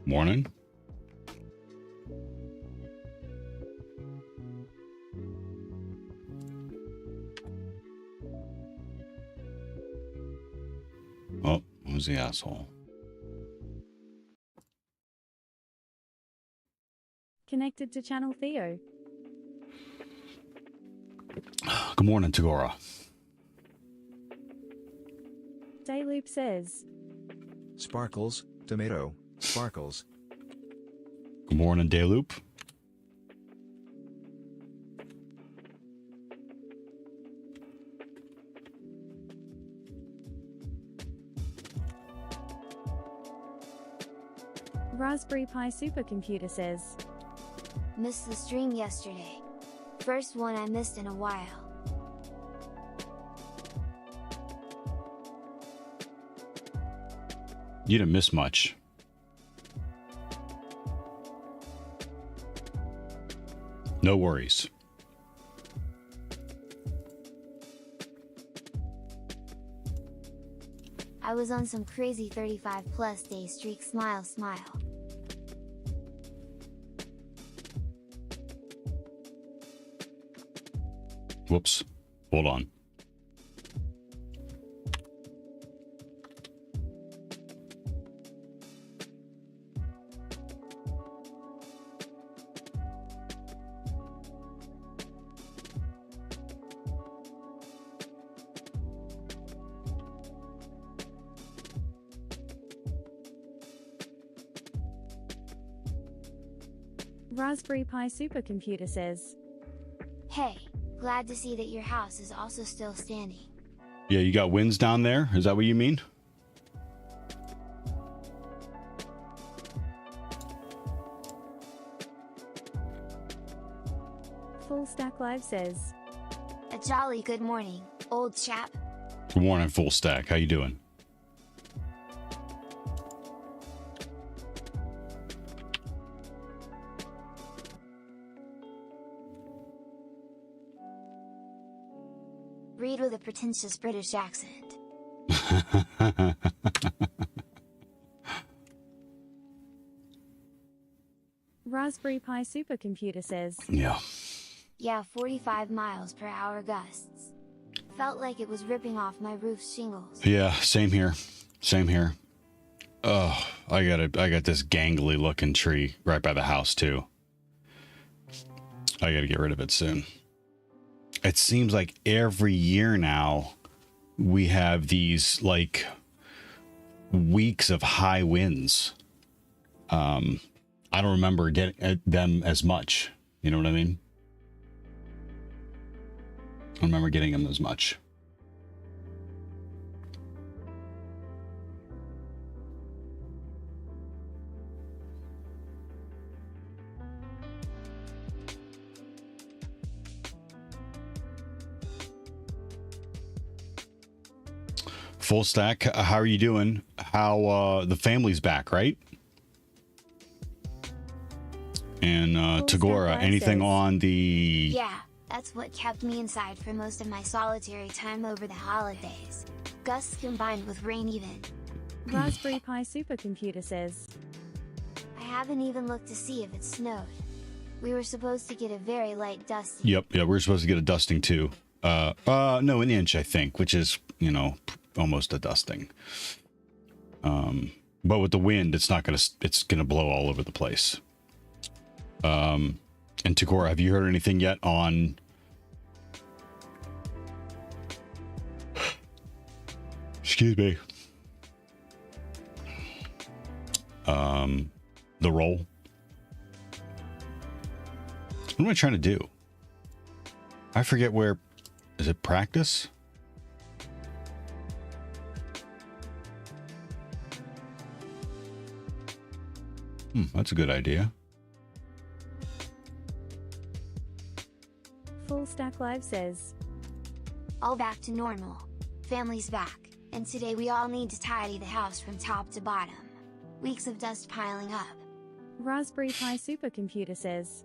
Morning. Oh, who's the asshole? Connected to channel Theo. Good morning, Tagora. Dayloop says, Sparkles, tomato, sparkles. Good morning, Dayloop. Raspberry Pi supercomputer says, Missed the stream yesterday. First one I missed in a while. You didn't miss much. No worries. I was on some crazy 35+ day streak. Smile, smile. Whoops. Hold on. Raspberry Pi supercomputer says, Hey, glad to see that your house is also still standing. Yeah, you got winds down there? Is that what you mean? Full Stack Live says, A jolly good morning, old chap. Good morning, Full Stack. How you doing? Read with a pretentious British accent. Raspberry Pi supercomputer says, Yeah, 45 miles per hour gusts. Felt like it was ripping off my roof's shingles. Yeah, same here. Same here. Oh, I got this gangly looking tree right by the house too. I gotta get rid of it soon. It seems like every year now we have these like weeks of high winds. I don't remember getting them as much. You know what I mean? I don't remember getting them as much. Full Stack, how are you doing? How the family's back, right? And Tagora, anything on the... Yeah, that's what kept me inside for most of my solitary time over the holidays. Gusts combined with rain even. Raspberry Pi supercomputer says, I haven't even looked to see if it snowed. We were supposed to get a very light dusting. Yep, yeah, we're supposed to get a dusting too. No, an inch, I think, which is, you know, almost a dusting. But with the wind, it's gonna blow all over the place. And Tagora, have you heard anything yet on excuse me, the roll? What am I trying to do? I forget where. Is it practice? That's a good idea. Full Stack Live says, All back to normal. Family's back, and today we all need to tidy the house from top to bottom. Weeks of dust piling up. Raspberry Pi supercomputer says,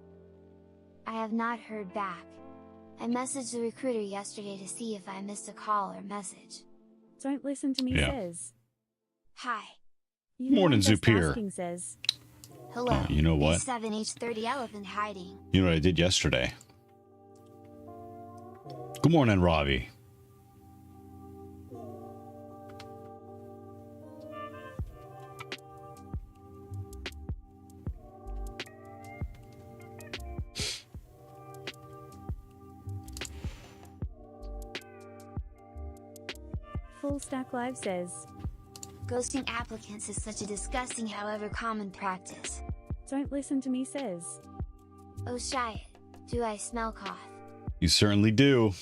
I have not heard back. I messaged the recruiter yesterday to see if I missed a call or message. Don't listen to me says, Hi. You know Morning, I'm just Zupir. asking says, Hello. You know what? B7H30 elephant hiding. You know what I did yesterday? Good morning, Ravi. Full Stack Live says, Ghosting applicants is such a disgusting however common practice. don't listen to me says, Oh shit, do I smell KOTH? You certainly do.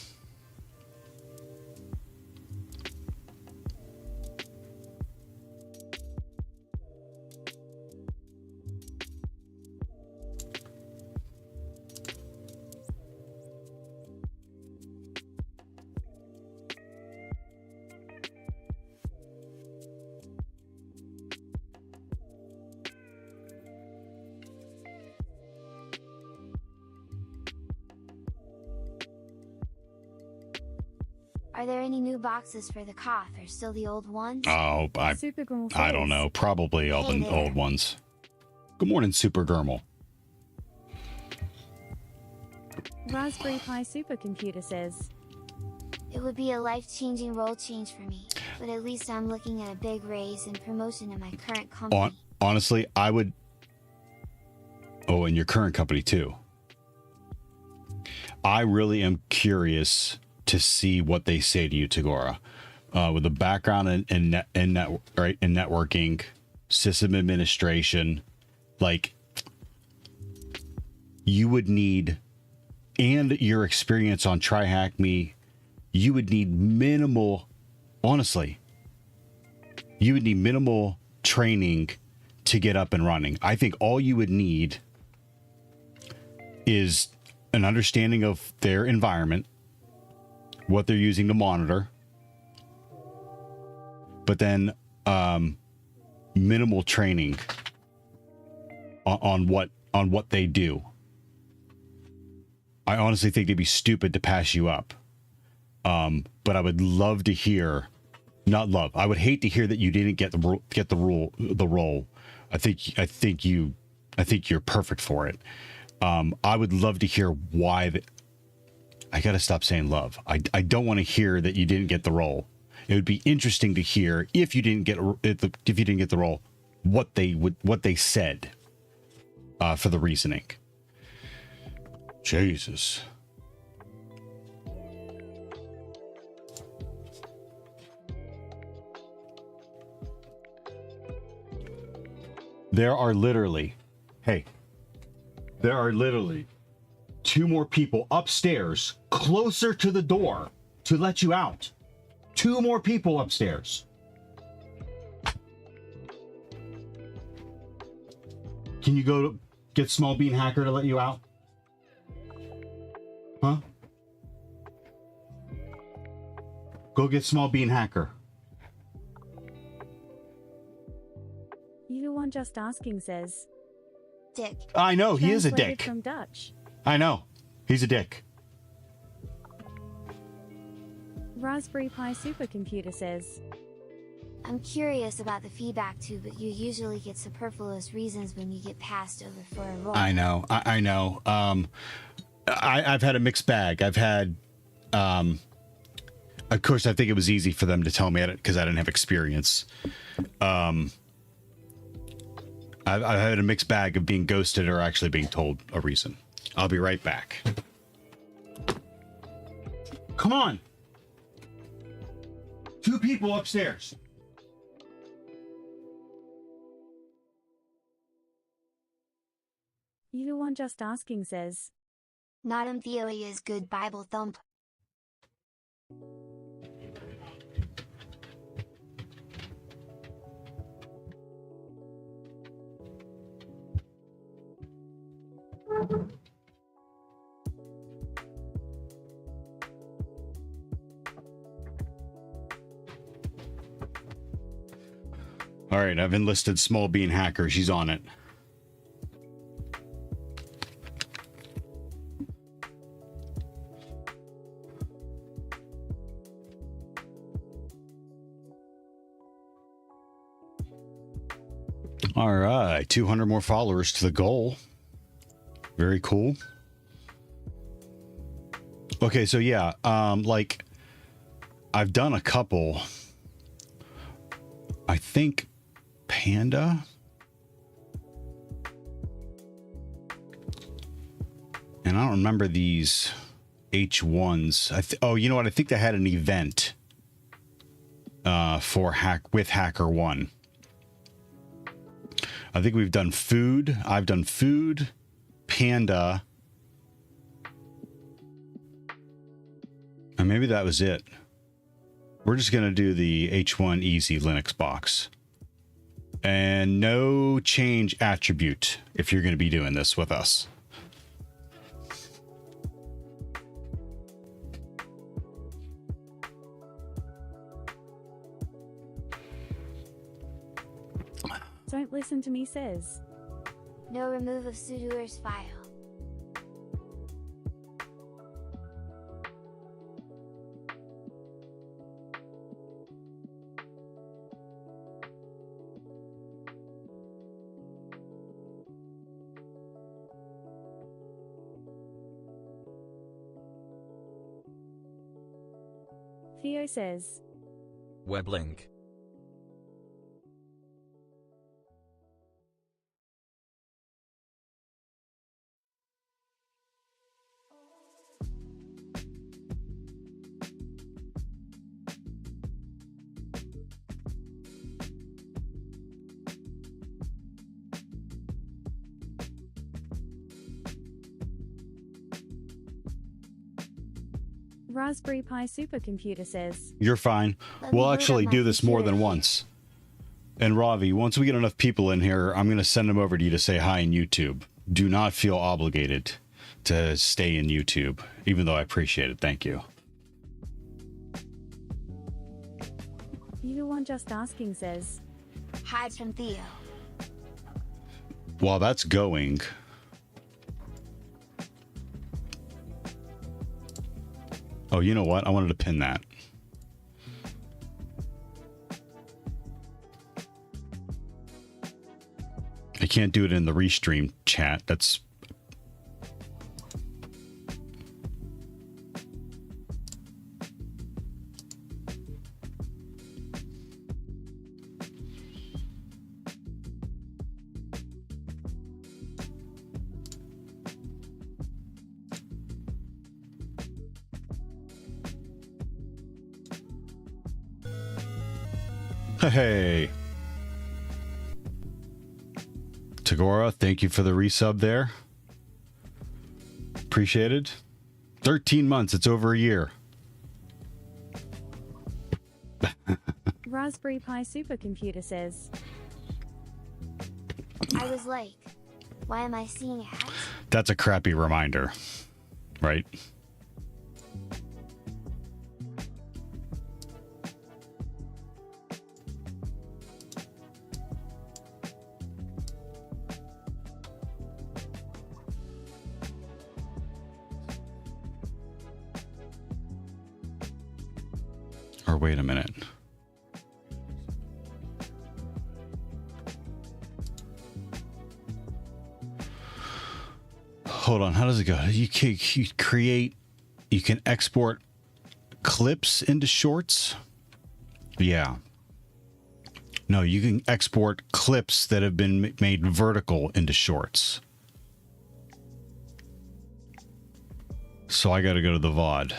Are there any new boxes for the KOTH or still the old ones? Oh, Super Gurmal I don't says, know. Probably all Hey the there. old ones. Good morning, Super Gurmal. Raspberry Pi Supercomputer says, It would be a life-changing role change for me, but at least I'm looking at a big raise and promotion in my current company. Honestly, I would. Oh, and your current company too. I really am curious to see what they say to you, Tagora. With a background in networking, system administration, like you would need, and your experience on TryHackMe, you would need minimal. Honestly, you would need minimal training to get up and running. I think all you would need is an understanding of their environment, what they're using to monitor, but then minimal training on what they do. I honestly think they'd be stupid to pass you up. But I would love to hear, not love. I would hate to hear that you didn't get the role. I think you're perfect for it. I would love to hear why. I gotta stop saying love. I don't want to hear that you didn't get the role. It would be interesting to hear if you didn't get the role, what they said for the reasoning. Jesus. There are literally two more people upstairs closer to the door to let you out. Two more people upstairs. Can you go to get Small Bean Hacker to let you out? Huh? Go get Small Bean Hacker. You the one just asking says, Dick. I know, he is a translated dick. from Dutch. I know. He's a dick. Raspberry Pi Supercomputer says, I'm curious about the feedback too, but you usually get superfluous reasons when you get passed over for a role. I know. I know. I've had a mixed bag. I've had, of course, I think it was easy for them to tell me because I didn't have experience. I've had a mixed bag of being ghosted or actually being told a reason. I'll be right back. Come on. Two people upstairs. You the one just asking says, Not in theory is good Bible thump. All right, I've enlisted Small Bean Hacker. She's on it. All right, 200 more followers to the goal. Very cool. Okay, so yeah, like I've done a couple. I think Panda. And I don't remember these H1s. Oh, you know what? I think they had an event for Hacker One. I think we've done food. I've done food, Panda, and maybe that was it. We're just going to do the H1 Easy Linux box. And no change attribute if you're going to be doing this with us. Don't listen to me says. No remove of sudoers file. Theo says. Web link. Raspberry Pi supercomputer says. You're fine. Let me We'll boot actually up do my this more than computer. once. And Ravi, once we get enough people in here, I'm going to send them over to you to say hi in YouTube. Do not feel obligated to stay in YouTube, even though I appreciate it. Thank you. You one just asking says. Hide from Theo. While that's going, oh, you know what? I wanted to pin that. I can't do it in the restream chat. That's... Hey. Tagora, thank you for the resub there. Appreciated. 13 months. It's over a year. Raspberry Pi supercomputer says. I was like, why am I seeing ads? That's a crappy reminder, right? Or wait a minute. Hold on, how does it go? You can export clips into shorts? Yeah. No, you can export clips that have been made vertical into shorts. So I got to go to the VOD.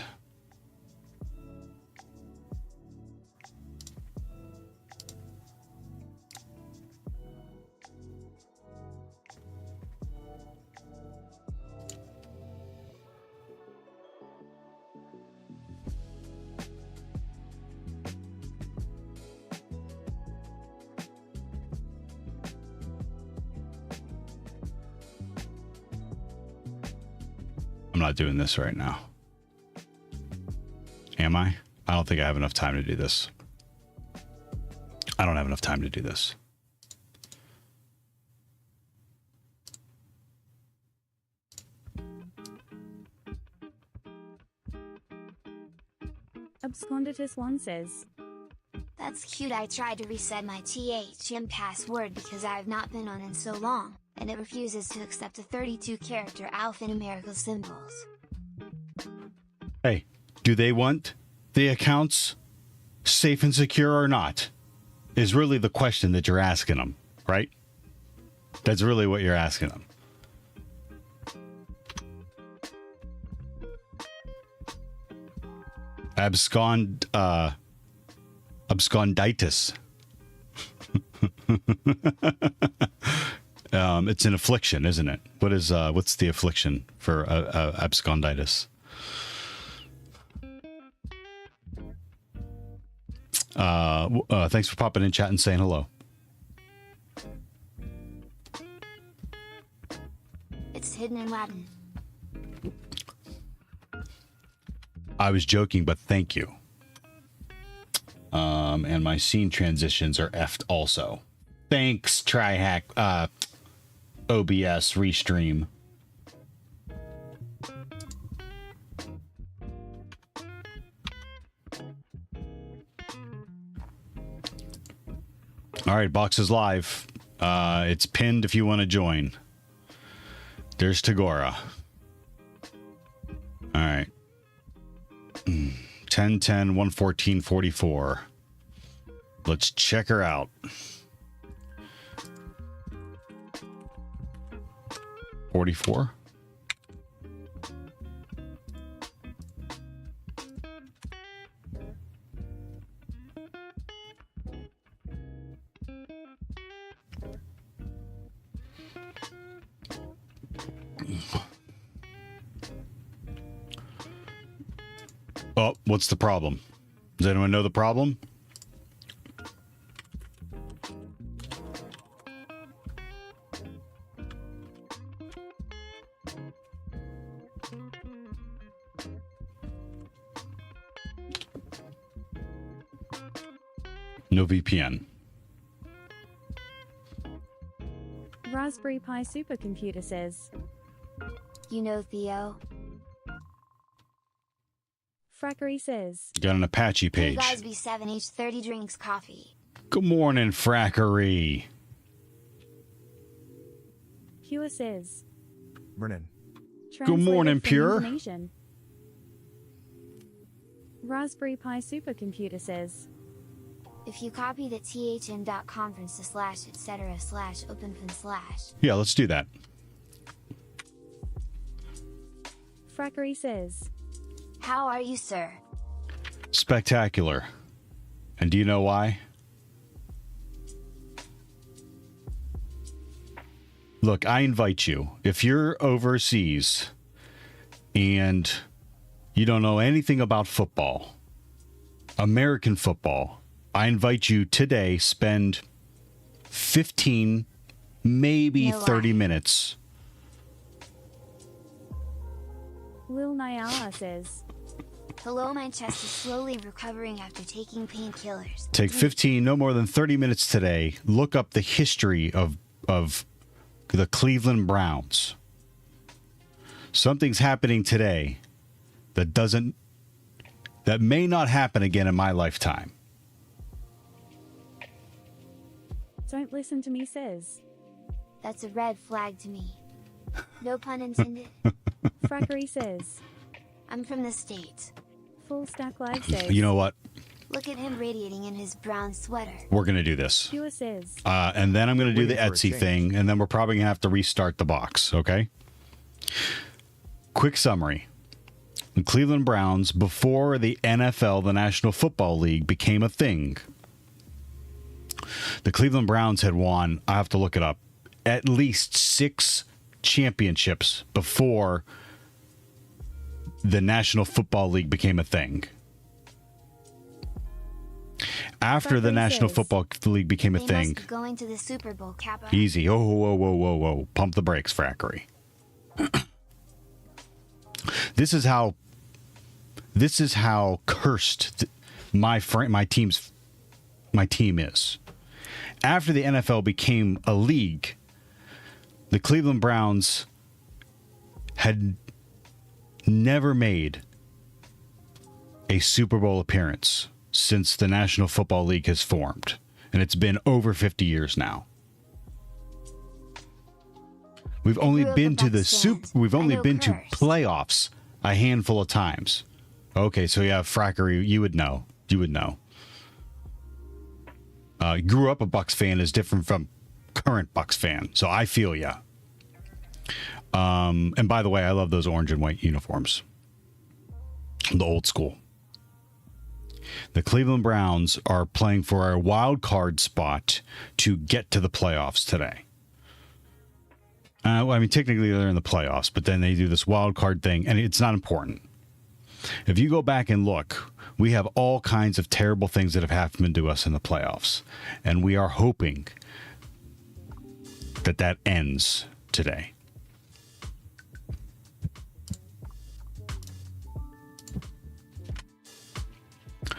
I'm not doing this right now. Am I? I don't think I have enough time to do this. I don't have enough time to do this. Absconditus one says. That's cute. I tried to reset my THM password because I have not been on in so long, and it refuses to accept a 32-character alphanumerical symbols. Hey, do they want the accounts safe and secure or not? Is really the question that you're asking them, right? That's really what you're asking them. Absconditis. It's an affliction, isn't it? What's the affliction for absconditis? Thanks for popping in chat and saying hello. It's hidden in Latin. I was joking, but thank you. And my scene transitions are effed also. Thanks, TryHack, OBS Restream. All right, box is live. It's pinned if you want to join. There's Tagora. All right. 10, 10, 114, 44. Let's check her out. 44. Oh, what's the problem? Does anyone know the problem? No VPN. Raspberry Pi supercomputer says. You know Theo? Frackery says. Got an Apache page. You guys be 7 each 30 drinks coffee. Good morning, Frackery. Pure says. Morning. Good morning, Pure. Raspberry Pi supercomputer says. If you copy the thm.conference / etc / openfin / Yeah, let's do that. Frackery says. How are you, sir? Spectacular. And do you know why? Look, I invite you. If you're overseas and you don't know anything about football, American football, I invite you today, spend 15, maybe 30 minutes. Lil Nyala says. Hello, my chest is slowly recovering after taking painkillers. Take 15, no more than 30 minutes today. Look up the history of the Cleveland Browns. Something's happening today that may not happen again in my lifetime. Don't listen to me says. That's a red flag to me. No pun intended. Frackery says. I'm from the States. Full Stack Live says. You know what? Look at him radiating in his brown sweater. We're going to do this. Pure says. And then I'm going to do the Waiting for a Etsy change. thing, and then we're probably going to have to restart the box, okay? Quick summary. The Cleveland Browns, before the NFL, the National Football League, became a thing, the Cleveland Browns had won, I have to look it up, at least 6 championships before the National Football League became a thing. After the Frackery National says. Football League became a They thing. must be going to the Super Bowl, Kappa. Easy. Oh, whoa, whoa, whoa, whoa, whoa. Pump the brakes, Frackery. This is how cursed my team is. After the NFL became a league, the Cleveland Browns had never made a Super Bowl appearance since the National Football League has formed. And it's been over 50 years now. We've only been to the we've only been to playoffs a handful of times. Okay, so yeah, Frackery, you would know. You would know. Grew up a Bucks fan is different from current Bucks fan, so I feel ya. And by the way, I love those orange and white uniforms. The old school. The Cleveland Browns are playing for a wild card spot to get to the playoffs today. I mean, technically they're in the playoffs, but then they do this wild card thing, and it's not important. If you go back and look, we have all kinds of terrible things that have happened to us in the playoffs, and we are hoping that that ends today.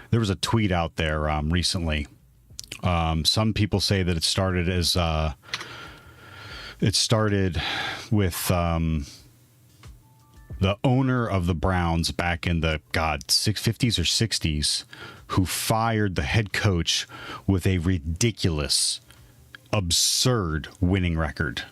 There was a tweet out there recently. Some people say that it started with the owner of the Browns back in the 50s or 60s, who fired the head coach with a ridiculous, absurd winning record.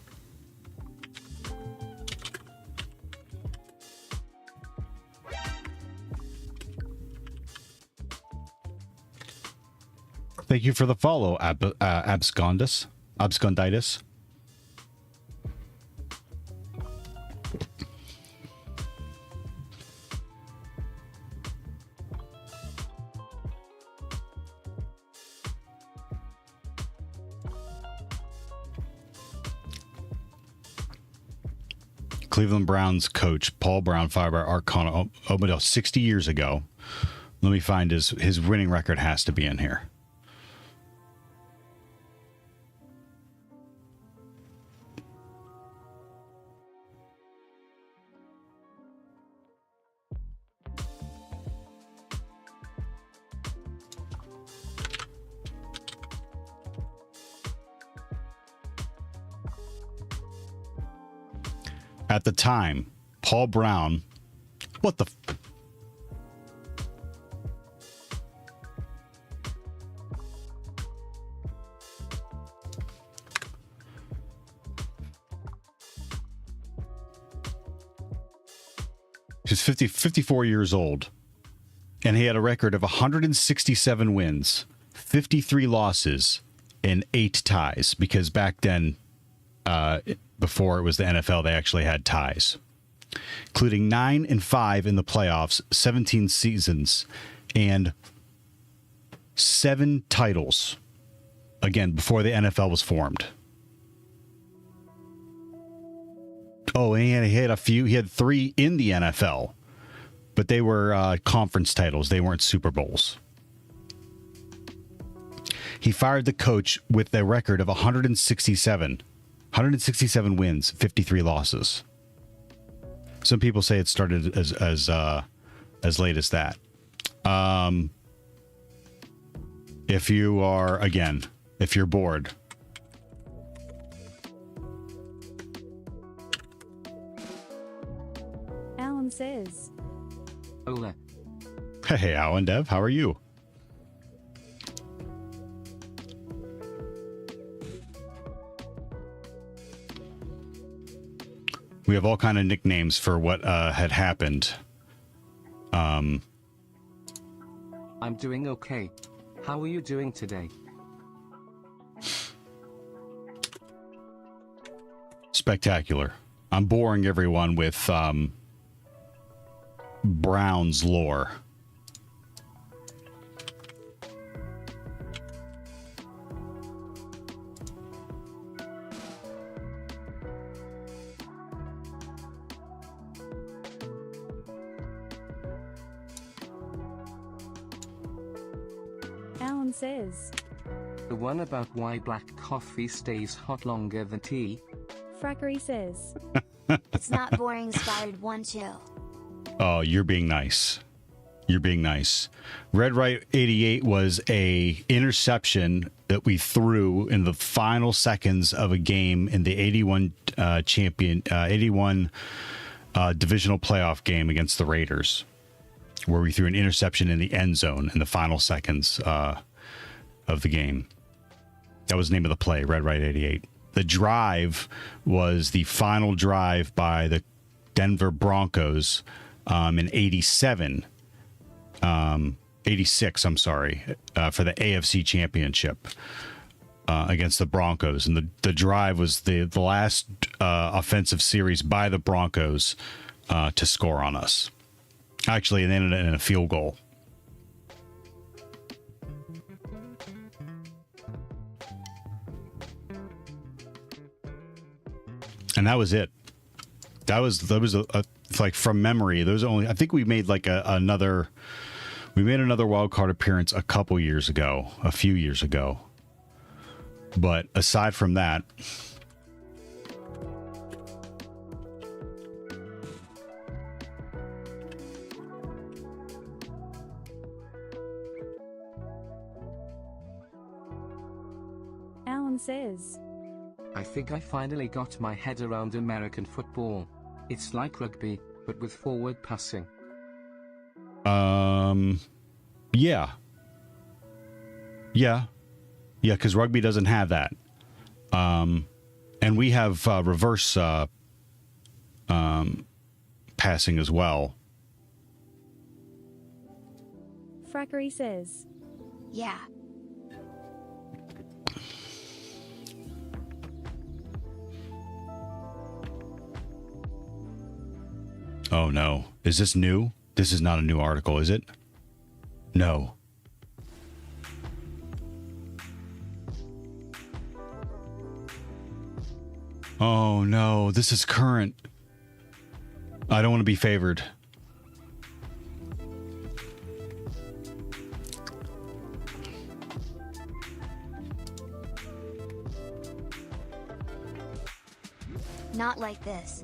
Thank you for the follow, Absconditus. Cleveland Browns coach Paul Brown fired by Art Connell 60 years ago. Let me find his winning record has to be in here. At the time, Paul Brown, what the? He's 54 years old, and he had a record of 167 wins, 53 losses, and 8 ties, because back then, before it was the NFL, they actually had ties, including 9-5 in the playoffs, 17 seasons, and 7 titles. Again, before the NFL was formed. Oh, and he had a few. He had 3 in the NFL, but they were conference titles. They weren't Super Bowls. He fired the coach with a record of 167 wins, 53 losses. Some people say it started as late as that. If you're bored. Alan says. Hola. Hey, Alan Dev, how are you? We have all kind of nicknames for what had happened. I'm doing okay. How are you doing today? Spectacular. I'm boring everyone with Brown's lore. Alan says. The one about why black coffee stays hot longer than tea? Frackery says. It's not boring, inspired one chill. Oh, you're being nice. You're being nice. Red Right 88 was a interception that we threw in the final seconds of a game in the 81 divisional playoff game against the Raiders. where we threw an interception in the end zone in the final seconds of the game. That was the name of the play, Red Right 88. The drive was the final drive by the Denver Broncos in 86, I'm sorry, for the AFC Championship against the Broncos. And the drive was the last offensive series by the Broncos to score on us. Actually, it ended in a field goal. And that was it. That was like from memory. There was only, I think we made like another wild card appearance a few years ago. But aside from that, Alan says, I think I finally got my head around American football. It's like rugby, but with forward passing. Yeah, because rugby doesn't have that. And we have reverse passing as well. Frackery says, Yeah. Oh no. Is this new? This is not a new article, is it? No. Oh no, this is current. I don't want to be favored. Not like this.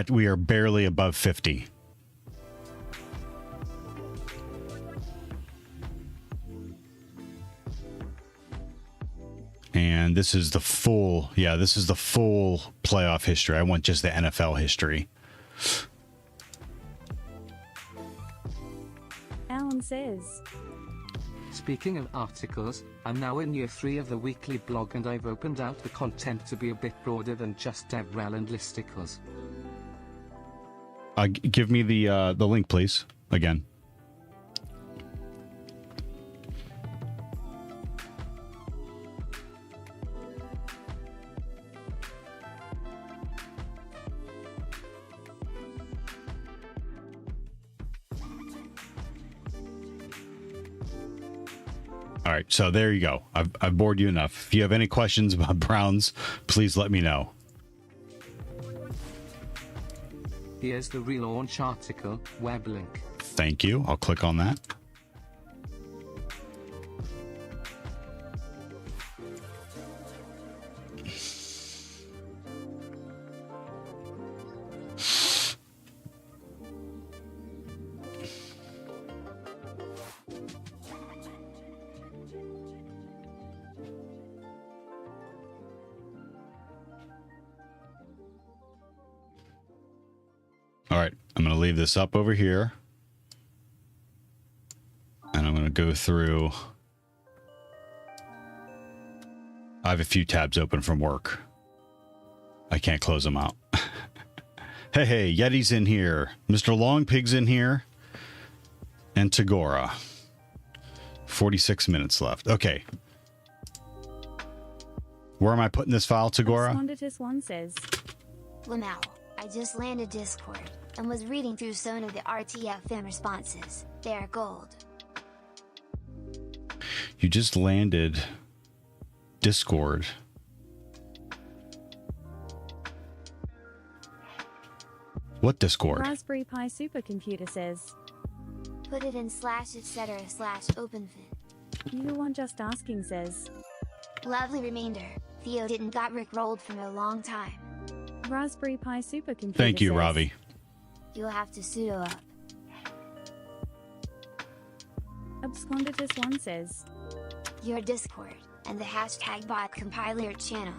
We are barely above 50. And this is the full playoff history. I want just the NFL history. Alan says, Speaking of articles, I'm now in year 3 of the weekly blog and I've opened out the content to be a bit broader than just DevRel and listicles. Give me the link, please, again. All right, so there you go. I've bored you enough. If you have any questions about Browns, please let me know. Here's the relaunch article, web link. Thank you. I'll click on that. All right, I'm going to leave this up over here. And I'm going to go through. I have a few tabs open from work. I can't close them out. Hey, Yeti's in here. Mr. Longpig's in here. And Tagora. 46 minutes left. Okay. Where am I putting this file, Tagora? Sponditus1 says, Lamau, I just landed Discord and was reading through some of the RTFM responses. They are gold. You just landed Discord. What Discord? Raspberry Pi Supercomputer says, Put it in /etc/openfin. You one just asking says, Lovely remainder. Theo didn't got rickrolled for a long time. Raspberry Pi Supercomputer Thank you, says, Ravi. You'll have to sudo up. Absconditus1 says. Your Discord, and the hashtag bot compiler channel.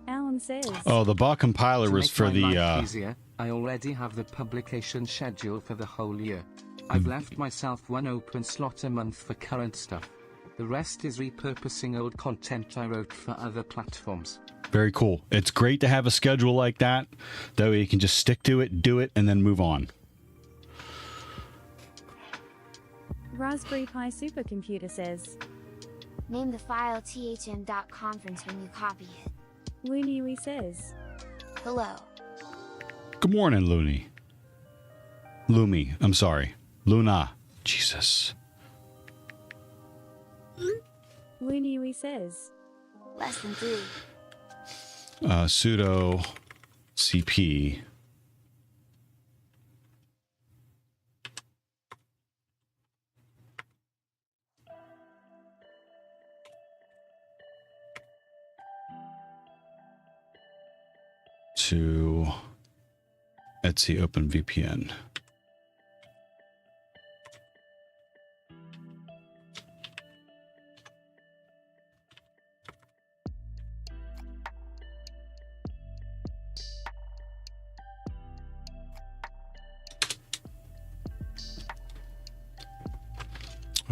Alan says. Oh, the bot compiler To was make for my the life easier, I already have the publication schedule for the whole year. I've left myself one open slot a month for current stuff. The rest is repurposing old content I wrote for other platforms. Very cool. It's great to have a schedule like that. That way you can just stick to it, do it, and then move on. Raspberry Pi Supercomputer says. Name the file thm.conference when you copy it. Looney says. Hello. Good morning, Looney. Lumi. I'm sorry. Luna. Jesus. Looney says. Less than 3. Sudo cp to Etsy OpenVPN.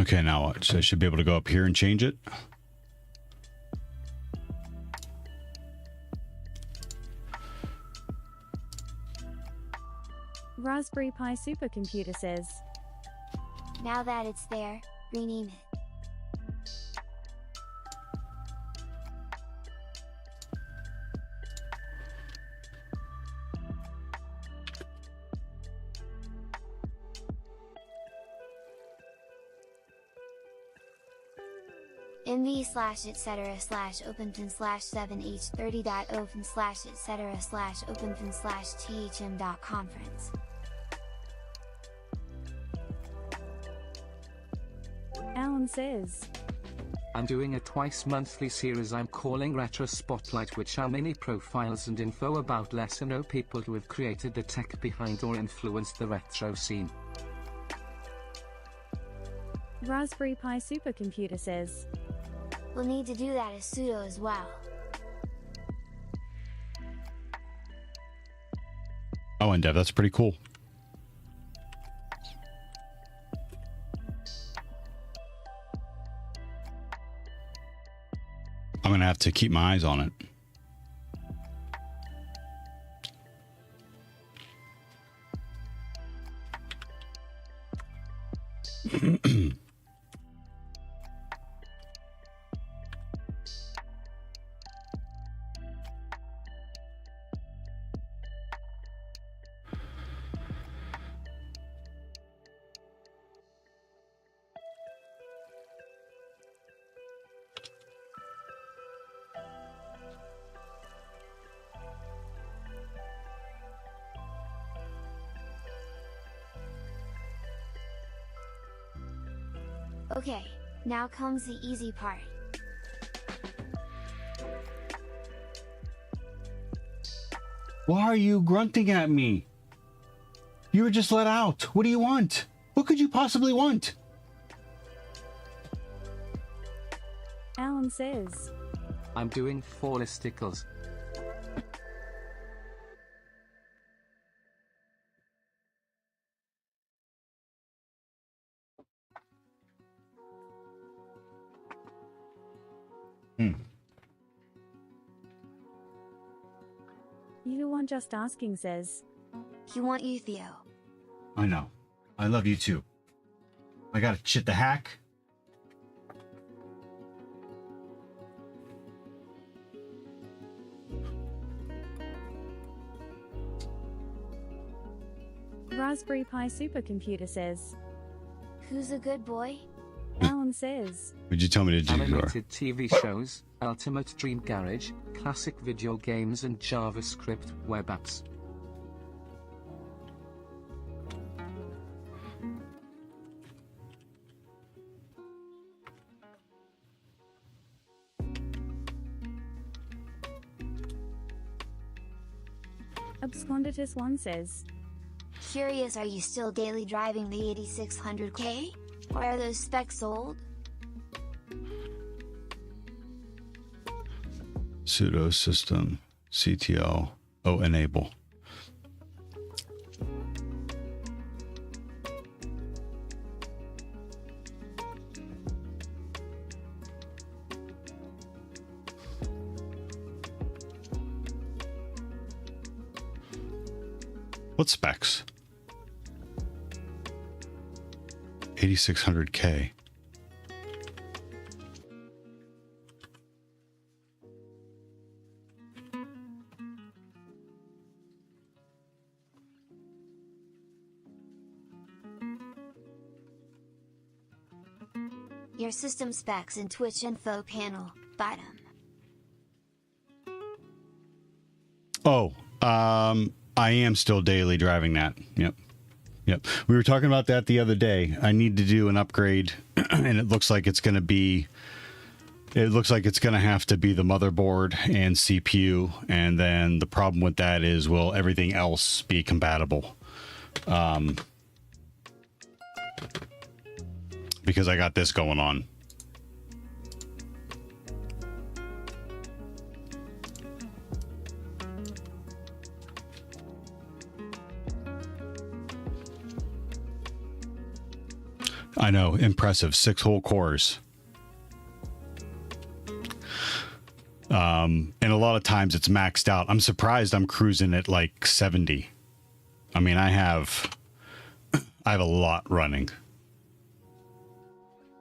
Okay, now what? So I should be able to go up here and change it. Raspberry Pi Supercomputer says. Now that it's there, rename it. nv/etc/openpin/7h30.open/etc/openpin/thm.conference. Alan says. I'm doing a twice monthly series I'm calling Retro Spotlight, which are mini profiles and info about lesser known people who have created the tech behind or influenced the retro scene. Raspberry Pi Supercomputer says. We'll need to do that as sudo as well. Oh, and Dev, that's pretty cool. I'm gonna have to keep my eyes on it. Okay, now comes the easy part. Why are you grunting at me? You were just let out. What do you want? What could you possibly want? Alan says. I'm doing 4 listicles. You want just asking says. You want you, Theo. I know. I love you too. I gotta shit the hack. Raspberry Pi Supercomputer says. Who's a good boy? Alan says. Would you tell me to do your? Animated TV shows, Ultimate Dream Garage, classic video games and JavaScript web apps. Absconditus1 says. Curious, are you still daily driving the 8600K? Or are those specs old? Sudo system CTL enable. What specs? 8600K. Your system specs in Twitch info panel, bottom. Oh, I am still daily driving that. Yep. We were talking about that the other day. I need to do an upgrade, and it looks like it's going to be. It looks like it's going to have to be the motherboard and CPU, and then the problem with that is, will everything else be compatible? Because I got this going on. I know, impressive. 6 whole cores. And a lot of times it's maxed out. I'm surprised I'm cruising at like 70. I mean, I have a lot running.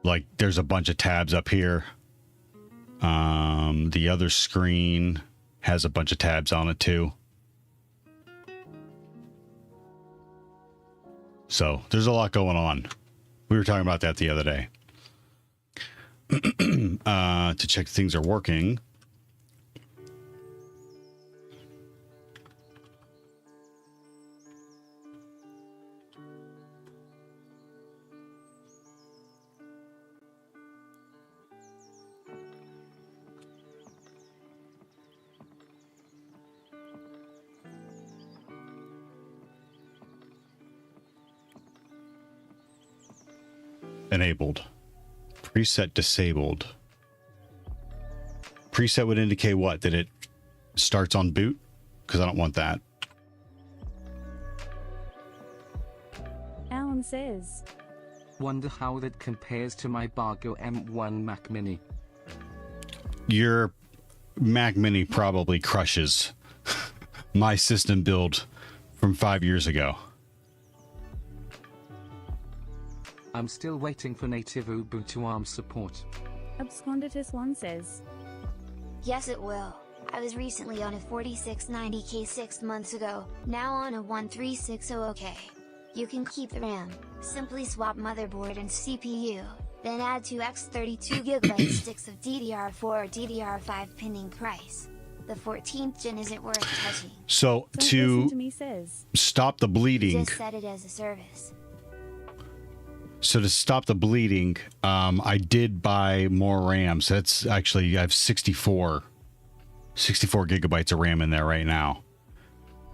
Like, there's a bunch of tabs up here. The other screen has a bunch of tabs on it too. So there's a lot going on. We were talking about that the other day. To check things are working. Enabled. Preset disabled. Preset would indicate what? That it starts on boot? Because I don't want that. Alan says. Wonder how that compares to my Bargo M1 Mac Mini. Your Mac Mini probably crushes my system build from 5 years ago. I'm still waiting for native Ubuntu ARM support. Absconditus1 says. Yes, it will. I was recently on a 4690K 6 months ago, now on a 1360K. You can keep the RAM, simply swap motherboard and CPU, then add 2 x32GB sticks of DDR4 or DDR5 pending price. The 14th gen isn't worth touching. So Don't listen to to me says. stop the bleeding. Just set it as a service. So to stop the bleeding, I did buy more RAM. So that's actually, I have 64 gigabytes of RAM in there right now.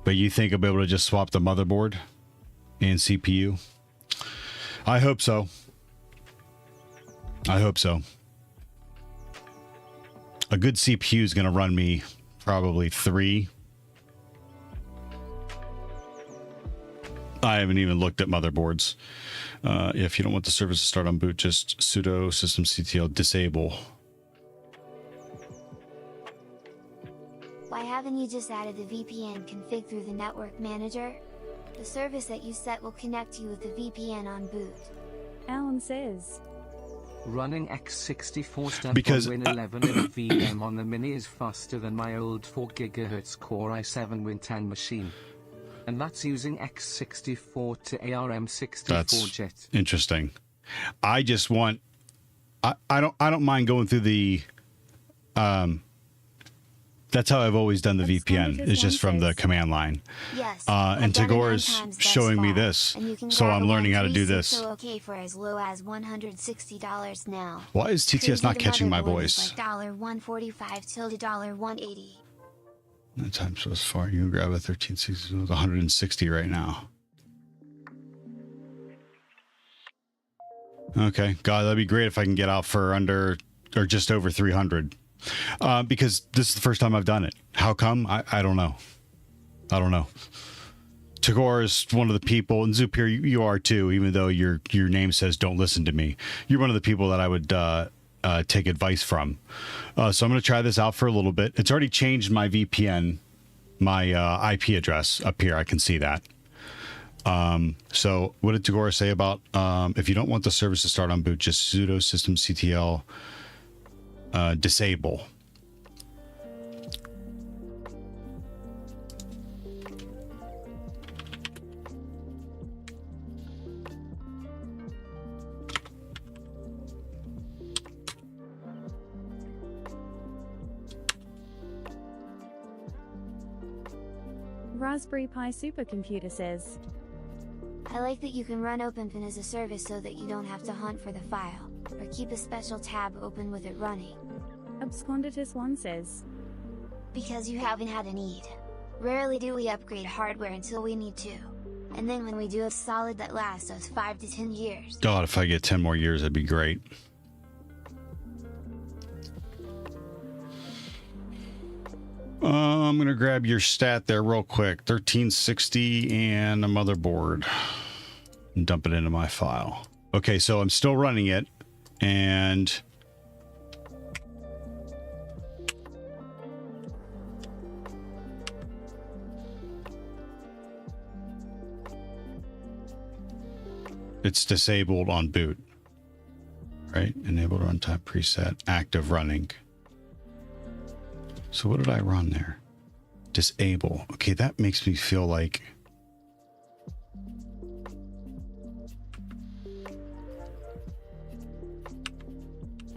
But you think I'll be able to just swap the motherboard and CPU? I hope so. I hope so. A good CPU is going to run me probably 3. I haven't even looked at motherboards. If you don't want the service to start on boot, just sudo systemctl disable. Why haven't you just added the VPN config through the network manager? The service that you set will connect you with the VPN on boot. Alan says. Running x64 stuff Because, on Win 11 in a VM on the Mini is faster than my old 4GHz Core i7 Win 10 machine. And that's using x64 to ARM64 That's jet. interesting. I just want, I don't mind going through the, that's how I've always done the VPN. It's just from the command line. Yes. And I've done it 9 Tagore's times thus showing me far, this, and you can so grab I'm a learning how to do this. 1360 for as low as $160 now. Why is TTS not catching my voice? Like $145 till $180. That time so far. You can grab a 1360 with 160 right now. Okay. God, that'd be great if I can get out for under or just over 300. Because this is the first time I've done it. How come? I don't know. I don't know. Tagore is one of the people, and Zupir, you are too, even though your name says don't listen to me. You're one of the people that I would take advice from. So I'm going to try this out for a little bit. It's already changed my VPN, my IP address up here. I can see that. So what did Tagore say about if you don't want the service to start on boot, just sudo systemctl disable. Raspberry Pi supercomputer says, I like that you can run OpenPin as a service so that you don't have to hunt for the file, or keep a special tab open with it running. Absconditus1 says, Because you haven't had a need. Rarely do we upgrade hardware until we need to. And then when we do, it's solid that lasts us 5 to 10 years. God, if I get 10 more years, that'd be great. I'm going to grab your stat there real quick. 1360 and a motherboard. And dump it into my file. Okay, so I'm still running it. And... it's disabled on boot. Right? Enable runtime preset. Active running. So what did I run there? Disable. Okay, that makes me feel like...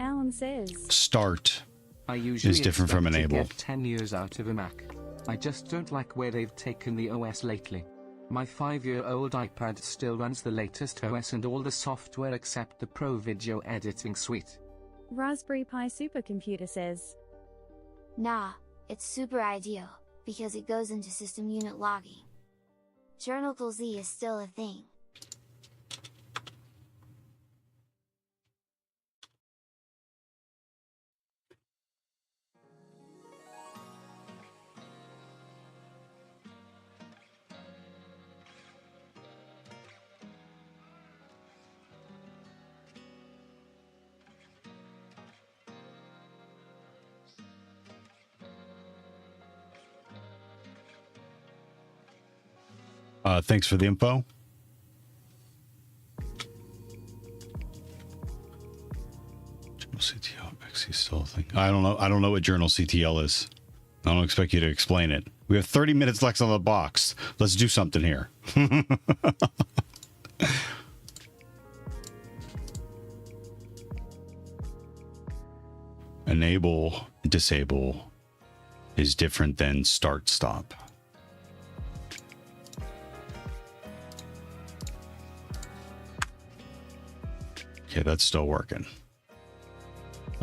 Alan says, start I usually is different from expect to enable. get 10 years out of a Mac. I just don't like where they've taken the OS lately. My 5-year-old iPad still runs the latest OS and all the software except the Pro Video Editing Suite. Raspberry Pi supercomputer says, Nah, it's super ideal, because it goes into system unit logging. Journal Z is still a thing. Thanks for the info. Journal CTL XE still a thing. I don't know. I don't know what Journal CTL is. I don't expect you to explain it. We have 30 minutes left on the box. Let's do something here. Enable, disable is different than start, stop. Okay, that's still working.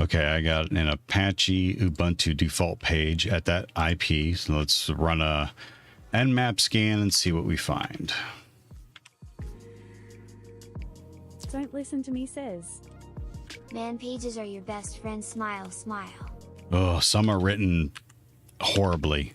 Okay, I got an Apache Ubuntu default page at that IP. So let's run a nmap scan and see what we find. don't listen to me says, Man pages are your best friend, smile smile. Oh, some are written horribly.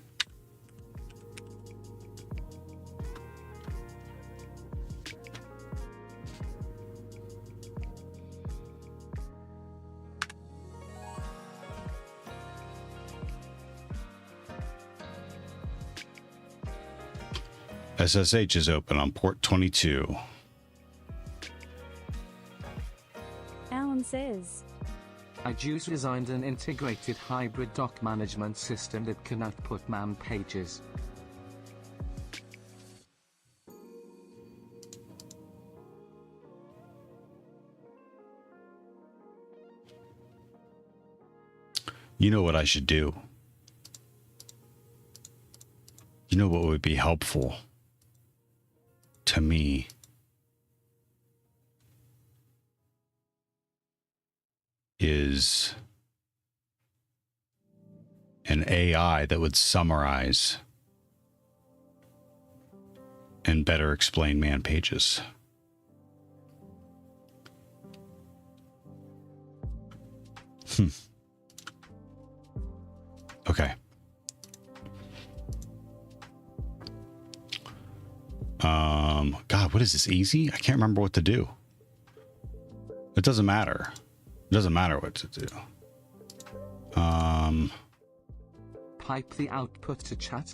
SSH is open on port 22. Alan says, I just designed an integrated hybrid doc management system that can output man pages. You know what I should do? You know what would be helpful to me? Is an AI that would summarize and better explain man pages. Okay. God, what is this? Easy? I can't remember what to do. It doesn't matter. It doesn't matter what to do. Pipe the output to chat.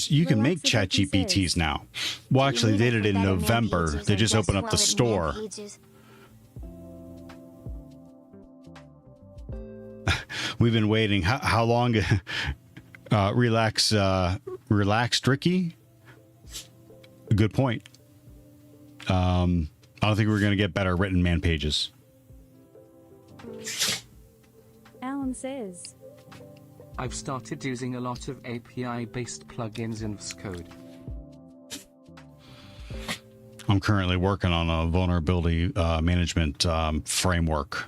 You can make Relax chat the cookies. GPTs now. Well, actually, they did it in November. They just opened up the store. We've been waiting. How long? Relax, Ricky. Good point. I don't think we're going to get better written man pages. Alan says. I've started using a lot of API-based plugins in VS Code. I'm currently working on a vulnerability management framework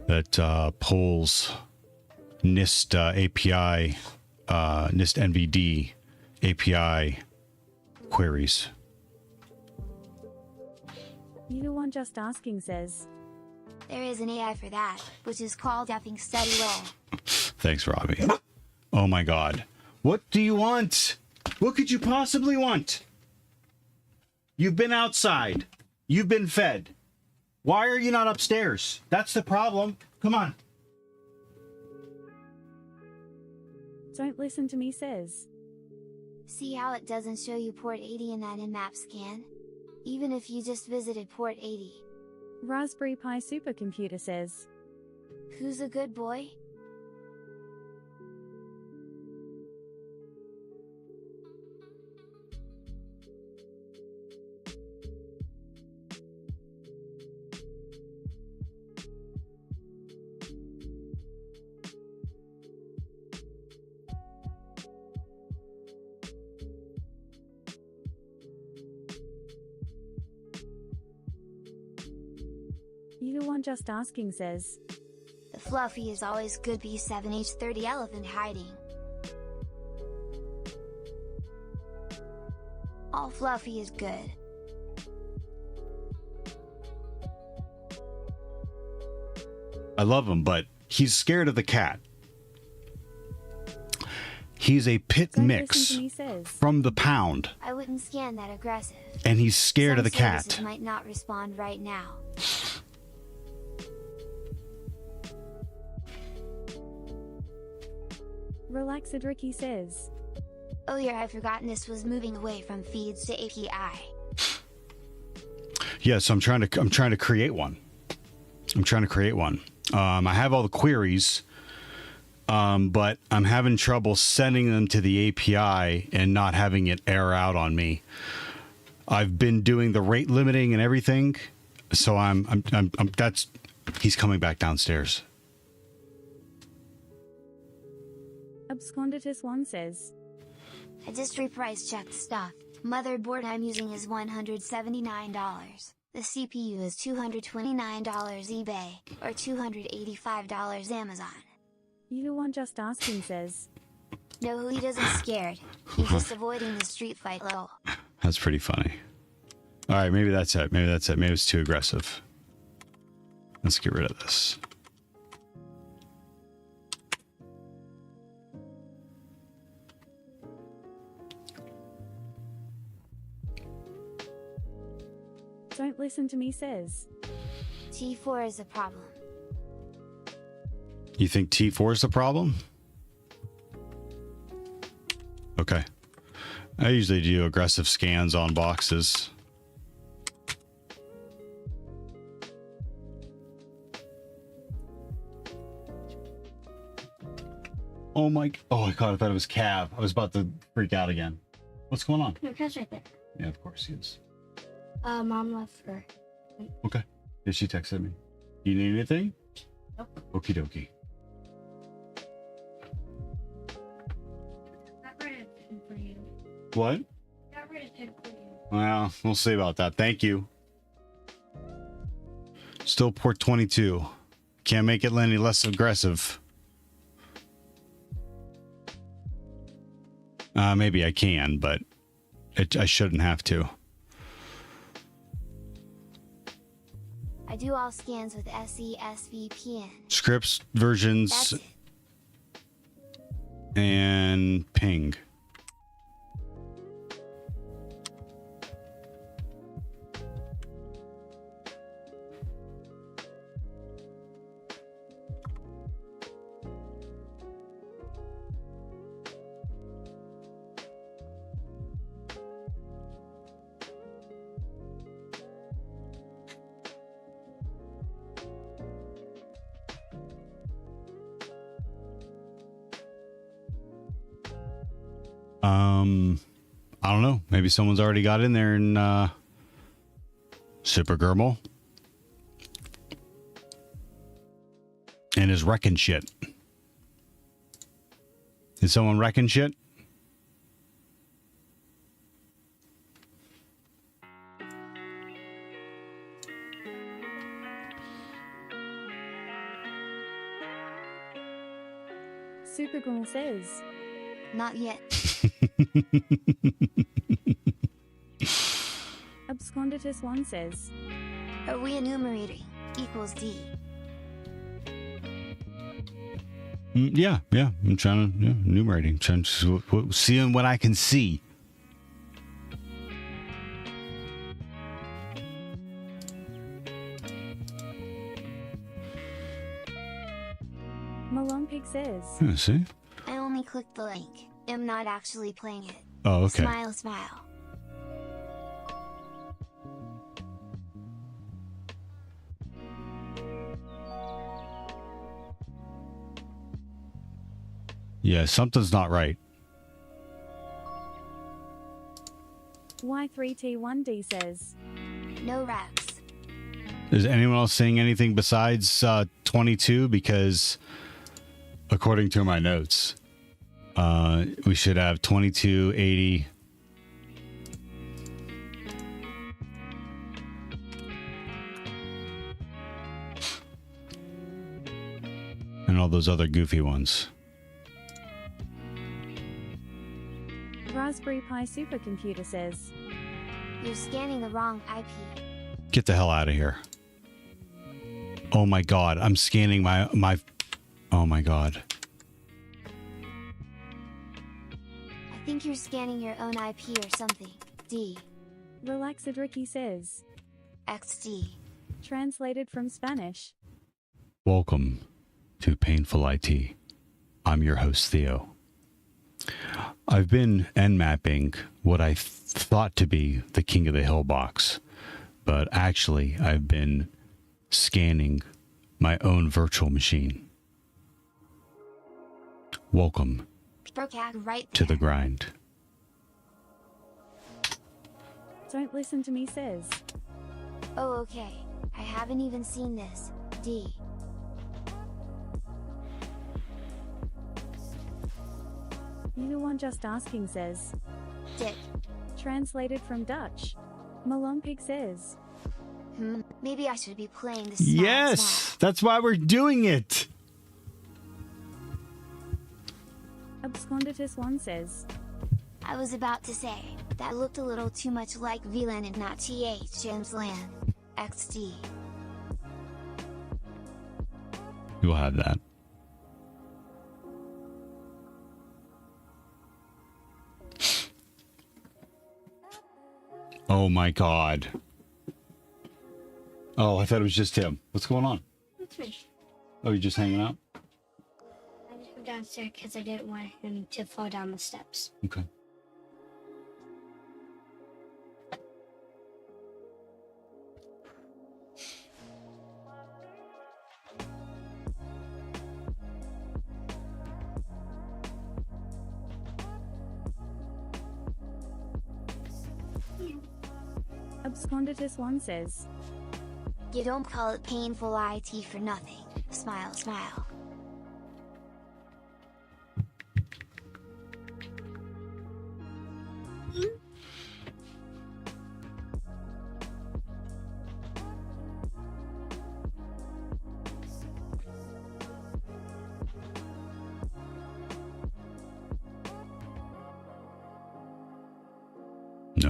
that pulls NIST API, NIST NVD API queries. You want just asking says. There is an AI for that, which is called effing study roll. Thanks, Robbie. Oh my God. What do you want? What could you possibly want? You've been outside. You've been fed. Why are you not upstairs? That's the problem. Come on. Don't listen to me says. See how it doesn't show you port 80 in that in-map scan? Even if you just visited port 80. Raspberry Pi supercomputer says. Who's a good boy? You want just asking says. The Fluffy is always good B7H30 elephant hiding. All Fluffy is good. I love him, but he's scared of the cat. He's a pit Don't mix listen to me says. from the pound, I wouldn't scan that aggressive. and he's scared of the Some services cat. might not respond right now. Relaxed Ricky says. Oh yeah, I've forgotten this was moving away from feeds to API. Yeah, so I'm trying to create one. I have all the queries, but I'm having trouble sending them to the API and not having it error out on me. I've been doing the rate limiting and everything, so he's coming back downstairs. Absconditus1 says. I just reprice checked stuff. Motherboard I'm using is $179. The CPU is $229 eBay, or $285 Amazon. You want just asking says. No, he doesn't scared. He's just avoiding the street fight lol. That's pretty funny. All right, maybe that's it. Maybe it's too aggressive. Let's get rid of this. Don't listen to me says. T4 is a problem. You think T4 is the problem? Okay. I usually do aggressive scans on boxes. Oh my, I thought it was Cav. I was about to freak out again. What's going on? No, Kev's right there. Yeah, of course he is. Mom left her. Okay. Yeah, she texted me. You need anything? Nope. Okie dokie. Got rid of him for you. What? Got rid of him for you. Well, we'll see about that. Thank you. Still port 22. Can't make it any less aggressive. Maybe I can, but I shouldn't have to. I do all scans with SESVPN. Scripts, versions, That's it. and ping. I don't know. Maybe someone's already got in there and Super Gerbil and is wrecking shit. Is someone wrecking shit? Supergirl says. Not yet. Absconditus 1 says. Are we enumerating? Equals D. Yeah. I'm trying to enumerating, trying to seeing what I can see. Malone Pig says. Yeah, see? I only clicked the link. I'm not actually playing it. Oh, okay. Smile, smile. Yeah, something's not right. Y3T1D says. No raps. Is anyone else saying anything besides 22? Because according to my notes, we should have 22, 80. And all those other goofy ones. Raspberry Pi Supercomputer says. You're scanning the wrong IP. Get the hell out of here. Oh my god, I'm scanning my oh my god. I think you're scanning your own IP or something. D. Relaxed Ricky says. XD. Translated from Spanish. Welcome to Painful IT. I'm your host, Theo. I've been nmapping what I thought to be the King of the Hill box, but actually I've been scanning my own virtual machine. Welcome Right to the there. grind. Don't listen to me says. Oh, okay. I haven't even seen this. D. You the one just asking says. Dick. Translated from Dutch. Malone Pig says. Maybe I should be playing the smile, Yes, smile. that's why we're doing it. Absconditus 1 says. I was about to say, that looked a little too much like VLAN and not TH James LAN. XD. You'll have that. Oh my god. Oh, I thought it was just him. What's going on? It's me. Oh, you're just hanging out? I just went downstairs because I didn't want him to fall down the steps. Okay. Absconditus 1 says. You don't call it painful IT for nothing. Smile, smile.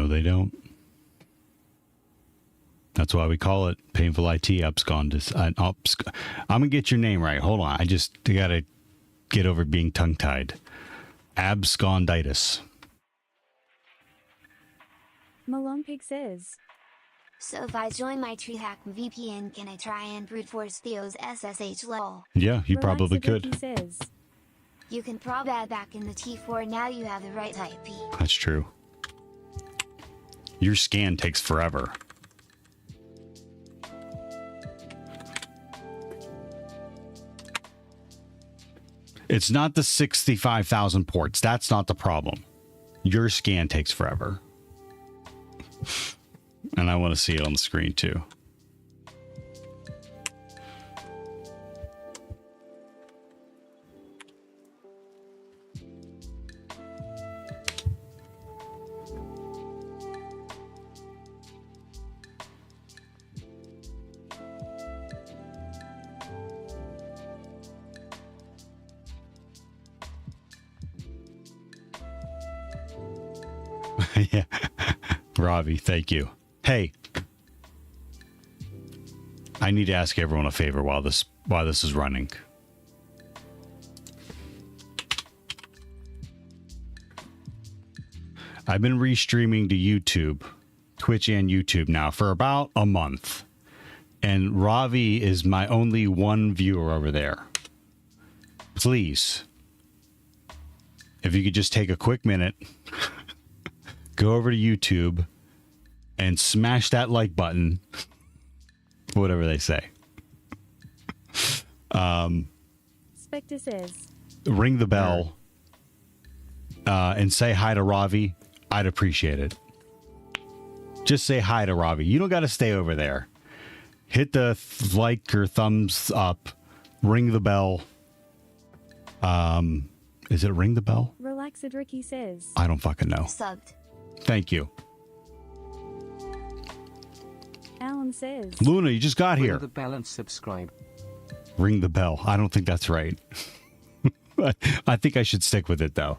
No, they don't. That's why we call it painful IT abscondus. I'm gonna get your name right. Hold on. I gotta get over being tongue-tied. Absconditis. Malonpig says, So if I join my TryHackMe VPN, can I try and brute force Theo's SSH lol? Yeah, you probably could. Relaxed says, You can prob add back in the T4, now you have the right IP. That's true. Your scan takes forever. It's not the 65,000 ports. That's not the problem. Your scan takes forever. And I want to see it on the screen too. Yeah. Ravi, thank you. Hey, I need to ask everyone a favor while this is running. I've been restreaming to YouTube, Twitch and YouTube now for about a month. And Ravi is my only one viewer over there. Please, if you could just take a quick minute, go over to YouTube and smash that like button. Whatever they say. Spectre says, Ring the bell and say hi to Ravi. I'd appreciate it. Just say hi to Ravi. You don't got to stay over there. Hit the like or thumbs up. Ring the bell. Is it ring the bell? Relaxed Ricky says, I don't fucking know. Subbed. Thank you. Alan says, Luna, you just got Ring here. the bell and subscribe. Ring the bell. I don't think that's right. I think I should stick with it, though.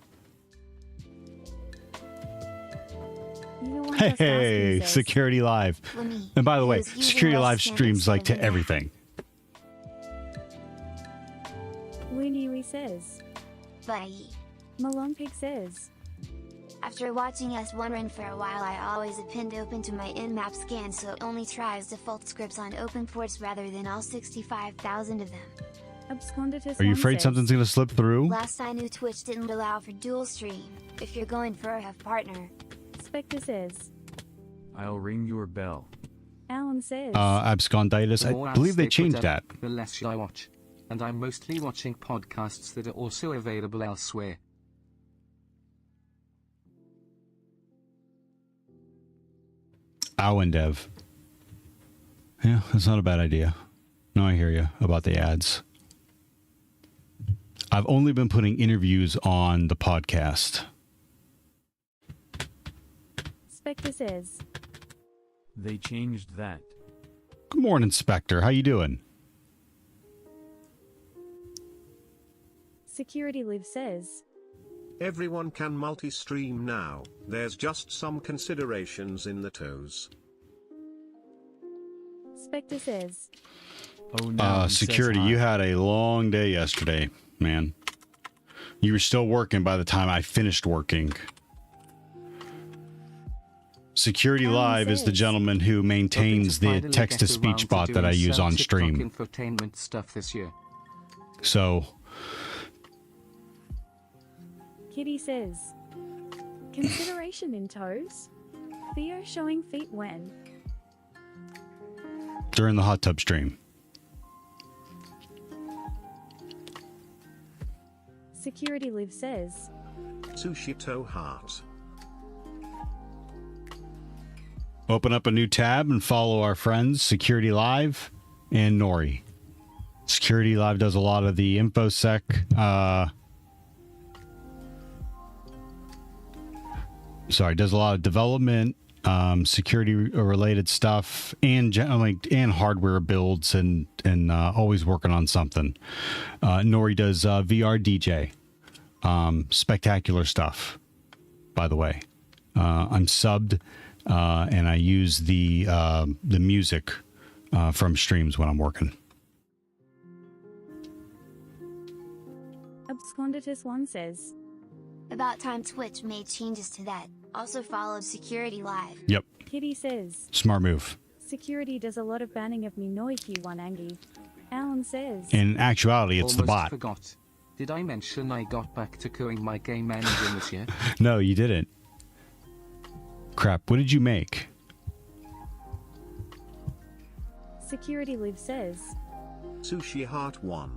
You want just Hey, asking says, Security Live. Winnie, And by the way, who's using Security less Live standard streams like to standard. everything. Winnie says, Bye. Malonpig says, After watching S1 run for a while, I always append open to my in-map scan so it only tries default scripts on open ports rather than all 65,000 of them. Absconditus Are you one afraid says, something's going to slip through? Last I knew, Twitch didn't allow for dual stream. If you're going for a have partner, Spectre says, I'll ring your bell. Alan says, Absconditis. The I more believe ads they put changed up, that. The less I watch. And I'm mostly watching podcasts that are also available elsewhere. Dev. Yeah, that's not a bad idea. No, I hear you about the ads. I've only been putting interviews on the podcast. Spectre says, They changed that. Good morning, Spectre. How you doing? Security Live says, Everyone can multi-stream now, there's just some considerations in the toes. Spectre says, Oh, now he says Security, hi. you had a long day yesterday, man. You were still working by the time I finished working. Security Alan Live is the says, gentleman who maintains the Hoping to finally text-to-speech get around bot to that I doing use some on TikTok stream. infotainment stuff this year. So, Kitty says, consideration in toes? Theo showing feet when? during the hot tub stream. Security Live says, Sushi toe heart. Open up a new tab and follow our friends, Security Live and Nori. Security Live does a lot of the InfoSec, does a lot of development, security-related stuff, and hardware builds, and always working on something. Nori does VR DJ, spectacular stuff, by the way. I'm subbed, and I use the music from streams when I'm working. Absconditus1 says, About time Twitch made changes to that. Also followed Security Live. Yep. Kitty says, Smart move. Security does a lot of banning of me Noiki one Angie. Alan says, In actuality, it's the Almost bot. forgot. Did I mention I got back to coding my game engine this year? No, you didn't. Crap, what did you make? Security Live says, Sushi Heart 1.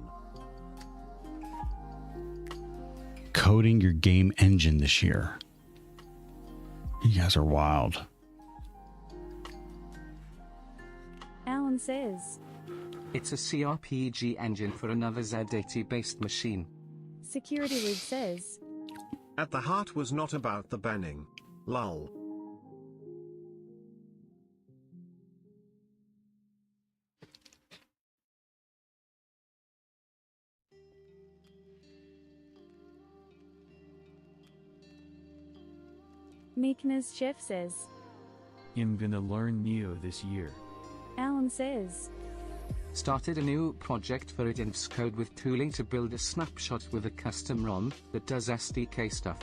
Coding your game engine this year. You guys are wild. Alan says, It's a CRPG engine for another Z80 based machine. Security Live says, At the heart was not about the banning. Lol. Meekness Chef says, I'm gonna learn Neo this year. Alan says, Started a new project for IDINF's code with tooling to build a snapshot with a custom ROM that does SDK stuff.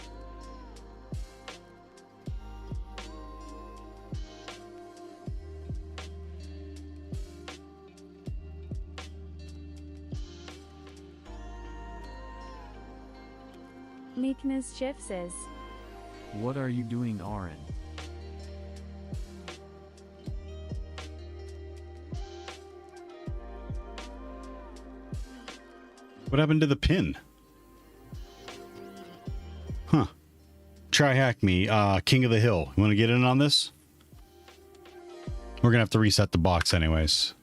Meekness Chef says, What are you doing, Aaron? What happened to the pin? Huh. TryHackMe, King of the Hill. You want to get in on this? We're going to have to reset the box anyways.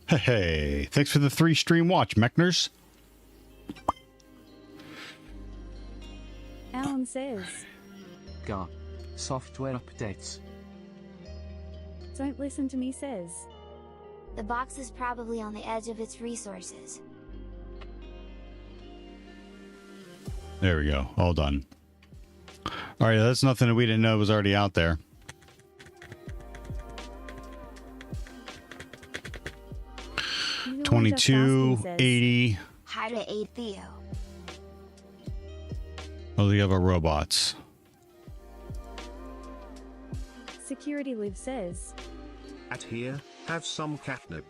Hey, thanks for the 3 stream watch, Mechners. Alan says, Gar. Software updates. Don't listen to me says, The box is probably on the edge of its resources. There we go. All done. All right, that's nothing that we didn't know was already out there. "You are just 22, asking," says, 80. Hi to aid Theo. Oh, the other robots. Security Live says, At here, have some catnip.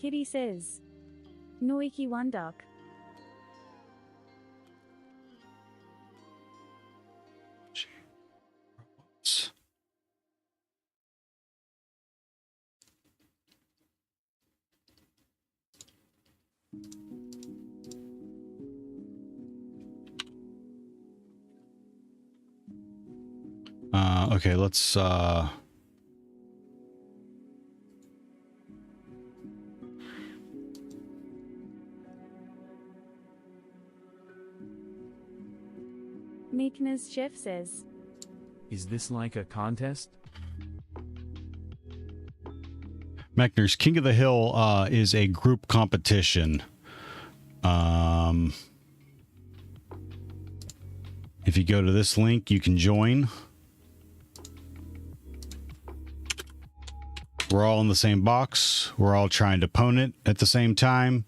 Kitty says, Noiki one duck. Okay, let's Meekness Chef says, Is this like a contest? Mechners, King of the Hill is a group competition. If you go to this link, you can join. We're all in the same box. We're all trying to pwn it at the same time.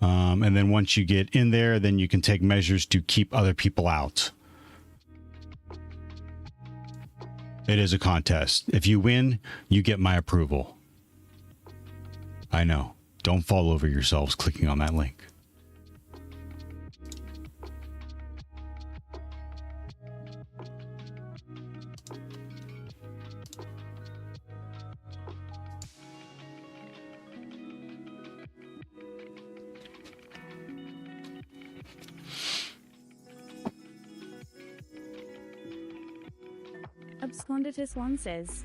And then once you get in there, then you can take measures to keep other people out. It is a contest. If you win, you get my approval. I know. Don't fall over yourselves clicking on that link. Absconditus1 says,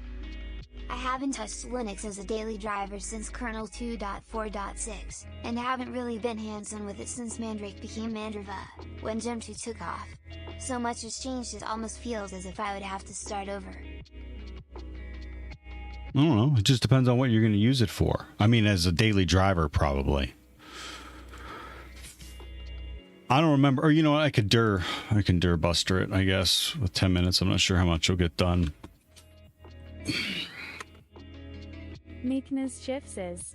I haven't touched Linux as a daily driver since kernel 2.4.6, and haven't really been hands-on with it since Mandrake became Mandriva, when Gem2 took off. So much has changed it almost feels as if I would have to start over. I don't know. It just depends on what you're going to use it for. I mean, as a daily driver, probably. I don't remember. Or, you know what? I can buster it, I guess, with 10 minutes. I'm not sure how much will get done. Meekness Chef says,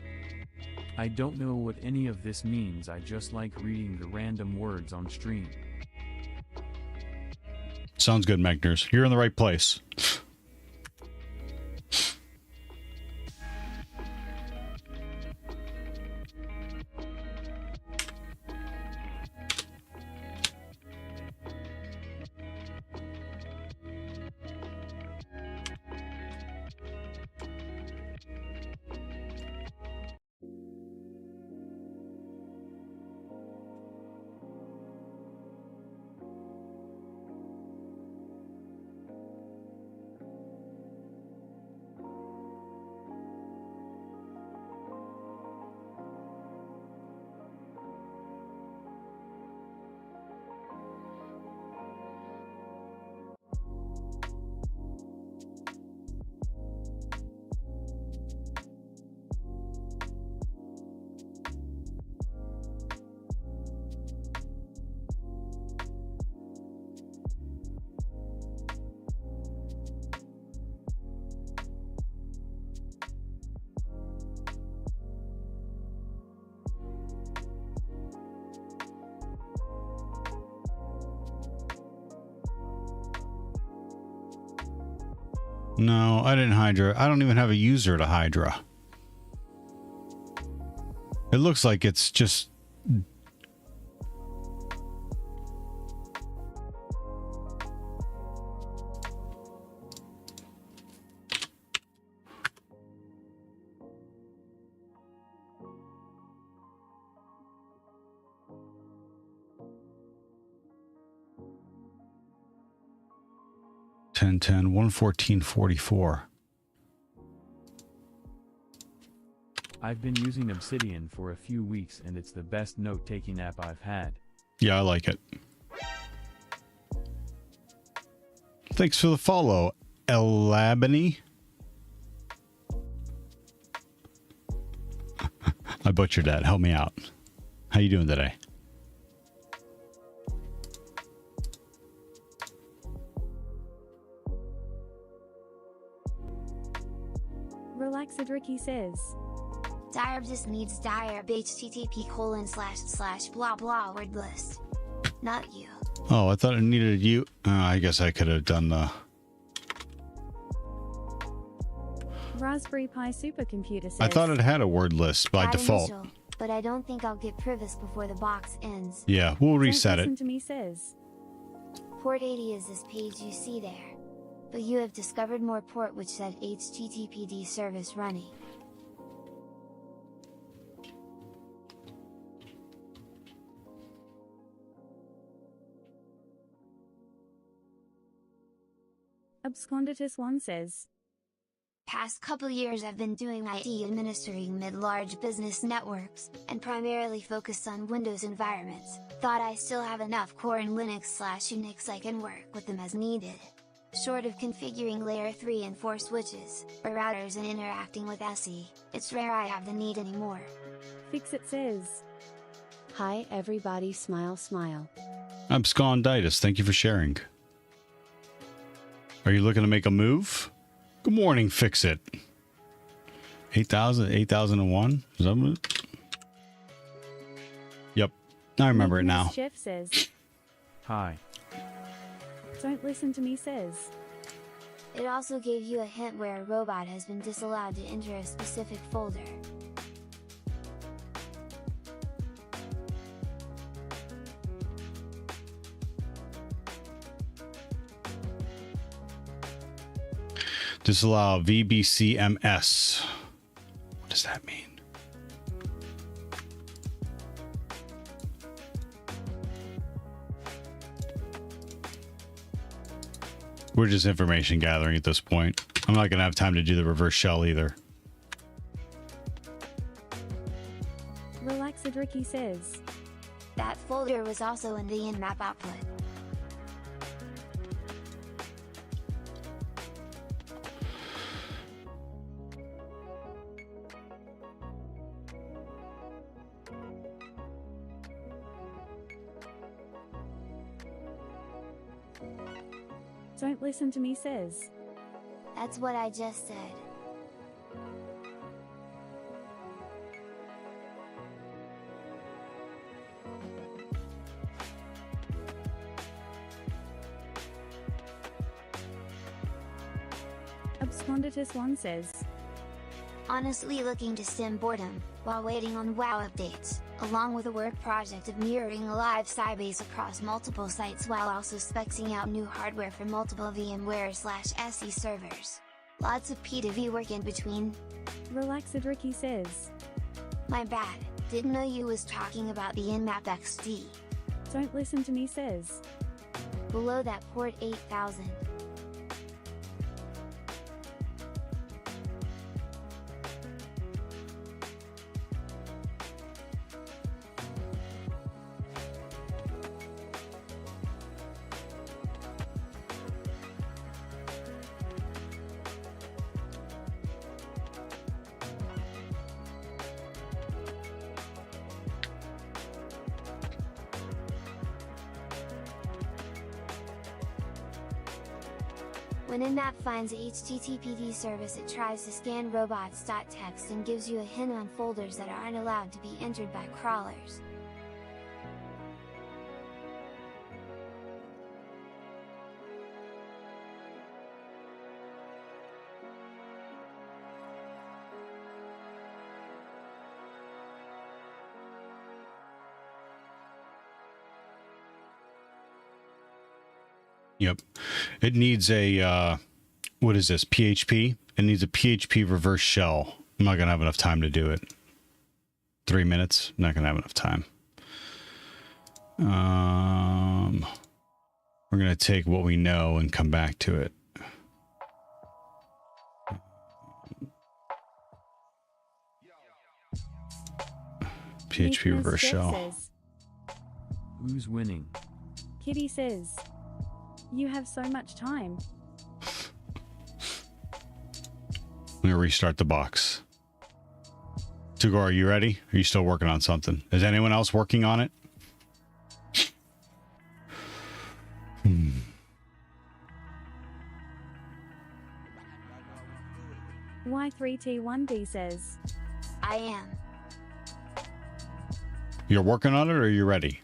I don't know what any of this means. I just like reading the random words on stream. Sounds good, Magners. You're in the right place. No, I didn't Hydra. I don't even have a user to Hydra. It looks like it's just... $10.10, $114.44. I've been using Obsidian for a few weeks and it's the best note-taking app I've had. Yeah, I like it. Thanks for the follow, Elabany. I butchered that. Help me out. How you doing today? Relaxed Ricky says, Diarb just needs diarb http:// blah blah word list. Not you. Oh, I thought it needed you. I guess I could have done the... Raspberry Pi supercomputer says, I thought it had a word list by Add default. initial, but I don't think I'll get Privis before the box ends. Yeah, we'll reset Don't it. listen to me says, Port 80 is this page you see there. But you have discovered more port which said HTTPD service running. Absconditus1 says, Past couple years I've been doing IT administering mid-large business networks, and primarily focused on Windows environments. Thought I still have enough core in Linux/Unix I can work with them as needed. Short of configuring layer 3 and 4 switches, or routers and interacting with SE, it's rare I have the need anymore. Fixit says, Hi everybody, smile smile. Absconditus, thank you for sharing. Are you looking to make a move? Good morning, Fixit. 8,000, 8,001? Is that what it? Yep, I remember it now. Chef says, Hi. Don't listen to me says, It also gave you a hint where a robot has been disallowed to enter a specific folder. Disallow VBCMS. What does that mean? We're just information gathering at this point. I'm not going to have time to do the reverse shell either. Relaxed Ricky says. That folder was also in the in-map output. Don't listen to me says. That's what I just said. Absconditus1 says. Honestly looking to stem boredom, while waiting on WoW updates, along with a work project of mirroring a live Sybase across multiple sites while also spec'ing out new hardware for multiple VMware/SE servers. Lots of P2V work in between. Relaxed Ricky says. My bad, didn't know you was talking about the in-map XD. Don't listen to me says. Below that port 8000. When in-map finds a HTTPD service, it tries to scan robots.txt and gives you a hint on folders that aren't allowed to be entered by crawlers. Yep. It needs a, what is this, PHP? It needs a PHP reverse shell. I'm not going to have enough time to do it. 3 minutes? I'm not going to have enough time. We're going to take what we know and come back to it. PHP reverse shell. Says. Who's winning? Kitty says. You have so much time. I'm going to restart the box. Tugor, are you ready? Are you still working on something? Is anyone else working on it? Y3T1D says. I am. You're working on it or are you ready?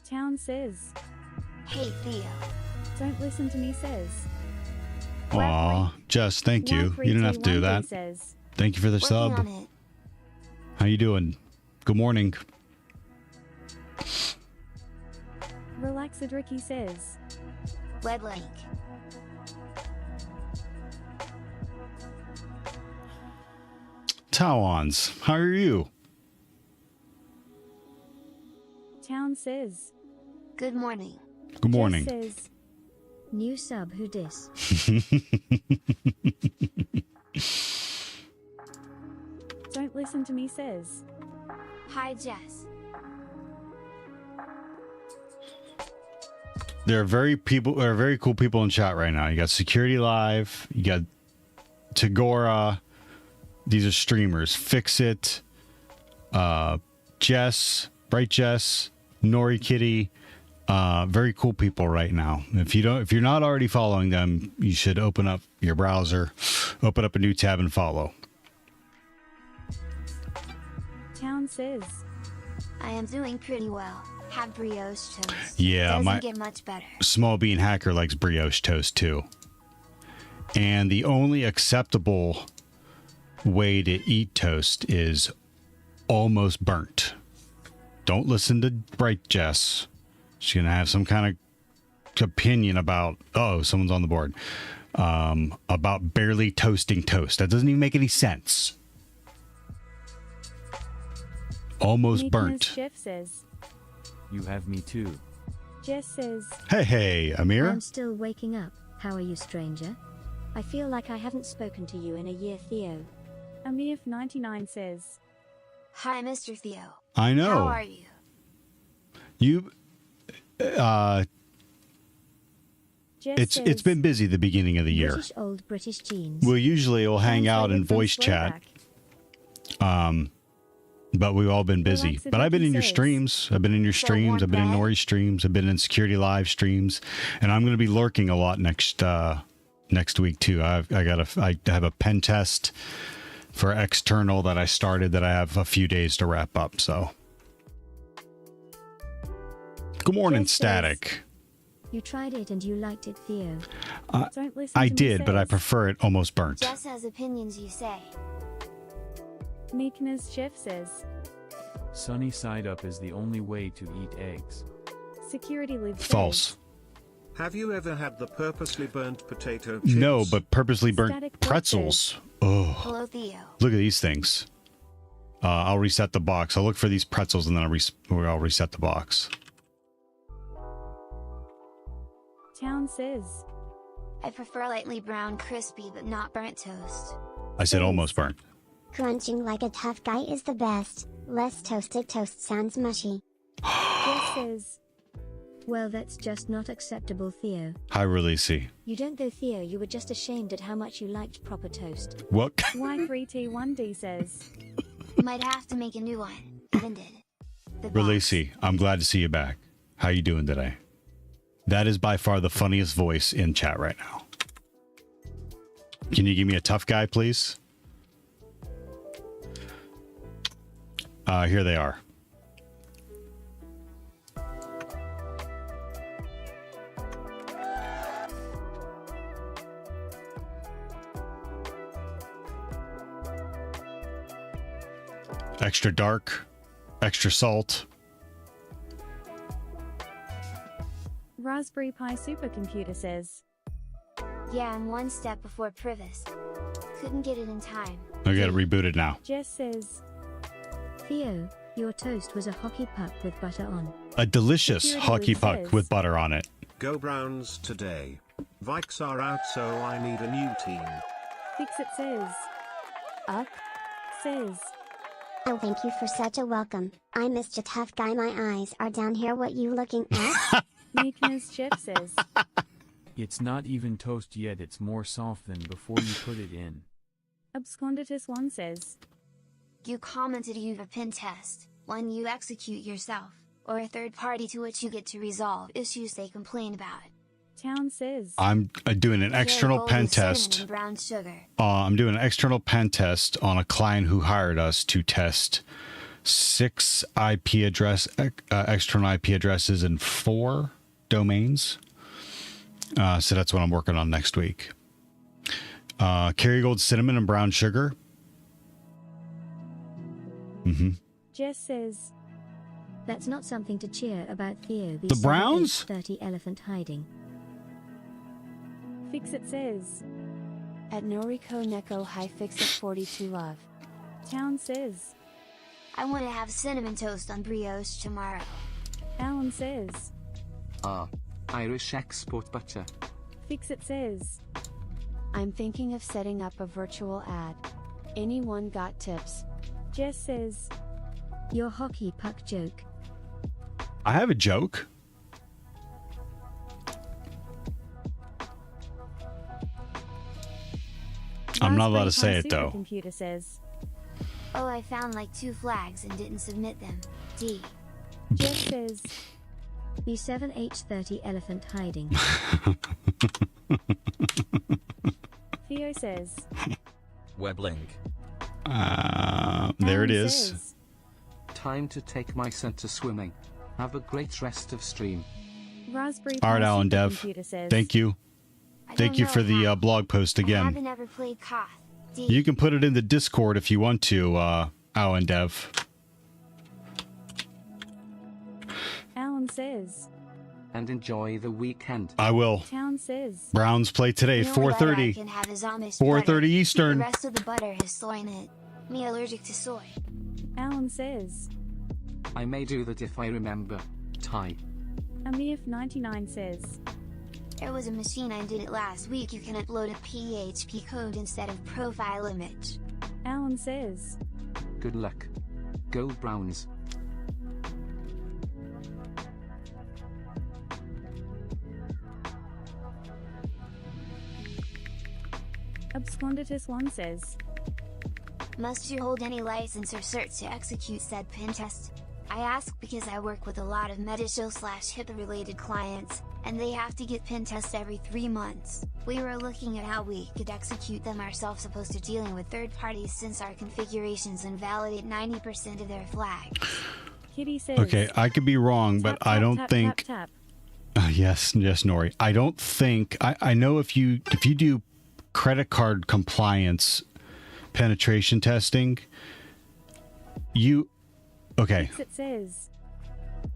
Town says. Hey Theo. Don't listen to me says. Aw, Jess, thank you. You didn't have to do that. Says. Thank you for the Working sub. on it. How you doing? Good morning. Relaxed Ricky says. Web link. Tawans, how are you? Town says. Good morning. Good morning. Jess says. New sub who dis? Don't listen to me says. Hi Jess. There are very cool people in chat right now. You got Security Live, you got Tagora. These are streamers. Fix It, Jess, Bright Jess, Nori Kitty. Very cool people right now. If you're not already following them, you should open up your browser, open up a new tab and follow. Town says. I am doing pretty well. Have brioche toast. Yeah, Doesn't get much better. Small Bean Hacker likes brioche toast too. And the only acceptable way to eat toast is almost burnt. Don't listen to Bright Jess. She's gonna have some kind of opinion about, oh, someone's on the board, about barely toasting toast. That doesn't even make any sense. Almost Meekness burnt. Jeff says. You have me too. Jess says. Hey, Amir. I'm still waking up. How are you, stranger? I feel like I haven't spoken to you in a year, Theo. Amir99 says. Hi, Mr. Theo. I know. How are you? You, Jess it's been busy the beginning of the year. British old British jeans. We usually will hang Sounds out like and it from voice chat. Slovak. But we've all been busy. Relax, But I've been in your says. streams. I've been in your So streams. I've been in warm Nori's streams. I've been in Security Live streams, and I'm going to be lurking a lot next week too. I have a pen test for external that I started that I have a few days to wrap up. So, good morning, Jess says- Static. You tried it and you liked it, Theo. Don't listen I to me did, but I says. prefer it almost burnt. Jess has opinions, you say. Meekness Jeff says. Sunny side up is the only way to eat eggs. Security Live False. Have you ever had the purposely burnt potato chips? No, but purposely burnt Static pretzels. Oh, Hello, Theo. look at these things. I'll reset the box. I'll look for these pretzels and then I'll reset the box. Town says. I prefer lightly brown, crispy, but not burnt toast. I said almost burnt. Crunching like a tough guy is the best. Less toasted toast sounds mushy. Jess says. Well, that's just not acceptable, Theo. Hi, Releasey. You don't though, Theo. You were just ashamed at how much you liked proper toast. What? Y3T1D says. Might have to make a new one. Even did. The box. Releasey, I'm glad to see you back. How you doing today? That is by far the funniest voice in chat right now. Can you give me a tough guy, please? Here they are. Extra dark, extra salt. Raspberry Pi Supercomputer says. Yeah, I'm one step before Privis. Couldn't get it in time. I got to reboot it now. Jess says. Theo, your toast was a hockey puck with butter on. A delicious Security hockey Live puck says. with butter on it. Go Browns today. Vikes are out, so I need a new team. Fix It says. Up says. Oh, thank you for such a welcome. I missed you, tough guy. My eyes are down here. What you looking at? Meekness Jeff says. It's not even toast yet, it's more soft than before you put it in. Absconditus1 says. You commented you have a pen test, one you execute yourself, or a third party to which you get to resolve issues they complain about. Town says. I'm doing an external Gold pen with cinnamon test. and brown sugar. I'm doing an external pen test on a client who hired us to test 6 IP address, external IP addresses in 4 domains. So that's what I'm working on next week. Kerrygold cinnamon and brown sugar. Jess says. That's not something to cheer about, Theo. The Browns? 30 elephant hiding. Fix It says. At Noriko Neko High Fix It 42 Love. Town says. I want to have cinnamon toast on brioche tomorrow. Alan says. Irish export butter. Fix It says. I'm thinking of setting up a virtual ad. Anyone got tips? Jess says. Your hockey puck joke. I have a joke. I'm not allowed to say it though. Computer says. Oh, I found like 2 flags and didn't submit them. D. Jess says. B7H30 elephant hiding. Theo says. Web link. There it Alan is. says. Time to take my son to swimming. Have a great rest of stream. Raspberry All right, Pi Alan Dev. Supercomputer says. Thank you. I Thank don't you know for the how. blog post I again. haven't ever played KOTH. D. You can put it in the Discord if you want to, Alan Dev. Alan says. And enjoy the weekend. I will. Town says. Browns play today, The only butter I 4:30. can have is Amish 4:30 butter. Eastern. The rest of the butter has soy in it. Me allergic to soy. Alan says. I may do that if I remember. Ty. Amif99 says, There was a machine I did it last week. You can upload a PHP code instead of profile image. Alan says, Good luck. Go Browns. Absconditus1 says, Must you hold any license or cert to execute said pen test? I ask because I work with a lot of medical/HIPAA related clients, and they have to get pen tests every 3 months. We were looking at how we could execute them ourselves opposed to dealing with third parties since our configurations invalidate 90% of their flags. Kitty says, Okay, I could be wrong, but I don't think. Tap. Yes, Nori. I don't think. I know if you do credit card compliance penetration testing, okay. It says,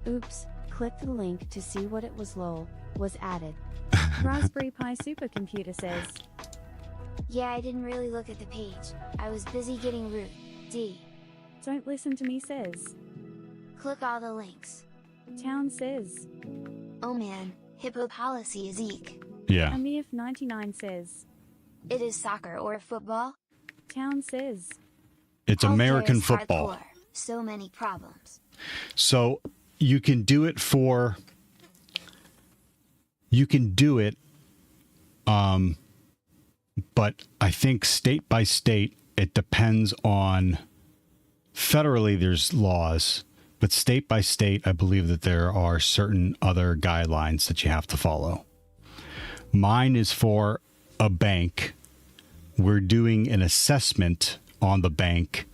Oops, click the link to see what it was was added. Raspberry Pi supercomputer says, Yeah, I didn't really look at the page. I was busy getting root. D. Don't listen to me says, Click all the links. Town says, Oh man, HIPAA policy is eek. Yeah. Amif99 says, It is soccer or football? Town says, It's Healthcare American is football. hardcore. So many problems. So you can do it for. You can do it, but I think state by state it depends on. Federally, there's laws, but state by state, I believe that there are certain other guidelines that you have to follow. Mine is for a bank. We're doing an assessment on the bank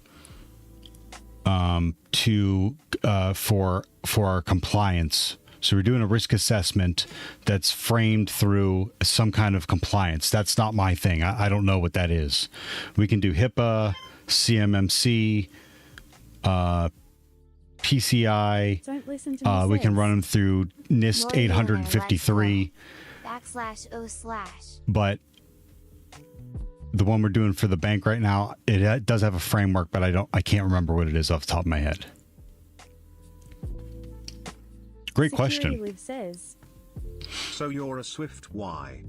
for our compliance. So we're doing a risk assessment that's framed through some kind of compliance. That's not my thing. I don't know what that is. We can do HIPAA, CMMC, PCI. Don't listen to me we can says, run them through NIST 853. //. But the one we're doing for the bank right now, it does have a framework, but I can't remember what it is off the top of my head. Great question. Security Live says, So you're a Swift Y.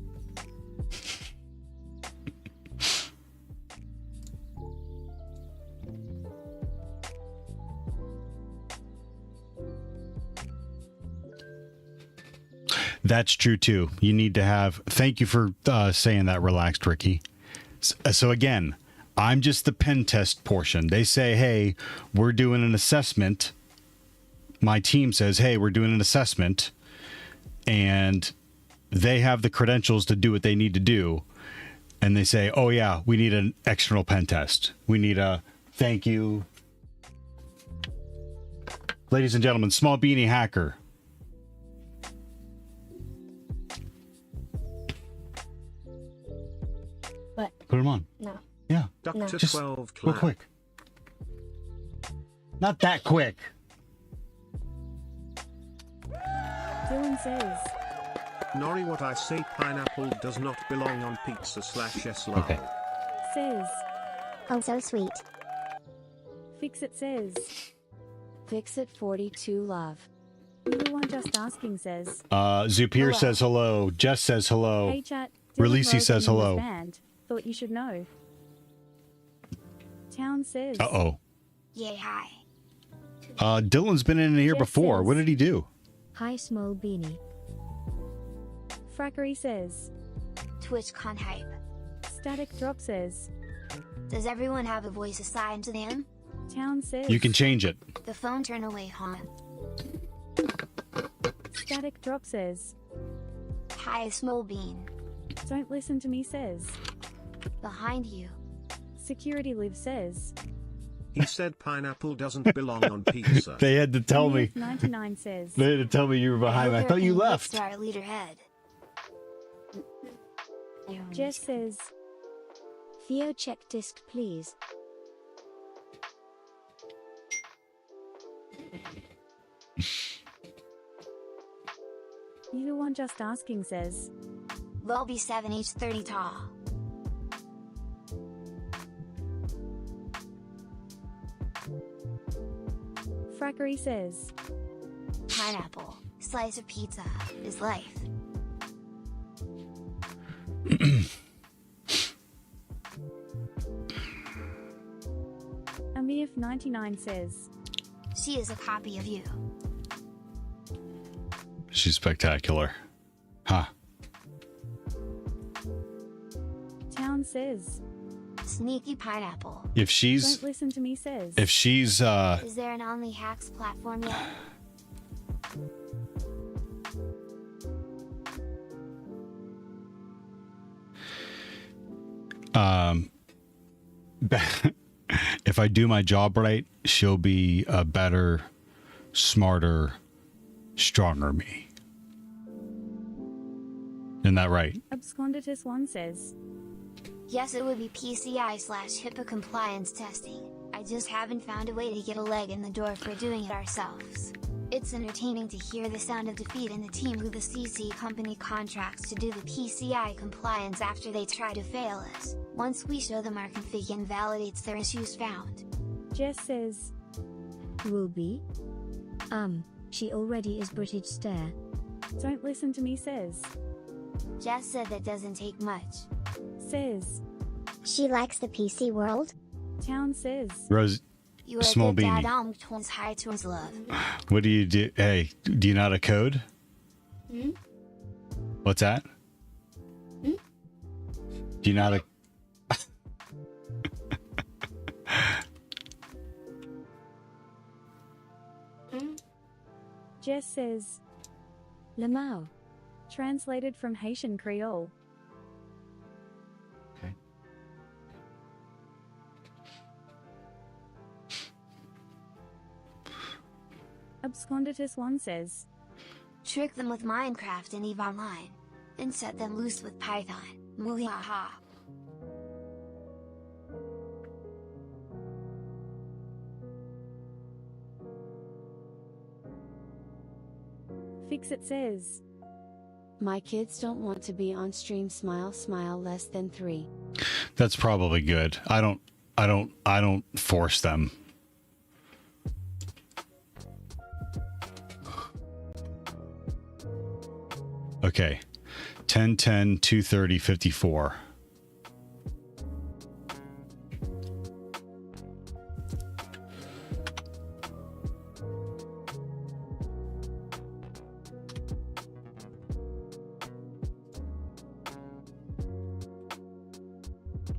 That's true too. You need to have. Thank you for saying that. Relaxed, Ricky. So again, I'm just the pen test portion. They say, "Hey, we're doing an assessment." My team says, "Hey, we're doing an assessment," and they have the credentials to do what they need to do. And they say, "Oh yeah, we need an external pen test. We need a thank you, ladies and gentlemen, Small Beanie Hacker." What? Put him on. No. Yeah. Dr. Just 12 real quick. Not that quick. Dylan says, Nori, what I say, pineapple does not belong on pizza /s lol. Okay. says, Oh, so sweet. Fix It says, Fix It 42 love. the one just asking says, Zupir says hello. Jess says hello. Hey chat, Dylan Releasey Logan says was hello. banned. Thought you should know. Town says, Uh-oh. Yay, hi. Dylan's been in here Jess before. says- What did he do? Hi Small Beanie. Frackery says, TwitchCon hype. Static Drop says, Does everyone have a voice assigned to them? Town says, You can change it. The phone turn away, huh? Static Drop says, Hi, Small Bean. Don't listen to me says, Behind you. Security Live says, He said pineapple doesn't belong on pizza. They had to tell me. 99 says, They had to tell me you were behind me. I thought you left. Our leader head. Jess says, Theo check disc please. you the one just asking says, Volby 7H30 tall. Frackery says, Pineapple, slice of pizza, is life. Amif99 says, She is a copy of you. She's spectacular. Huh. Town says, Sneaky pineapple. If she's... Don't listen to me says, If she's, Is there an Only Hacks platform yet? if I do my job right, she'll be a better, smarter, stronger me. Isn't that right? Absconditus1 says, Yes, it would be PCI/HIPAA compliance testing. I just haven't found a way to get a leg in the door for doing it ourselves. It's entertaining to hear the sound of defeat in the team who the CC company contracts to do the PCI compliance after they try to fail us. Once we show them our config invalidates their issues found. Jess says, Will be? She already is British stare. Don't listen to me says, Jess said that doesn't take much. Says, She likes the PC world? Town says, Rose, You are Small a good beanie. dad, twins high twins love. what do you do? Hey, do you know how to code? Hmm? What's that? Hmm? Do you know how to... Jess says, Lamau. translated from Haitian Creole. Okay. Absconditus1 says, Trick them with Minecraft and EVE Online. And set them loose with Python. Muhaha. Fixit says, My kids don't want to be on stream. Smile smile less than 3. That's probably good. I don't force them. Okay. 10, 10, 230, 54.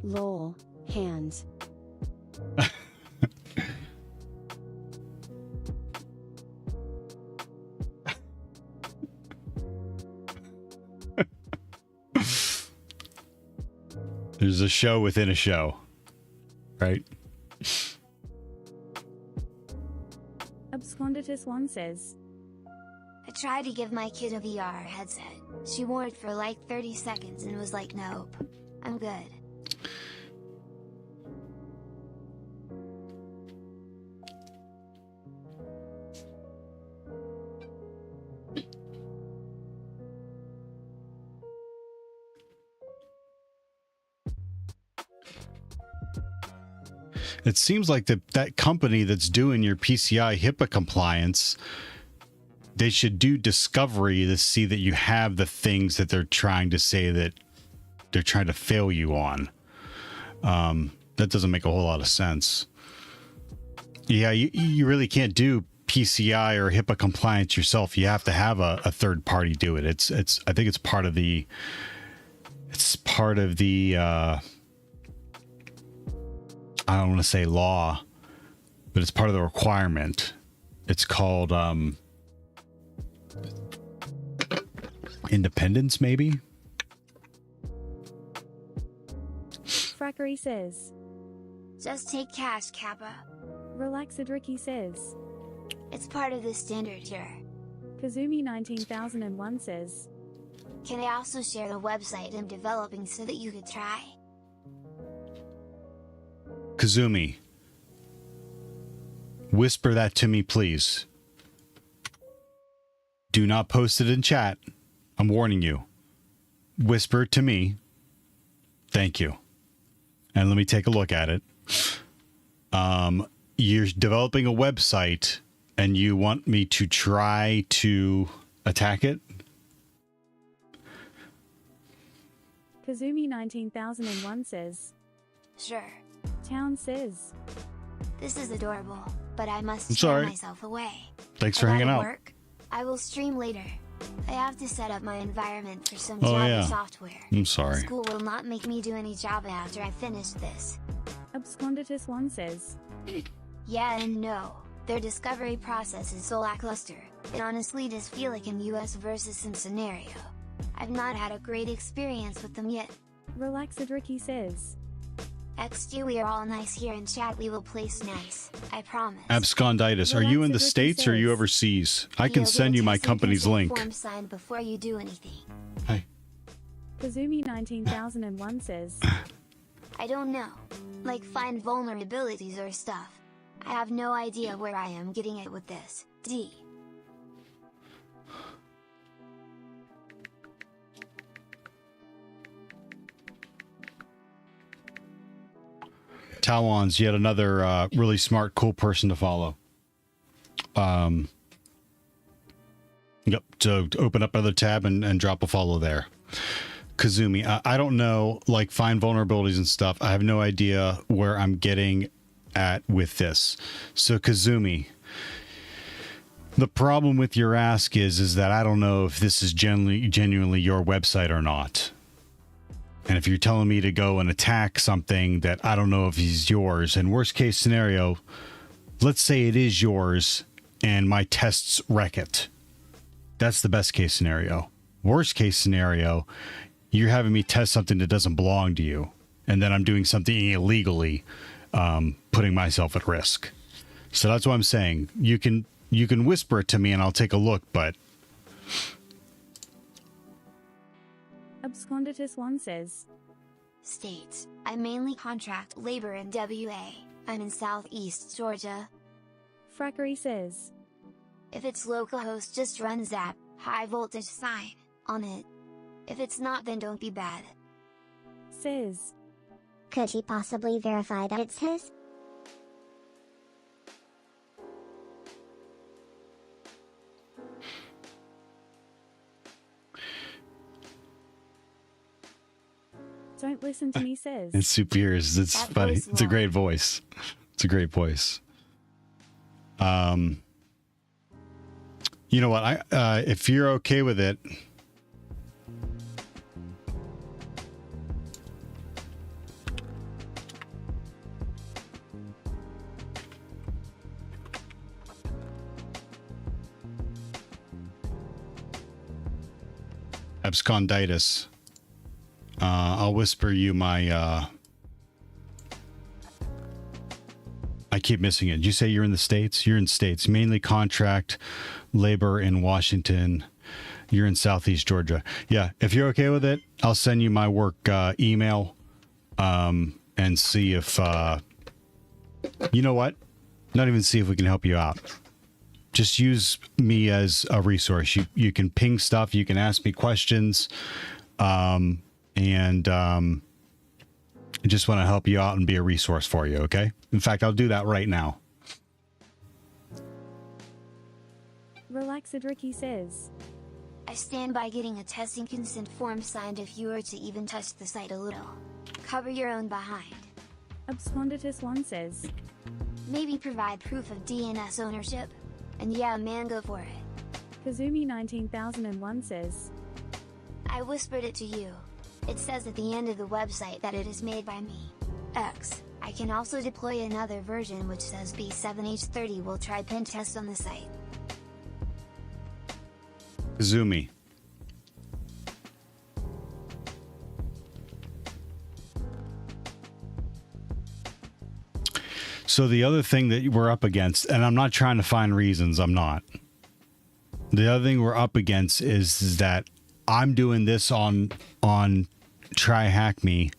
Lol. Hands. There's a show within a show, right? Absconditus1 says, I tried to give my kid a VR headset. She wore it for like 30 seconds and was like, nope. I'm good. It seems like that company that's doing your PCI HIPAA compliance, they should do discovery to see that you have the things that they're trying to say that they're trying to fail you on. That doesn't make a whole lot of sense. Yeah, you really can't do PCI or HIPAA compliance yourself. You have to have a third party do it. It's I think it's part of the I don't want to say law, but it's part of the requirement. It's called independence, maybe? Frackery says, Just take cash, Kappa. Relaxed Ricky says, It's part of the standard here. Kazumi 19001 says, Can I also share the website I'm developing so that you could try? Kazumi, whisper that to me, please. Do not post it in chat. I'm warning you. Whisper it to me. Thank you. And let me take a look at it. You're developing a website, And you want me to try to attack it? Kazumi 19001 says. Sure. Town says. This is adorable, but I must sorry. scare myself away. Thanks for hanging out. Work. I will stream later. I have to set up my environment for some Oh, Java yeah. software. I'm sorry. School will not make me do any Java after I finish this. Absconditus1 says. Yeah and no. Their discovery process is so lackluster. It honestly does feel like an US versus some scenario. I've not had a great experience with them yet. Relaxadricky says. XD, we are all nice here in chat. We will place nice. I promise. Absconditis. Are you in the States or are you overseas? I can send you my company's link. Form signed before you do anything. Hey. Kazumi 19001 says. I don't know. Like find vulnerabilities or stuff. I have no idea where I am getting it with this. D. Talon's yet another really smart, cool person to follow. Yep, to open up another tab and drop a follow there. Kazumi, I don't know, like find vulnerabilities and stuff. I have no idea where I'm getting at with this. So Kazumi, the problem with your ask is that I don't know if this is genuinely your website or not. And if you're telling me to go and attack something that I don't know if is yours, and worst case scenario, let's say it is yours and my tests wreck it. That's the best case scenario. Worst case scenario, you're having me test something that doesn't belong to you. And then I'm doing something illegally, putting myself at risk. So that's what I'm saying. You can whisper it to me and I'll take a look, but... Absconditus1 says. States. I mainly contract labor in WA. I'm in Southeast Georgia. Frackery says. If it's localhost, just run zap, high voltage sign, on it. If it's not, then don't be bad. Says. Could he possibly verify that it's his? Don't listen to me says. It's super. It's That funny. voice It's a line. great voice. It's a great voice. You know what? If you're okay with it, absconditis. I'll whisper you my. I keep missing it. Did you say you're in the States? You're in States, mainly contract labor in Washington. You're in Southeast Georgia. Yeah, if you're okay with it, I'll send you my work email and see if, you know what? Not even see if we can help you out. Just use me as a resource. You can ping stuff. You can ask me questions. I just want to help you out and be a resource for you, okay? In fact, I'll do that right now. Relaxadricky says. I stand by getting a testing consent form signed if you were to even touch the site a little. Cover your own behind. Absconditus1 says. Maybe provide proof of DNS ownership. And yeah, man, go for it. Kazumi 19001 says. I whispered it to you. It says at the end of the website that it is made by me. X. I can also deploy another version which says B7H30 will try pen test on the site. Kazumi. So the other thing that we're up against, and I'm not trying to find reasons, I'm not. The other thing we're up against is that I'm doing this on TryHackMe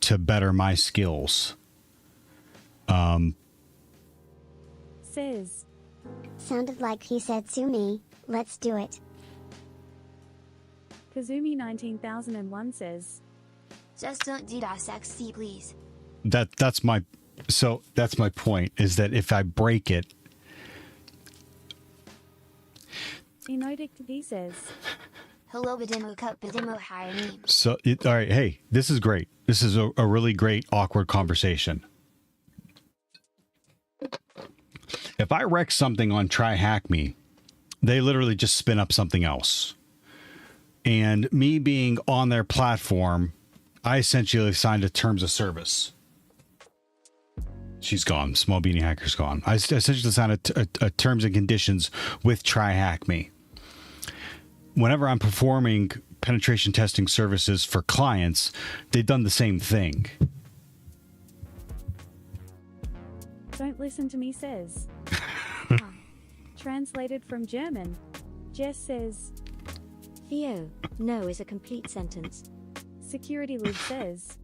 to better my skills. Says. Sounded like he said to me, let's do it. Kazumi 19001 says. Just don't DDoS XC, please. That's my point, is that if I break it, Benedict V says, Hello Badimo Cup Badimo hire me. So, all right. Hey, this is great. This is a really great, awkward conversation. If I wreck something on TryHackMe, they literally just spin up something else. And me being on their platform, I essentially signed a terms of service. She's gone. Small Beanie Hacker's gone. I essentially signed a terms and conditions with TryHackMe. Whenever I'm performing penetration testing services for clients, they've done the same thing. Don't listen to me says. Translated from German, Jess says, Theo, no is a complete sentence. Security Live says,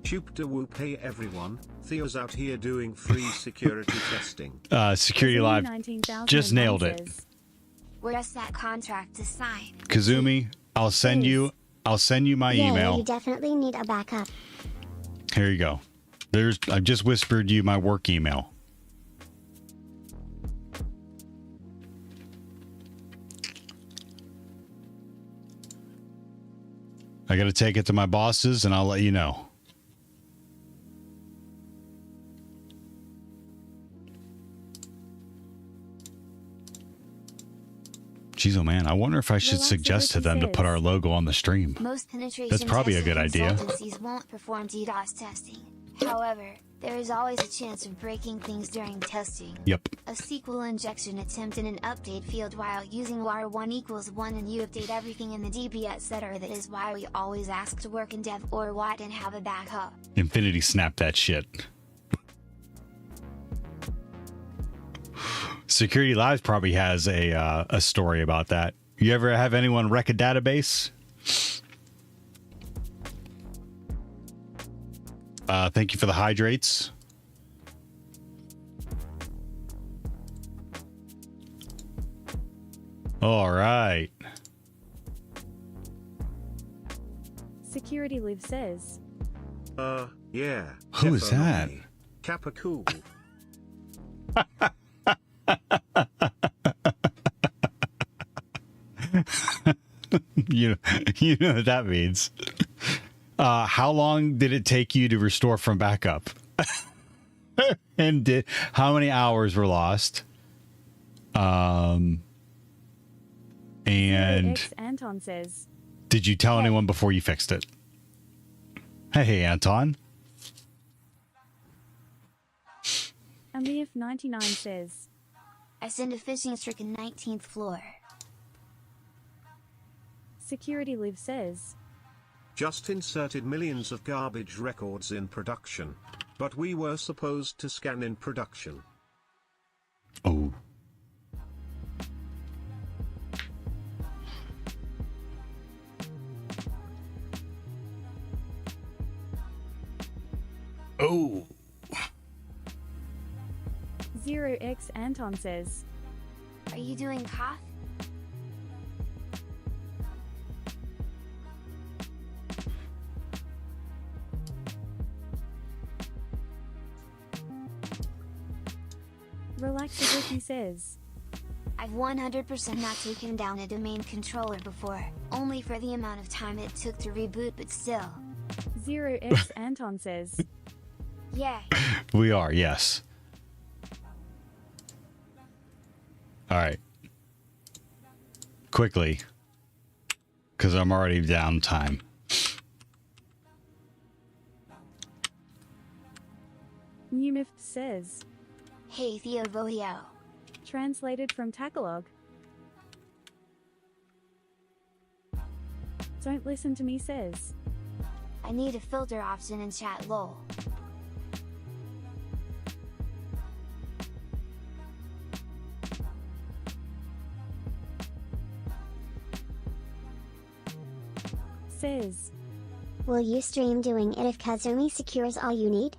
Shoop whoop, hey everyone, Theo's out here doing free security testing. Security Live just nailed it. Says, Where's that contract to sign? Kazumi, I'll send you my email. You definitely need a backup. Here you go. I've just whispered you my work email. I got to take it to my bosses and I'll let you know. Jeez, oh man, I wonder if I should suggest to them to put our logo on the stream. Most penetration That's probably a good idea. Consultancies won't perform DDoS testing. However, there is always a chance of breaking things during testing. Yep. A SQL injection attempt in an update field while using var1 equals 1 and you update everything in the DB etc. That is why we always ask to work in dev or what and have a backup. Infinity snap that shit. Security Lives probably has a story about that. You ever have anyone wreck a database? Thank you for the hydrates. All right. Security Live says, Yeah. Who is that? Kappa cool. you know what that means. How long did it take you to restore from backup? And how many hours were lost? And X Anton says, did you tell anyone before you fixed it? Hey, Anton. Amif99 says, I send a phishing stricken 19th floor. Security Live says, Just inserted millions of garbage records in production. But we were supposed to scan in production. Oh. Oh. 0x Anton says, Are you doing KOTH? Relaxability says, I've 100% not taken down a domain controller before, only for the amount of time it took to reboot, but still. 0x Anton says, Yeah. We are, yes. All right. Quickly, because I'm already down time. Newmif says, Hey Theo Bohio. Translated from Tagalog. Don't listen to me says, I need a filter option in chat lol. says, Will you stream doing it if Kazumi secures all you need?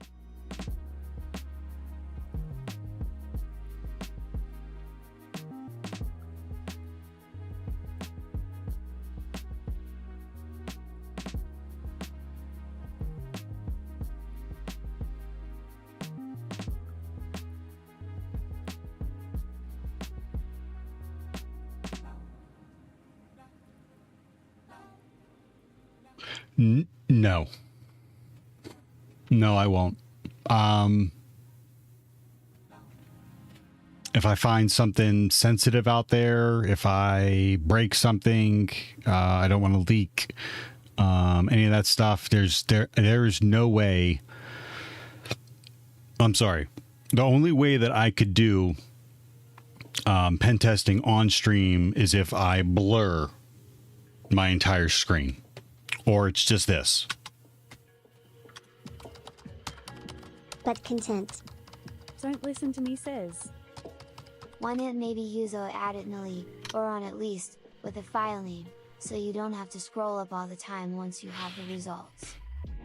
No. No, I won't. If I find something sensitive out there, if I break something, I don't want to leak any of that stuff. There's no way. I'm sorry. The only way that I could do pen testing on stream is if I blur my entire screen, or it's just this. But content. Don't listen to me, says. Why not maybe use OTW, or on at least, with a file name, so you don't have to scroll up all the time once you have the results.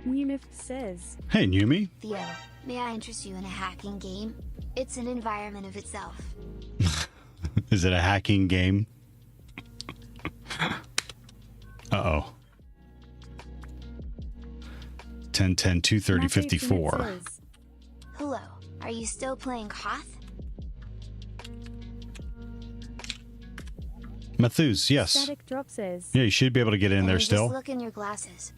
Numif says. Hey, Numi. Theo, may I interest you in a hacking game? It's an environment of itself. Is it a hacking game? Uh-oh. 10, 10, 2, 30, 54. Hello, are you still playing KOTH? Mathus, yes. Static Drop says. Yeah, you should be able to get in there still. Just look in your glasses.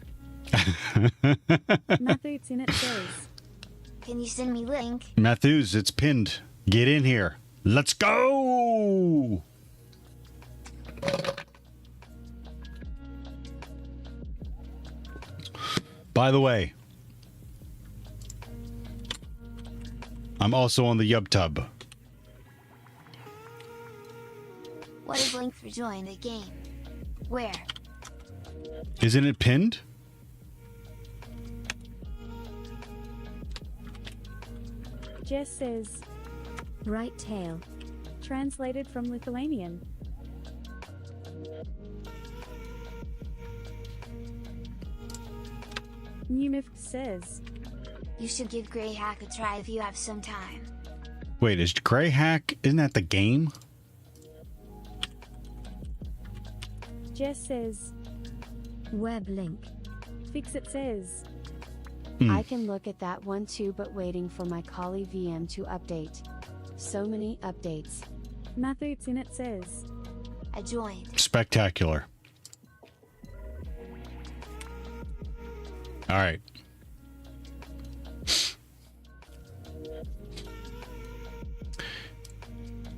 Matthews in it says. Can you send me link? Mathus, it's pinned. Get in here. Let's go! By the way, I'm also on the YubTub. What is link for join the game? Where? Isn't it pinned? Jess says. Right tail. Translated from Lithuanian. Numif says. You should give Grey Hack a try if you have some time. Wait, is Grey Hack, isn't that the game? Jess says. Web link. Fix it says. I can look at that one too, but waiting for my Kali VM to update. So many updates. Mathuts in it says. I joined. Spectacular. All right.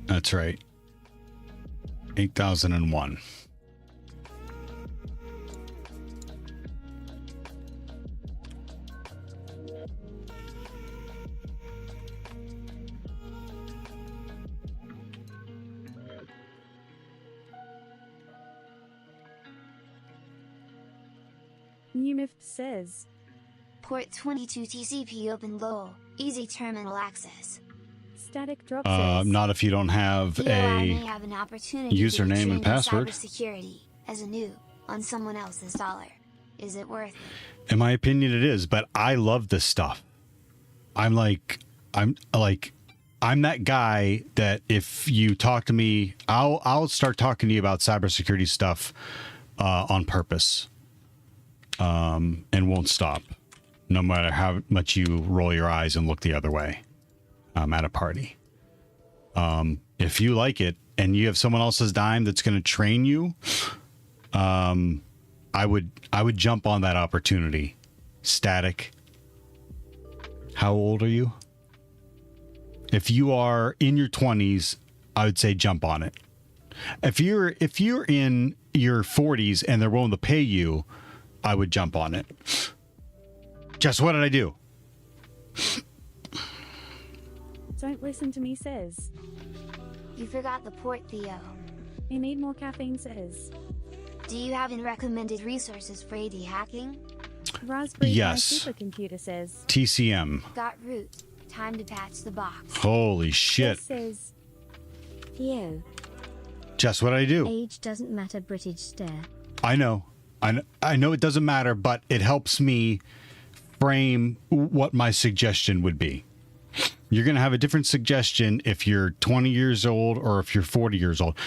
That's right. 8001. Numif says. Port 22 TCP open low, easy terminal access. Static Drop says. Not if you don't have Theo, I may a have an opportunity username and password. Cybersecurity as a noob on someone else's dollar. Is it worth it? In my opinion, it is, but I love this stuff. I'm that guy that if you talk to me, I'll start talking to you about cybersecurity stuff on purpose, and won't stop, no matter how much you roll your eyes and look the other way at a party. If you like it and you have someone else's dime that's going to train you, I would jump on that opportunity. Static. How old are you? If you are in your 20s, I would say jump on it. If you're in your 40s and they're willing to pay you, I would jump on it. Just what did I do? Don't listen to me says. You forgot the port, Theo. I need more caffeine says. Do you have any recommended resources for AD hacking? Raspberry Pi Yes. supercomputer says. TCM. Got root. Time to patch the box. Holy shit. Jess says. Theo. Just what did I do? Age doesn't matter, British stare. I know it doesn't matter, but it helps me frame what my suggestion would be. You're going to have a different suggestion if you're 20 years old or if you're 40 years old.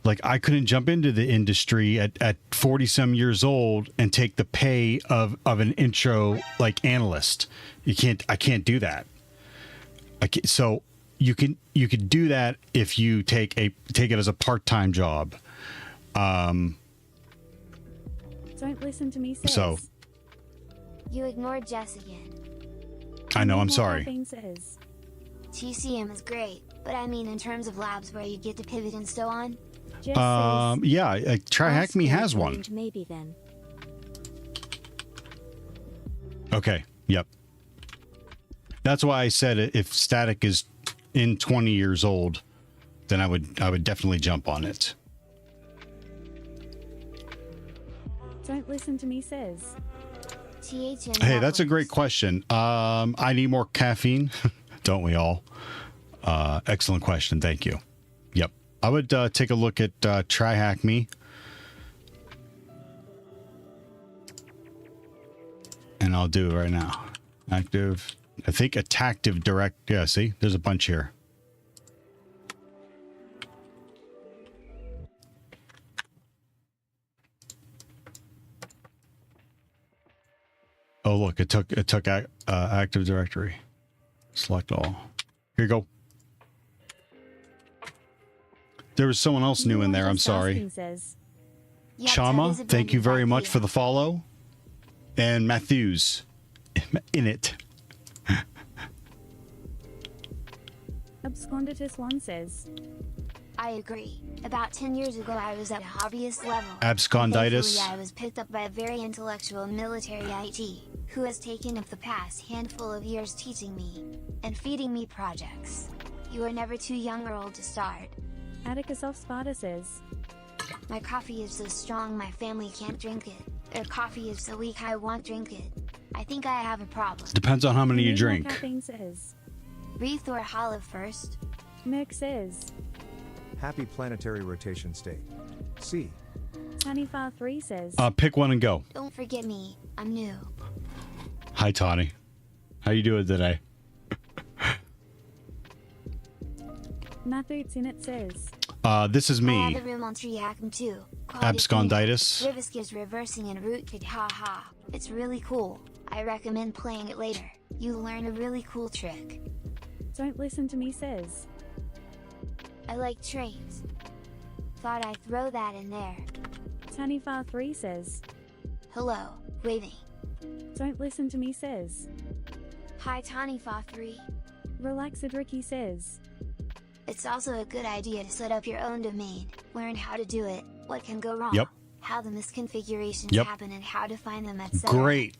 Like, I couldn't jump into the industry at 40 some years old and take the pay of an intro like analyst. I can't do that. So you could do that if you take it as a part-time job. Don't listen to me says. So You ignored Jess again. I know, I'm More sorry. caffeine says. TCM is great, but I mean in terms of labs where you get to pivot and so on. Jess says. Yeah, TryHackMe has one. Maybe then. Okay, yep. That's why I said if Static is in 20 years old, then I would definitely jump on it. Don't listen to me says. THN Hey, that's a networks. great question. I need more caffeine. Don't we all? Excellent question. Thank you. Yep. I would take a look at TryHackMe. And I'll do it right now. Active. I think Attactive Direct. Yeah, see? There's a bunch here. Oh, look, it took Active Directory. Select all. Here you go. There was someone else new in there. I'm sorry. Says. Yep, Chama, that is a thank you brilliant very much idea. for the follow. And Matthews in it. Absconditus1 says. I agree. About 10 years ago I was at a hobbyist level. Absconditis. Thankfully, I was picked up by a very intellectual military IT, who has taken up the past handful of years teaching me and feeding me projects. You are never too young or old to start. Atticus of Sparta says. My coffee is so strong my family can't drink it. Their coffee is so weak I won't drink it. I think I have a problem. Depends on how many you Need more drink. Caffeine says. Breathe or hollow first. Merc says. Happy planetary rotation state. C. Tanifar3 says. Pick one and go. Don't forget me, I'm new. Hi, Tawny. How you doing today? Mathuts in it says. This is I me. have a room on TryHackMe too. Absconditis. Rivisk is reversing in rootkit, haha. It's really cool. I recommend playing it later. You learn a really cool trick. Don't listen to me says. I like trains. Thought I'd throw that in there. Tanifar3 says. Hello, waving. Don't listen to me says. Hi Tanifa3. Relaxed Ricky says. It's also a good idea to set up your own domain, learn how to do it, what can go wrong, Yep. how the misconfigurations Yep. happen and how to find them, etc. Great.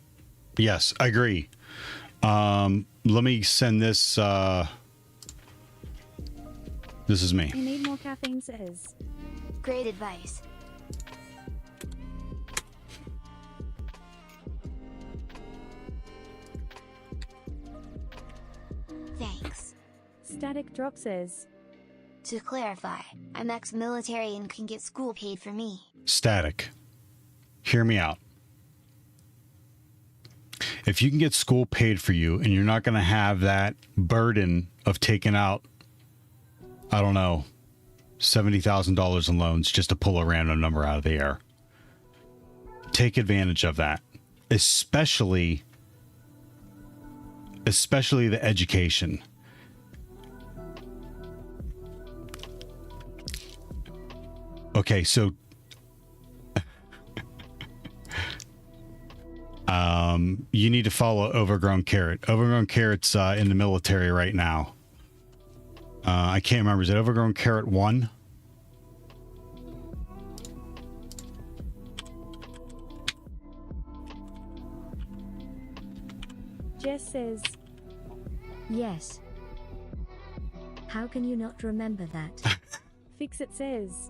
Yes, I agree. Let me send this. This is me. You need more caffeine says. Great advice. Thanks. Static Drop says. To clarify, I'm ex-military and can get school paid for me. Static. Hear me out. If you can get school paid for you and you're not going to have that burden of taking out, I don't know, $70,000 in loans just to pull a random number out of the air, take advantage of that, especially the education. Okay, so you need to follow Overgrown Carrot. Overgrown Carrot's in the military right now. I can't remember. Is it Overgrown Carrot 1? Jess says. Yes. How can you not remember that? Fix it says.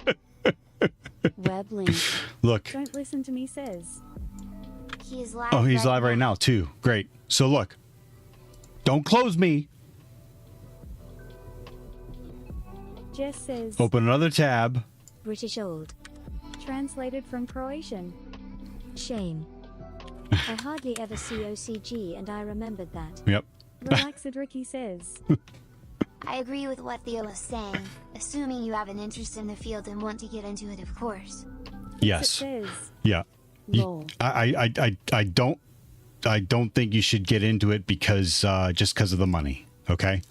Web link. Look. Don't listen to me says. He is live. Oh, he's live right now too. Great. So look. Don't close me. Jess says. Open another tab. British old. Translated from Croatian. Shame. I hardly ever see OCG and I remembered that. Yep. Relaxed Ricky says. I agree with what Theo was saying, assuming you have an interest in the field and want to get into it, of course. Yes. It says. Yeah. Lol. I don't think you should get into it because just because of the money. Okay.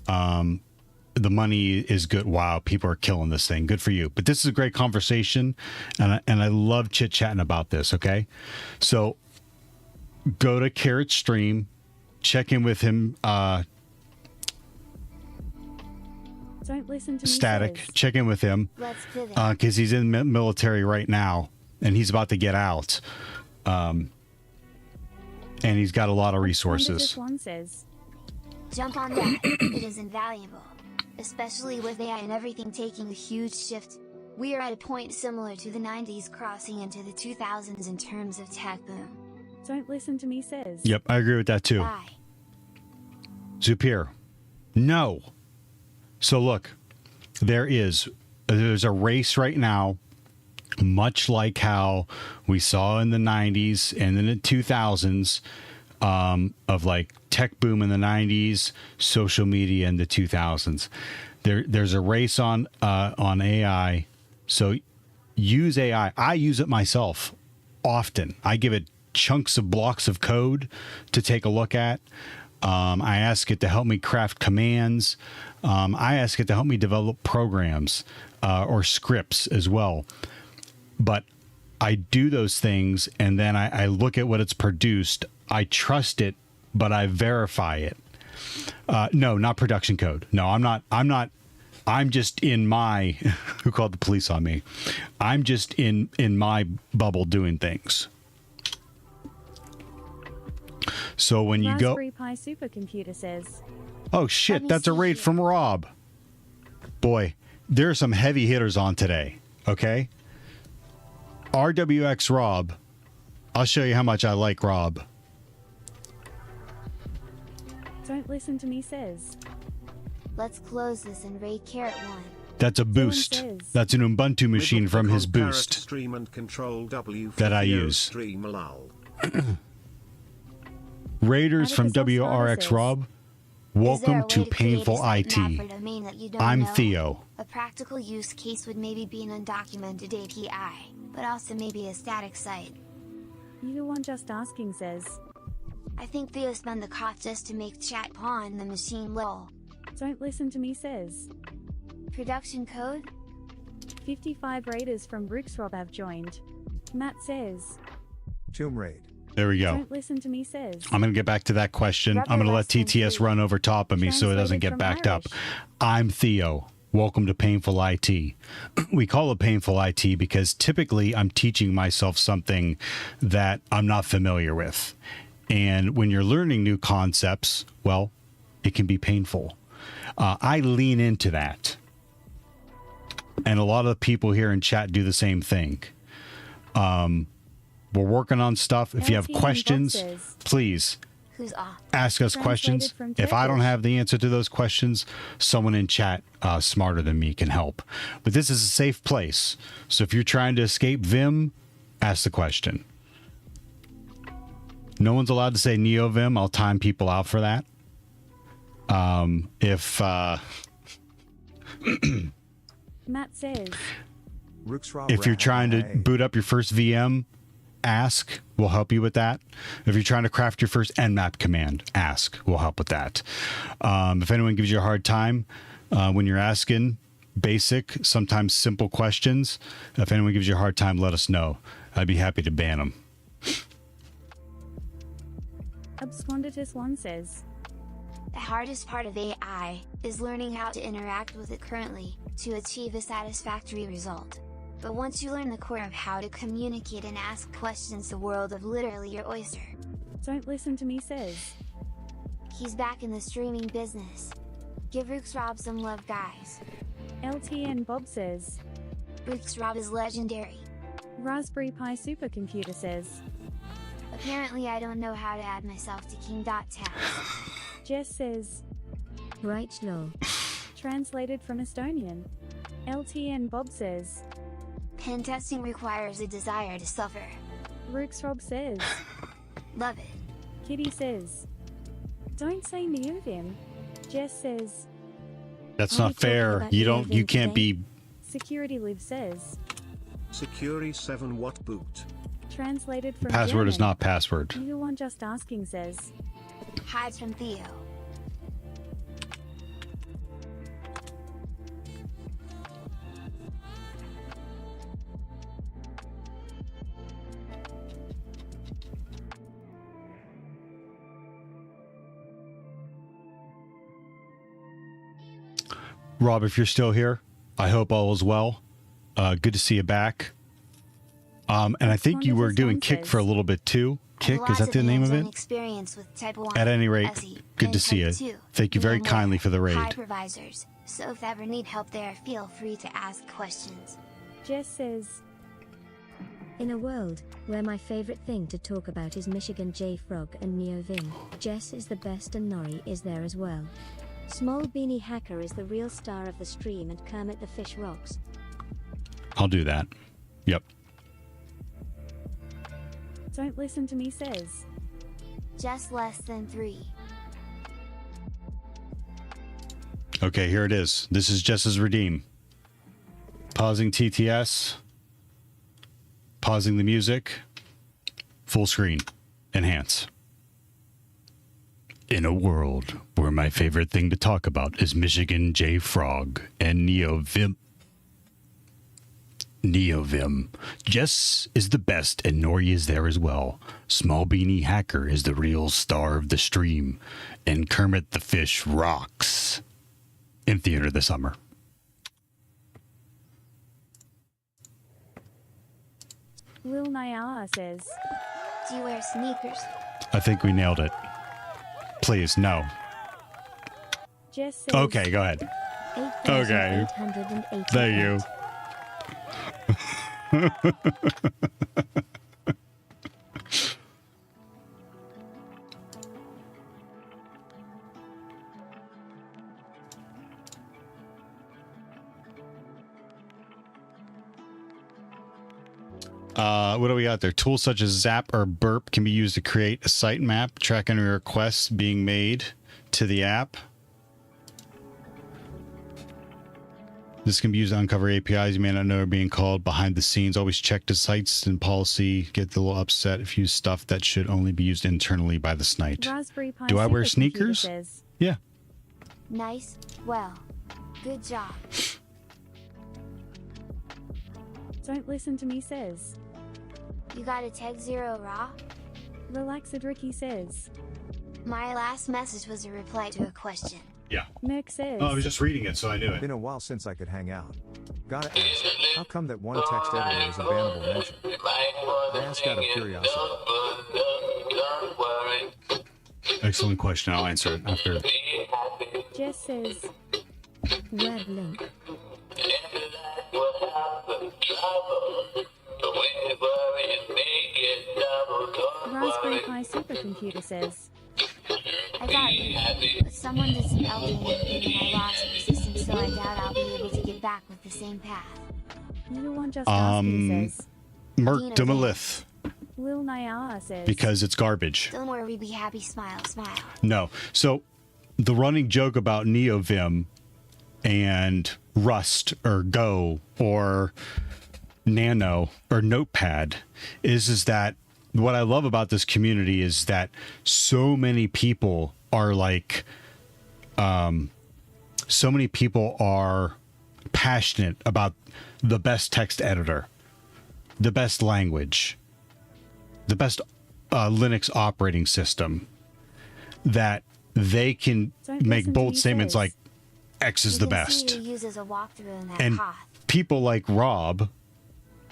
The money is good. Wow, people are killing this thing. Good for you. But this is a great conversation, and I love chit chatting about this. Okay, so go to Carrot Stream, check in with him. Don't listen to me. Static. Says. Check in with him. Let's pivot. Because he's in the military right now, and he's about to get out. And he's got a lot of resources. This one says. Jump on that. It is invaluable. Especially with AI and everything taking a huge shift. We are at a point similar to the 90s crossing into the 2000s in terms of tech boom. Don't listen to me. Says. Yep, I agree with that too. Bye. Zupir. No. So look, there's a race right now, much like how we saw in the 90s and then the 2000s, of like tech boom in the 90s, social media in the 2000s. There's a race on AI. So use AI. I use it myself often. I give it chunks of blocks of code to take a look at. I ask it to help me craft commands. I ask it to help me develop programs or scripts as well. But I do those things, and then I look at what it's produced. I trust it, but I verify it. No, not production code. No, I'm not. I'm just in my who called the police on me. I'm just in my bubble doing things. So when you go, Raspberry Pi supercomputer says. Oh shit, that's a raid from Rob. Boy, there are some heavy hitters on today. Okay, RWX Rob. I'll show you how much I like Rob. Don't listen to me. Says. Let's close this and raid Carrot 1. That's a boost. That's an Ubuntu machine from his boost Stream and control W that I use. Stream allow. Raiders from WRX Rob, welcome to Painful IT. I'm Theo. A practical use case would maybe be an undocumented API, but also maybe a static site. You the one just asking. Says. I think Theo spun the KOTH just to make chat pawn the machine lol. Don't listen to me. Says. Production code? 55 raiders from Rooksrob have joined. Matt says. Tomb Raid. There we go. Don't listen to me. Says. I'm going to get back to that question. I'm going to let TTS run over top of me so it doesn't get backed up. I'm Theo. Welcome to Painful IT. We call it Painful IT because typically I'm teaching myself something that I'm not familiar with. And when you're learning new concepts, well, it can be painful. I lean into that. And a lot of the people here in chat do the same thing. We're working on stuff. If you have questions, please ask us questions. If I don't have the answer to those questions, someone in chat smarter than me can help. But this is a safe place. So if you're trying to escape Vim, ask the question. No one's allowed to say NeoVim. I'll time people out for that. Matt says. If you're trying to boot up your first VM, ask. We'll help you with that. If you're trying to craft your first Nmap command, ask. We'll help with that. If anyone gives you a hard time when you're asking basic, sometimes simple questions, if anyone gives you a hard time, let us know. I'd be happy to ban them. Absconditus 1 says. The hardest part of AI is learning how to interact with it currently to achieve a satisfactory result. But once you learn the core of how to communicate and ask questions, the world of literally your oyster. Don't listen to me. Says. He's back in the streaming business. Give Rooksrob some love, guys. LTN Bob says. Rooksrob is legendary. Raspberry Pi supercomputer says. Apparently I don't know how to add myself to King.tax. Jess says. Right lol. Translated from Estonian. LTN Bob says. Pen testing requires a desire to suffer. Rooksrob says. Love it. Kitty says. Don't say NeoVim. Jess says. That's not fair. You can't be. Security Live says. Security 7 what boot? Translated from Password German. is not password. You the one just asking says. Hides from Theo. Rob, if you're still here, I hope all is well. Good to see you back. And I think you were doing Kick for a little bit too. Kick, is that the name of it? At any rate, good to see you. Thank you very kindly for the raid. Hypervisors. So if ever need help there, feel free to ask questions. Jess says, in a world where my favorite thing to talk about is Michigan J Frog and Neo Vim, Jess is the best and Nori is there as well. Small Beanie Hacker is the real star of the stream and Kermit the Fish rocks. I'll do that. Yep. Don't Listen to Me says, Just less than 3. Okay, here it is. This is Jess's Redeem. Pausing TTS. Pausing the music. Full screen. Enhance. In a world where my favorite thing to talk about is Michigan J Frog and Neo Vim. Jess is the best and Nori is there as well. Small Beanie Hacker is the real star of the stream. And Kermit the Fish rocks. In theater this summer. Lil Nyala says, Do you wear sneakers? I think we nailed it. Please, no. Jess says, Okay, go ahead. Okay. Thank you. What do we got there? Tools such as Zap or Burp can be used to create a sitemap, track any requests being made to the app. This can be used to uncover APIs you may not know are being called behind the scenes. Always check the sites and policy. Get a little upset if you use stuff that should only be used internally by the snite. Do I wear sneakers? Says, yeah. Nice. Well, good job. Don't Listen to Me says, You got a Tech Zero Raw? Relaxed Ricky says, My last message was a reply to a question. Yeah. Mick says, Oh, I was just reading it, so I knew it. Been a while since I could hang out. Gotta ask, how come that one text editor is a bannable mention? I ask out of curiosity. Excellent question. I'll answer it after. Jess says, Web link. Raspberry Pi Supercomputer says, I got you, but someone dispelled me and I lost resistance, so I doubt I'll be able to get back with the same path. You want just asking says, Merc Dumalith. Lil Nyala says, Because it's garbage. Don't worry, be happy, smile, smile. No. So the running joke about NeoVim and Rust or Go or Nano or Notepad is that what I love about this community is that so many people are like, so many people are passionate about the best text editor, the best language, the best Linux operating system, that they can make bold statements like X is the best. And people like Rob,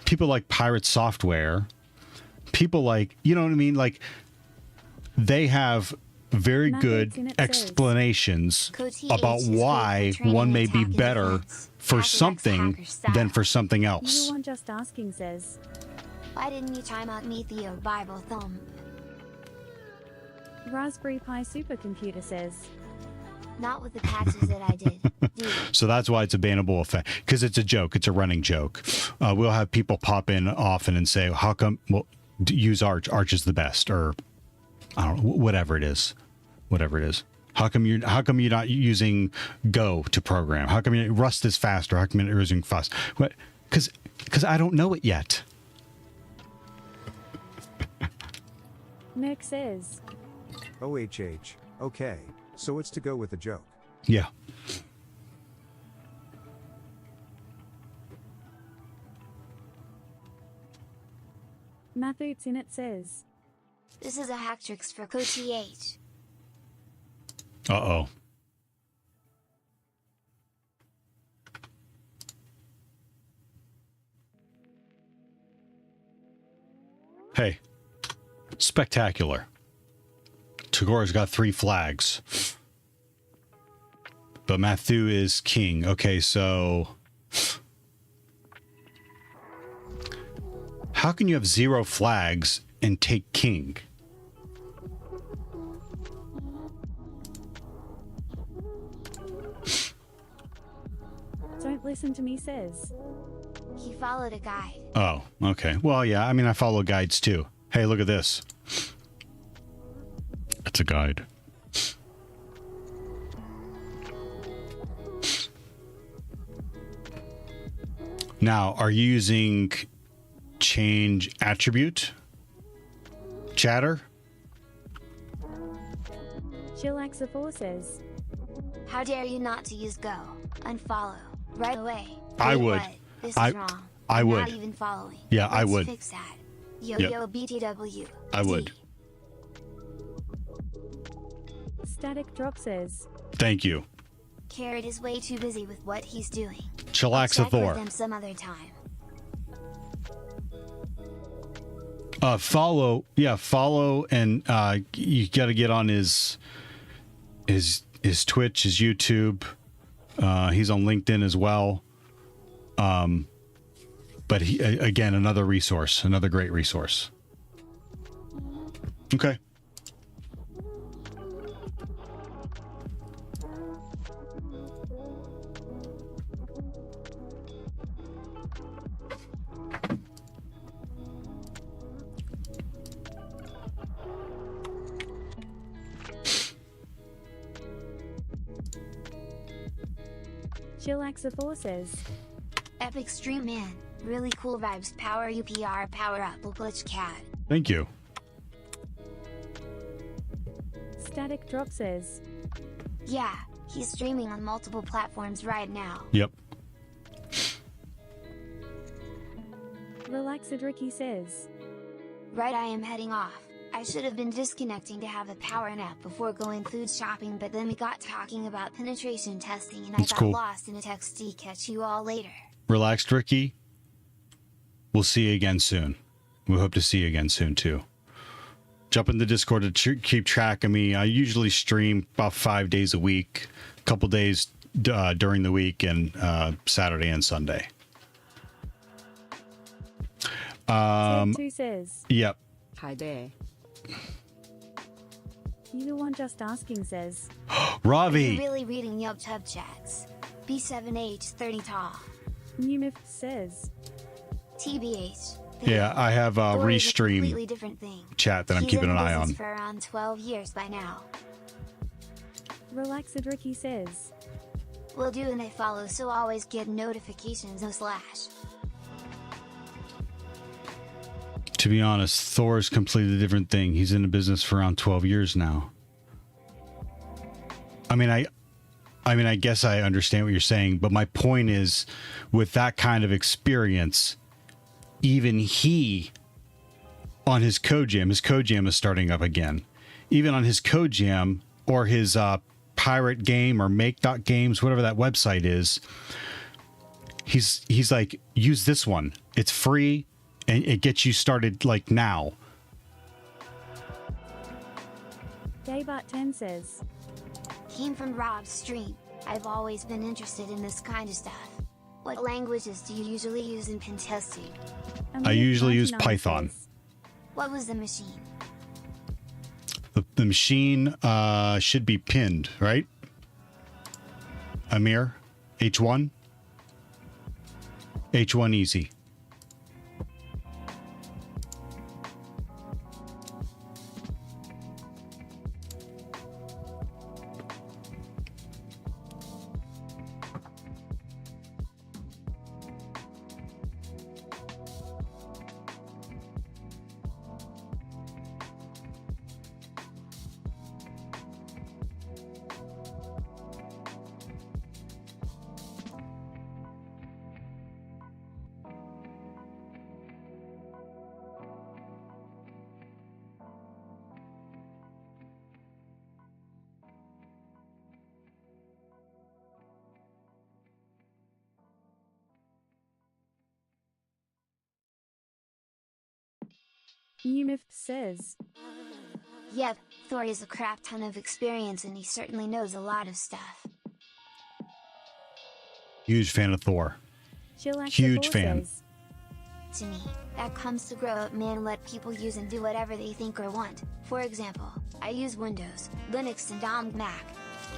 people like Pirate Software, people like, you know what I mean? Like, they have very good explanations about why one may be better for something than for something else. You want just asking says, why didn't you time out Meteor Bible Thumb? Raspberry Pi Supercomputer says, not with the patches that I did. So that's why it's a bannable effect, because it's a joke. It's a running joke. We'll have people pop in often and say, how come, well, use Arch. Arch is the best, or I don't know, whatever it is. Whatever it is. How come you're not using Go to program? How come Rust is faster? How come you're using Fuss? What? Because I don't know it yet. Nick says, OHH. Okay, so it's to go with the joke. Yeah. Mathuts in it says, this is a hack tricks for KOTH. Uh-oh. Hey, spectacular. Tagora's got 3 flags. But Matthew is king. Okay, so... How can you have 0 flags and take king? Don't listen to me, says. He followed a guide. Oh, okay. Well, yeah, I mean, I follow guides too. Hey, look at this. It's a guide. Now, are you using change attribute? Chatter? Chillax4 says. How dare you not to use go? Unfollow. Right away. I Wait, would. what? This is wrong. I I'm would. Not even following. Yeah, I Let's would. Fix that. Yo Yep. yo BTW. I would. Static Drop says. Thank you. Carrot is way too busy with what he's doing. Chillax Check with Thor. them some other time. Follow, and you got to get on his Twitch, his YouTube. He's on LinkedIn as well. But he, again, another resource, another great resource. Okay. Chillax4 says. Epic stream man. Really cool vibes. Power UPR. Power up. Glitch cat. Thank you. Static Drop says. Yeah, he's streaming on multiple platforms right now. Yep. Relaxed Ricky says. Right, I am heading off. I should have been disconnecting to have a power nap before going food shopping, but then we got talking about penetration testing and That's I got cool. lost in a text. Catch you all later. Relaxed, Ricky. We'll see you again soon. We hope to see you again soon, too. Jump in the Discord to keep track of me. I usually stream about 5 days a week, a couple days during the week, and Saturday and Sunday. Ted2 says. Yep. Hi there. You the one just asking says. Ravi. Are you really reading YouTube chats? B7H30 tall. Numif says. TBH. Yeah, I have a Thor is a completely restream different thing. chat that I'm He's keeping in an eye business on. for around 12 years by now. Relaxed Ricky says. Will do, and I follow, so always get notifications. No slash. To be honest, Thor is completely different thing. He's in the business for around 12 years now. I mean, I guess I understand what you're saying, but my point is, with that kind of experience, even he, on his co-jam is starting up again. Even on his co-jam or his pirate game or make.games, whatever that website is, he's like, use this one. It's free. And it gets you started like now. Daybot10 says. Came from Rob's stream. I've always been interested in this kind of stuff. What languages do you usually use in pen testing? I usually use Python. What was the machine? The machine should be pinned, right? Amir? H1? H1 easy. Umif says. Yep, Thor has a crap ton of experience and he certainly knows a lot of stuff. Huge fan of Thor. Huge fan. Says. To me, that comes to grow up, man. Let people use and do whatever they think or want. For example, I use Windows, Linux and Mac.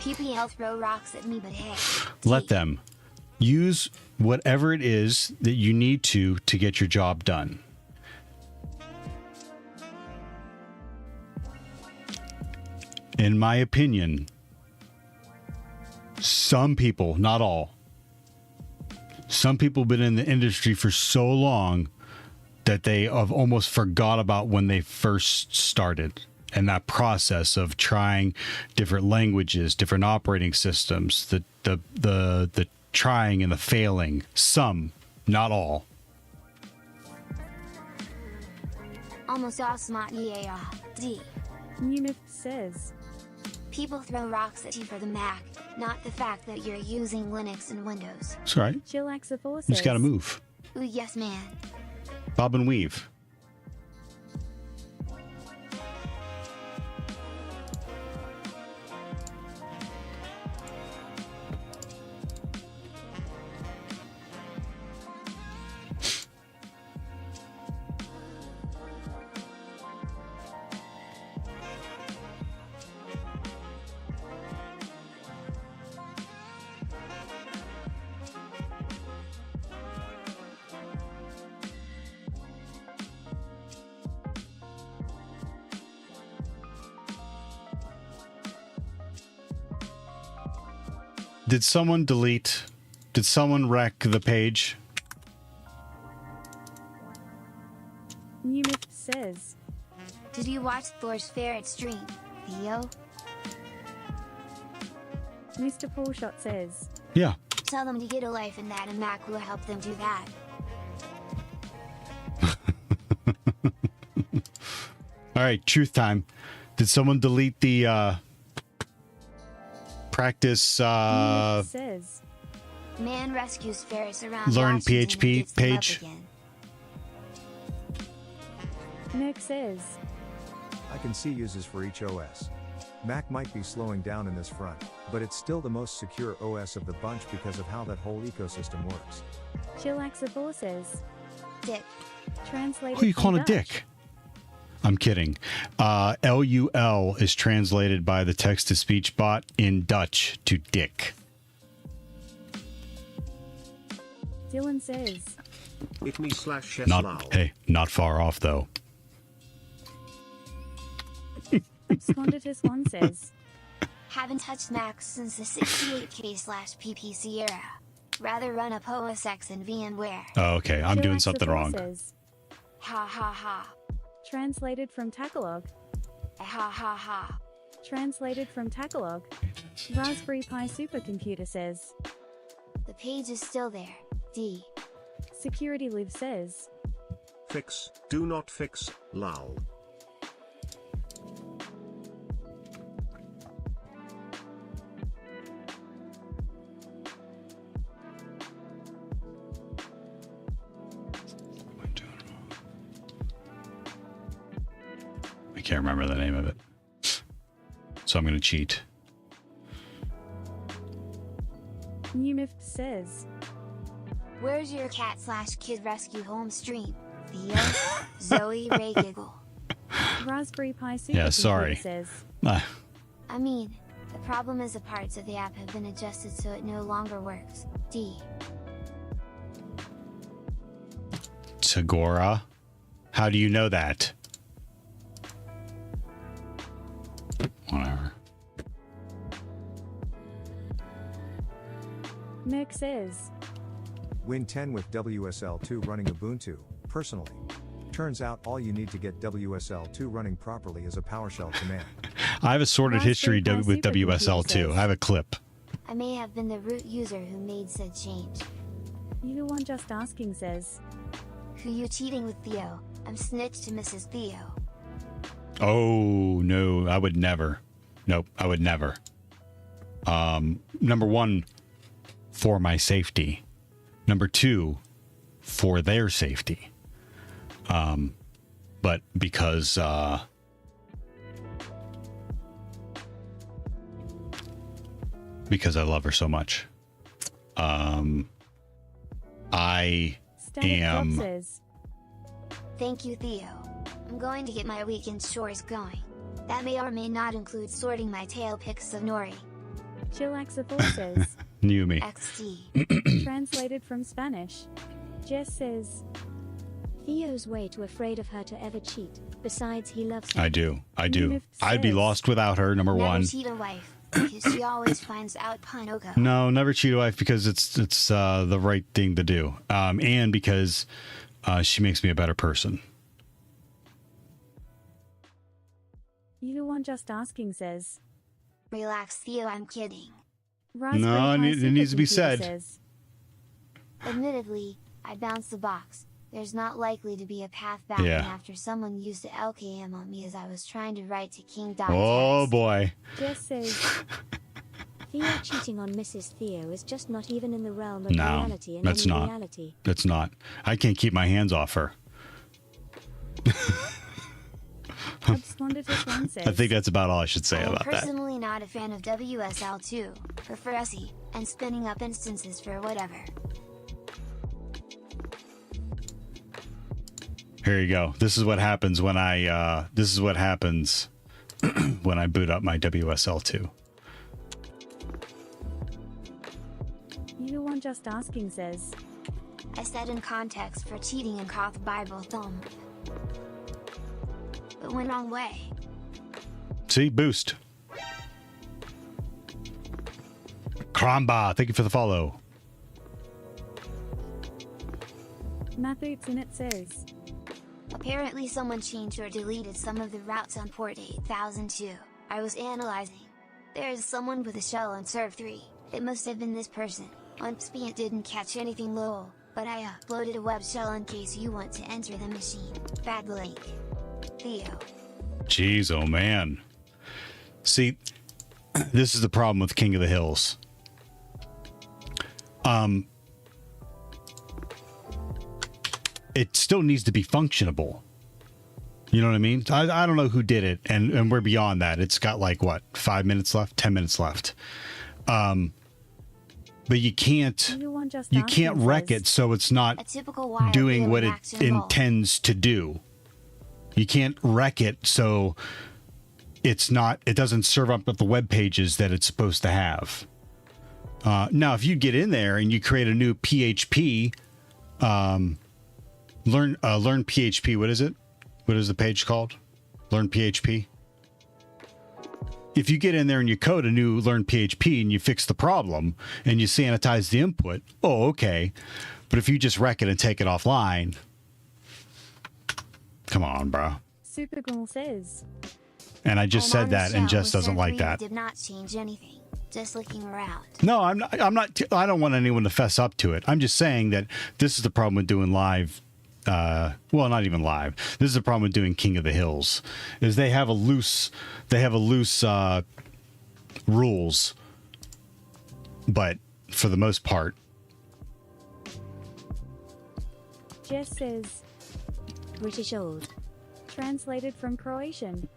PPL throw rocks at me, but hey. Let them use whatever it is that you need to get your job done. In my opinion, some people, not all, some people have been in the industry for so long that they have almost forgot about when they first started. And that process of trying different languages, different operating systems, the trying and the failing. Some, not all. Almost all smart D. Umif says. People throw rocks at you for the Mac, not the fact that you're using Linux and Windows. That's right. Chillax4 says. You just gotta move. Ooh, yes, man. Bob and weave. Did someone delete? Did someone wreck the page? Umif says. Did you watch Thor's Ferret stream, Theo? Mr. Paulshot says. Yeah. Tell them to get a life and that, and Mac will help them do that. All right, truth time. Did someone delete the practice says. Man rescues ferrets around learn Washington PHP and gets them up page? again. Nick says. I can see uses for each OS. Mac might be slowing down in this front, but it's still the most secure OS of the bunch because of how that whole ecosystem works. Chillax4 says. Dick. Translated. Who are you calling a from Dutch. dick? I'm kidding. LUL is translated by the text-to-speech bot in Dutch to dick. Dylan says. Hit me /yes Not, hey, not far off though. Absconditus1 says. Haven't touched Mac since the 68K/PPC era. Rather run up OS X and VMware. Oh, okay, I'm doing something wrong. Says. Ha ha ha. Translated from Tagalog. Ha ha ha. Translated from Tagalog. Raspberry Pi supercomputer says. The page is still there, D. Security Live says. Fix, do not fix, lol. I can't remember the name of it. So I'm going to cheat. Umif says. Where's your cat/kid rescue home stream? Theo? Zoe Ray Giggle. Raspberry Pi supercomputer Yeah, sorry. says. I mean, the problem is the parts of the app have been adjusted so it no longer works. D. Tagora? How do you know that? Whatever. Merc says. Win 10 with WSL2 running Ubuntu, personally. Turns out all you need to get WSL2 running properly is a PowerShell command. I have a sorted history Raspberry Pi with WSL supercomputer too. says. I have a clip. I may have been the root user who made said change. You one just asking says. Who you cheating with, Theo? I'm snitched to Mrs. Theo. Oh, no, I would never. Nope, I would never. Number one, for my safety. Number two, for their safety. But but because I love her so much. I am. Thank you, Theo. I'm going to get my weekend chores going. That may or may not include sorting my tail pics of Nori. Chillaxathor says. Knew me. XD. Translated from Spanish. Jess says. Theo's way too afraid of her to ever cheat. Besides, he loves her. I do. Nunif I'd be says. lost without her, number Never one. cheat a wife, because she always finds out Pinocchio. No, never cheat a wife because it's the right thing to do. And because she makes me a better person. You the one just asking says. Relax, Theo, I'm kidding. No, it needs to be said. Says. Admittedly, I bounced the box. There's not likely to be a path back after someone used the LKM on me as I was trying to write to King Dot. Oh boy. Jess says. Theo cheating on Mrs. Theo is just not even in the realm of reality. No, that's not. Reality. That's not. I can't keep my hands off her. Absconditus one says. I think that's about all I should say about I'm that. personally not a fan of WSL2, prefer SE, and spinning up instances for whatever. Here you go. This is what happens when I when I boot up my WSL2. You the one just asking says. I said in context for cheating in KOTH Bible thumb. But went wrong way. See, boost. Kramba, thank you for the follow. Mathoots in it says. Apparently someone changed or deleted some of the routes on port 8002. I was analyzing. There is someone with a shell on serve 3. It must have been this person. On Spiant didn't catch anything lol, but I uploaded a web shell in case you want to enter the machine. Bad link. Theo. Jeez, oh man. See, this is the problem with King of the Hills. It still needs to be functionable. You know what I mean? I don't know who did it, and we're beyond that. It's got like what, 5 minutes left, 10 minutes left. But you can't wreck it so it's not doing what it intends to do. You can't wreck it so it doesn't serve up the web pages that it's supposed to have. Now, if you get in there and you create a new PHP, learn PHP. What is it? What is the page called? Learn PHP. If you get in there and you code a new Learn PHP and you fix the problem and you sanitize the input, oh, okay. But if you just wreck it and take it offline, come on, bro. Supergirl says. And I just said that, and Jess doesn't like that. Did not change anything. Just looking around. No, I'm not. I don't want anyone to fess up to it. I'm just saying that this is the problem with doing live. Well, not even live. This is the problem with doing King of the Hills, is they have a loose rules, but for the most part. Jess says. British old. Translated from Croatian.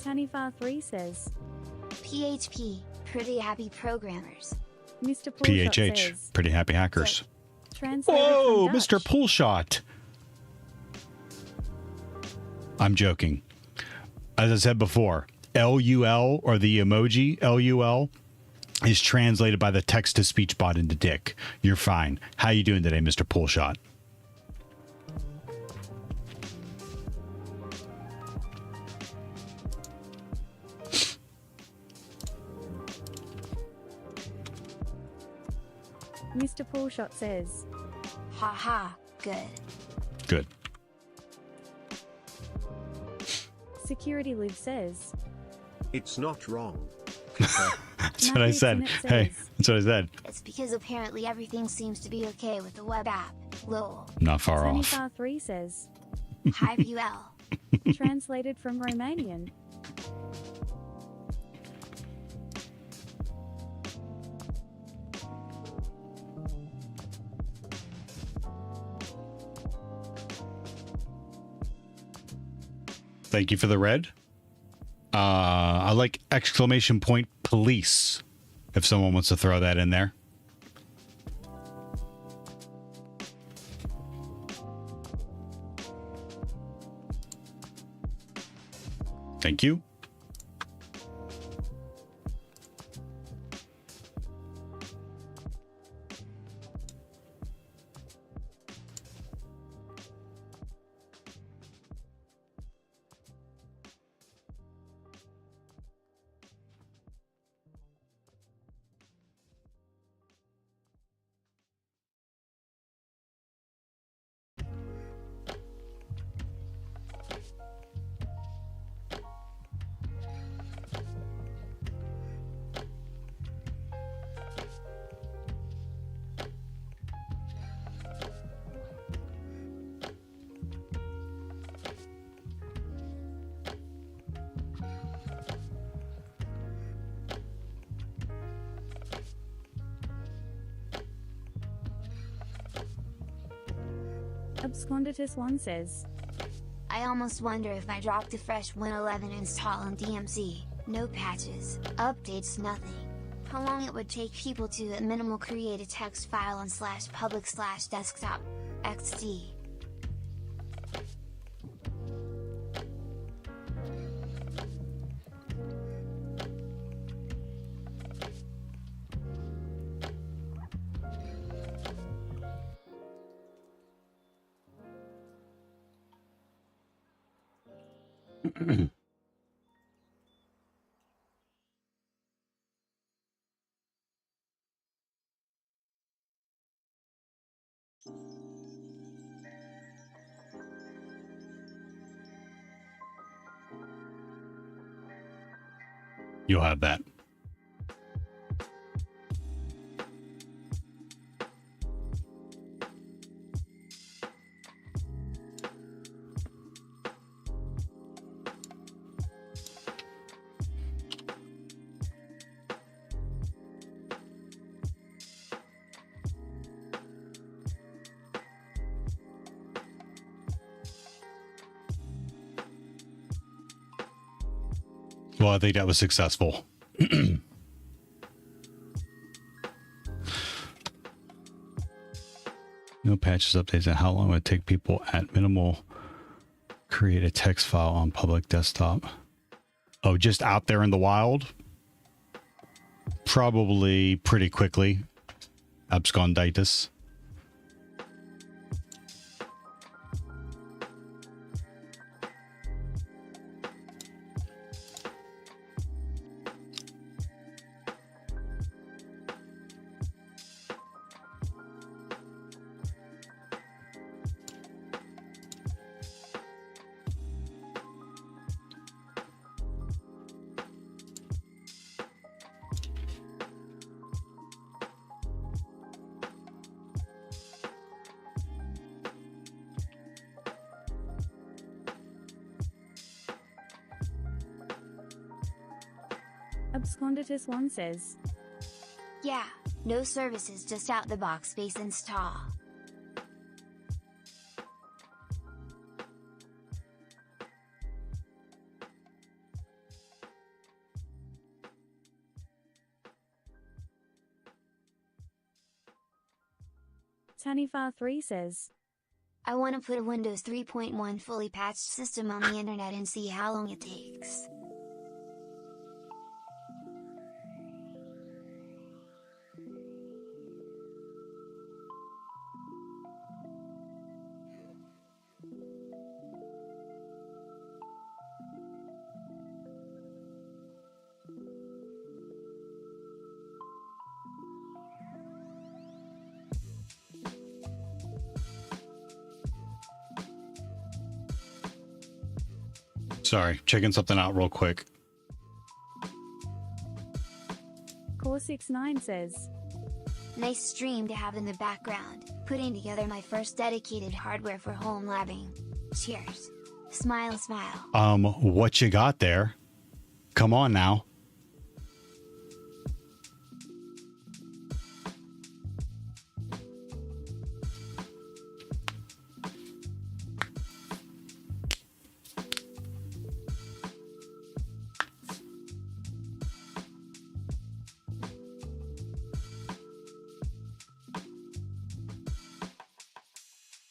Tanifar3 says. PHP, pretty happy programmers. Mr. Poolshot PHH, says. pretty happy hackers. Translated Whoa, from Dutch. Mr. Poolshot. I'm joking. As I said before, LUL, or the emoji LUL, is translated by the text-to-speech bot into dick. You're fine. How you doing today, Mr. Poolshot? Mr. Poolshot says. Haha, good. Good. Security Live says. It's not wrong. That's what I said. Hey, that's what I said. It's because apparently everything seems to be okay with the web app. Lol. Not far off. Tanifar3 says. Hi, UL. Translated from Romanian. Thank you for the red. I like exclamation point police. If someone wants to throw that in there. Thank you. Absconditus1 says, I almost wonder if I dropped a fresh Win11 install on DMC, no patches, updates, nothing. How long it would take people to at minimal create a text file on /public/desktop, XD. You'll have that. Well, I think that was successful. No patches, updates, and how long would it take people at minimal create a text file on public desktop? Oh, just out there in the wild? Probably pretty quickly. Absconditis. Absconditus1 says, Yeah, no services, just out the box base install. Tanifar3 says, I want to put a Windows 3.1 fully patched system on the internet and see how long it takes. Sorry, checking something out real quick. Core69 says, Nice stream to have in the background, putting together my first dedicated hardware for home labbing. Cheers. Smile, smile. What you got there? Come on now.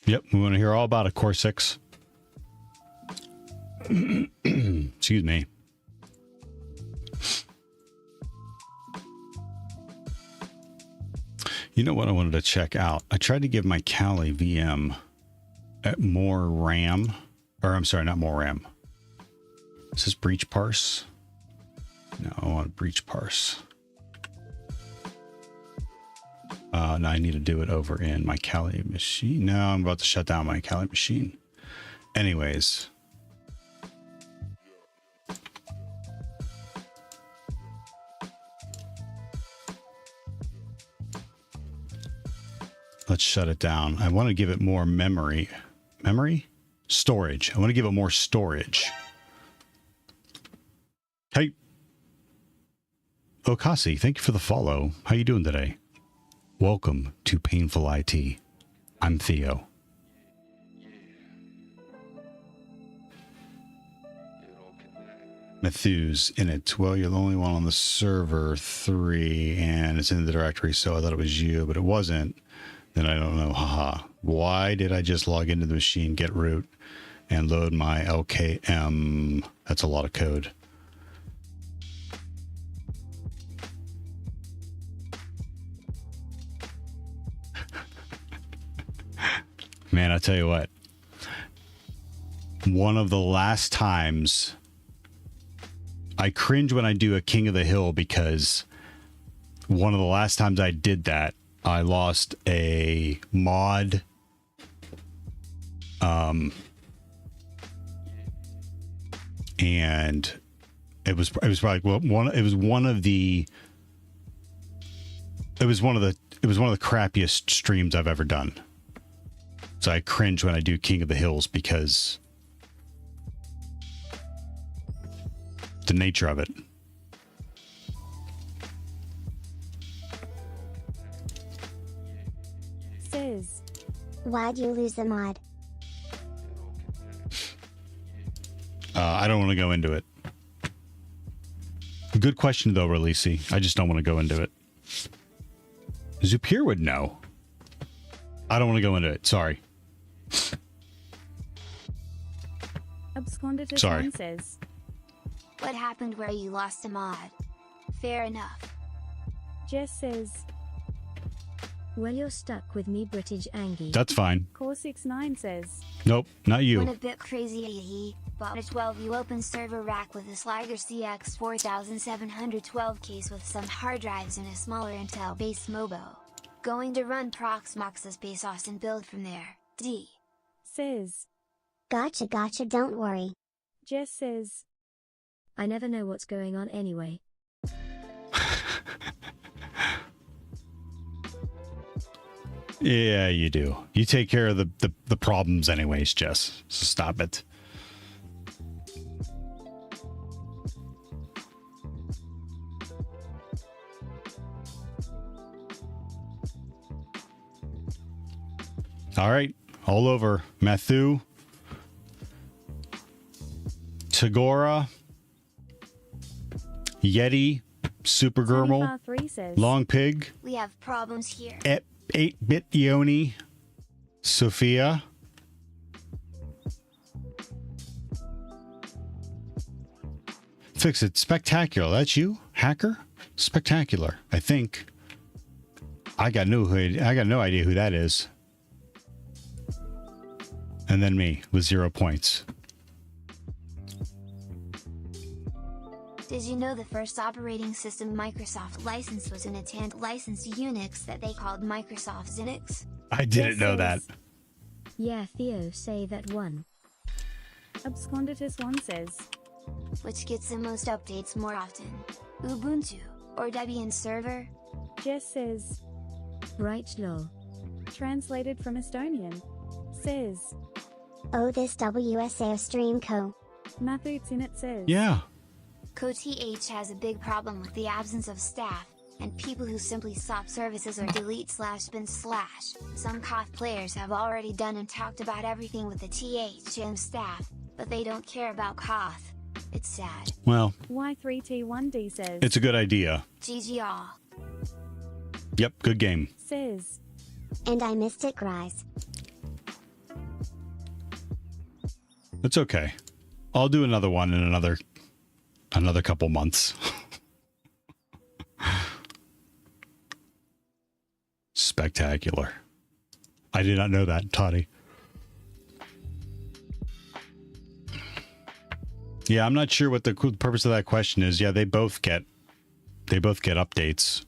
Yep, we want to hear all about it, Core 6. Excuse me. You know what I wanted to check out? I tried to give my Kali VM more RAM. Or I'm sorry, not more RAM. Is this breach parse? No, I want breach parse. Now I need to do it over in my Kali machine. No, I'm about to shut down my Kali machine. Anyways. Let's shut it down. I want to give it more memory. Memory? Storage. I want to give it more storage. Hey. Okasi, thank you for the follow. How you doing today? Welcome to Painful IT. I'm Theo. Matthews in it. Well, you're the only one on the server 3 and it's in the directory, so I thought it was you, but it wasn't. Then I don't know. Haha. Why did I just log into the machine, get root, and load my LKM? That's a lot of code. Man, I tell you what. One of the last times I cringe when I do a King of the Hill because one of the last times I did that, I lost a mod. And it was probably one of the crappiest streams I've ever done. So I cringe when I do King of the Hills because the nature of it. Says, why'd you lose the mod? I don't want to go into it. Good question though, Releasey. I just don't want to go into it. Zupir would know. I don't want to go into it. Sorry. Absconded Sorry. Says, What happened where you lost a mod? Fair enough. Jess says, well, you're stuck with me, British Angie. That's fine. Core 69 says, Nope, not you. Went a bit crazy, bought a 12U open server rack with a Slider CX 4712 case with some hard drives and a smaller Intel-based MOBO. Going to run Proxmox's Pesos and build from there. D. Says, Gotcha, don't worry. Jess says, I never know what's going on anyway. Yeah, you do. You take care of the problems anyways, Jess. So stop it. All right. All over. Matthew. Tagora. Yeti. Super Gurmal. 3 says, Long Pig. We have problems here. 8-bit Yoni. Sophia. Fix it. Spectacular. That's you? Hacker? Spectacular. I think. I got no idea who that is. And then me with 0 points. Did you know the first operating system Microsoft licensed was an AT&T licensed Unix that they called Microsoft Xenix? I didn't know that. Yeah, Theo, say that one. Absconditus 1 says, which gets the most updates more often? Ubuntu or Debian server? Jess says, right, lol. Translated from Estonian. Says, Oh, this WSA stream co. Matthew Tsinit says, Yeah. KOTH has a big problem with the absence of staff, and people who simply stop services or delete/bin/. Some KOTH players have already done and talked about everything with the THM staff, but they don't care about KOTH. It's sad. Well, Y3T1D says, it's a good idea. GG all. Yep, good game. Says, and I missed it, guys. It's okay. I'll do another one in another couple months. Spectacular. I did not know that, Toddy. Yeah, I'm not sure what the purpose of that question is. Yeah, they both get updates.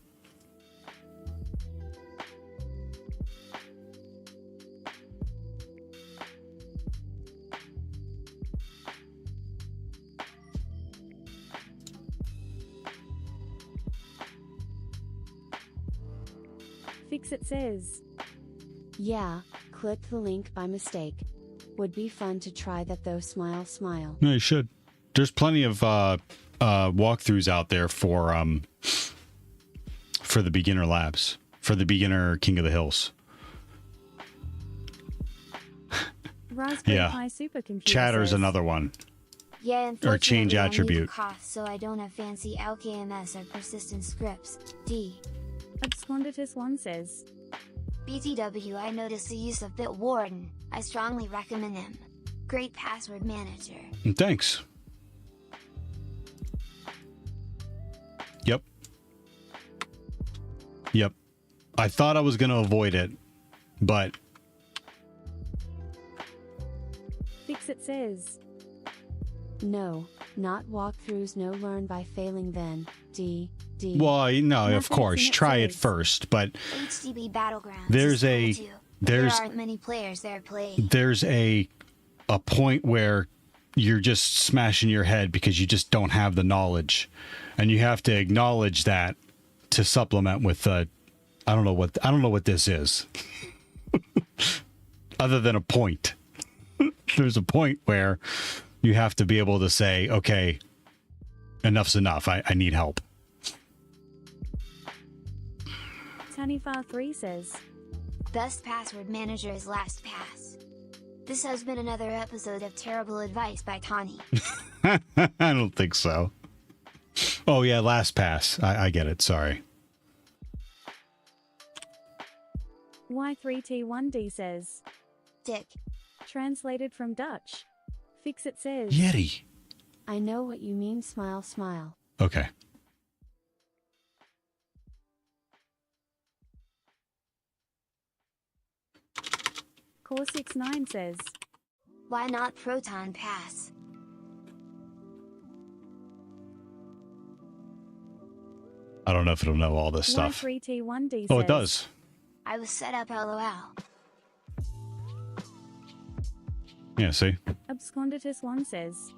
Fix-It says, Yeah, clicked the link by mistake. Would be fun to try that though, smile smile. No, you should. There's plenty of walkthroughs out there for the beginner labs, for the beginner King of the Hills. Raspberry Yeah. Pi supercomputer Chatter's says, another one. Yeah, unfortunately, Or change I attribute. need KOTH, so I don't have fancy LKMS or persistent scripts. D. Absconditus1 says, BTW, I noticed the use of Bitwarden. I strongly recommend him. Great password manager. Thanks. Yep. I thought I was going to avoid it, but Fix-It says, No, not walkthroughs, no learn by failing then. D. well, no, of Methods course, and it try it says- first, but HDB Battlegrounds. There's is a- cool too, but there's- there aren't many players there playing. there's a point where you're just smashing your head because you just don't have the knowledge, and you have to acknowledge that to supplement with I don't know what this is other than a point. There's a point where you have to be able to say, okay, enough's enough. I need help. Tanifar3 says, Best password manager is LastPass. This has been another episode of terrible advice by Tawny. I don't think so. Oh yeah, LastPass. I get it. Sorry. Y3T1D says, Dick. translated from Dutch. Fix-It says, Yeti. I know what you mean, smile smile. Okay. Core69 says, Why not Proton Pass? I don't know if it'll know all this stuff. Y3T1D says, Oh, it does. I was set up LOL. Yeah, see? Absconditus1 says,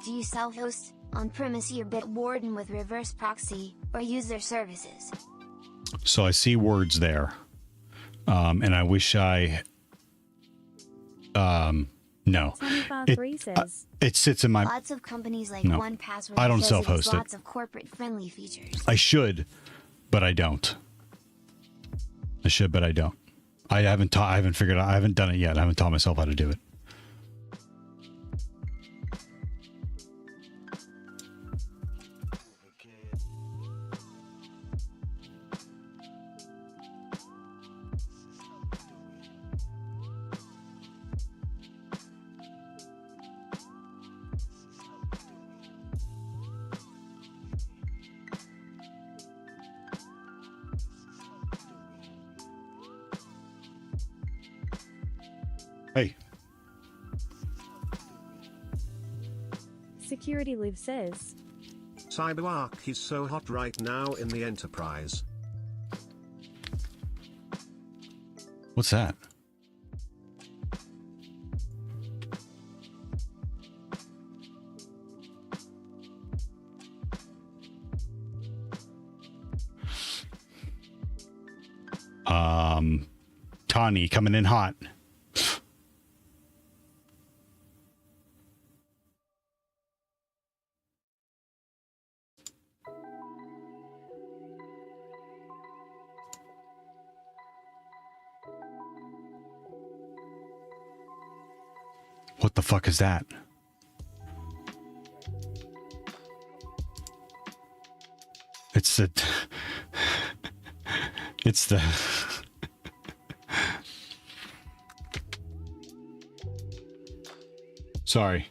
Do you self-host, on-premise your Bitwarden with reverse proxy, or use their services? So I see words there. And I wish I... no. Tanifar3 says, It sits in my... Lots of companies like No. 1Password I don't says it has self-host it. lots of corporate-friendly features. I should, but I don't. I should, but I don't. I haven't figured out, I haven't done it yet. I haven't taught myself how to do it. Hey. Security Live says, Cyberark is so hot right now in the Enterprise. What's that? Tawny coming in hot. What the fuck is that? It's the... It's the... Sorry.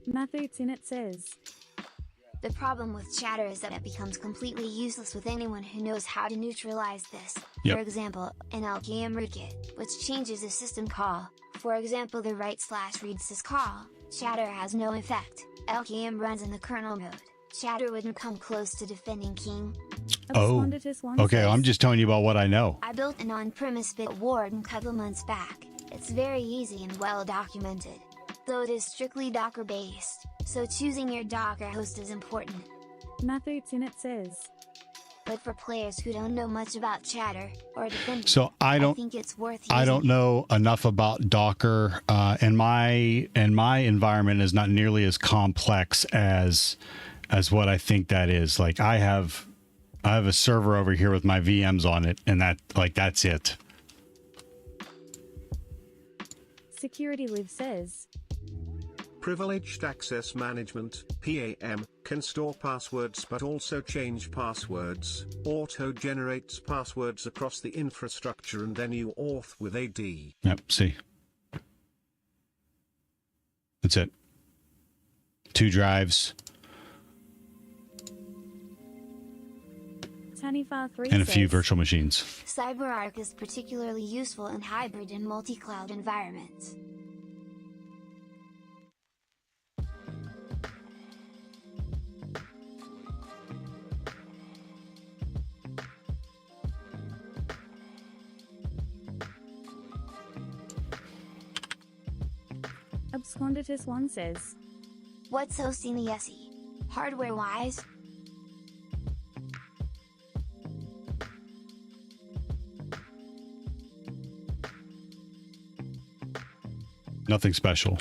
Methods in it says. The problem with chatter is that it becomes completely useless with anyone who knows how to neutralize this. Yep. For example, an LKM rootkit, which changes a system call. For example, the write/read syscall. Chatter has no effect. LKM runs in the kernel mode. Chatter wouldn't come close to defending King. Oh, okay. I'm just telling you about what I know. I built an on-premise bit ward a couple months back. It's very easy and well documented. Though it is strictly Docker based, so choosing your Docker host is important. Methods in it says. But for players who don't know much about chatter or defending, So I think it's worth using. I don't know enough about Docker, and my environment is not nearly as complex as what I think that is. Like I have a server over here with my VMs on it, and that's it. Security Live says. Privileged Access Management, PAM, can store passwords but also change passwords, auto-generates passwords across the infrastructure and then you auth with AD. Yep, see. That's it. 2 drives. And a few virtual machines. CyberArk is particularly useful in hybrid and multi-cloud environments. Absconditus1 says. What's hosting the SE? Hardware-wise? Nothing special.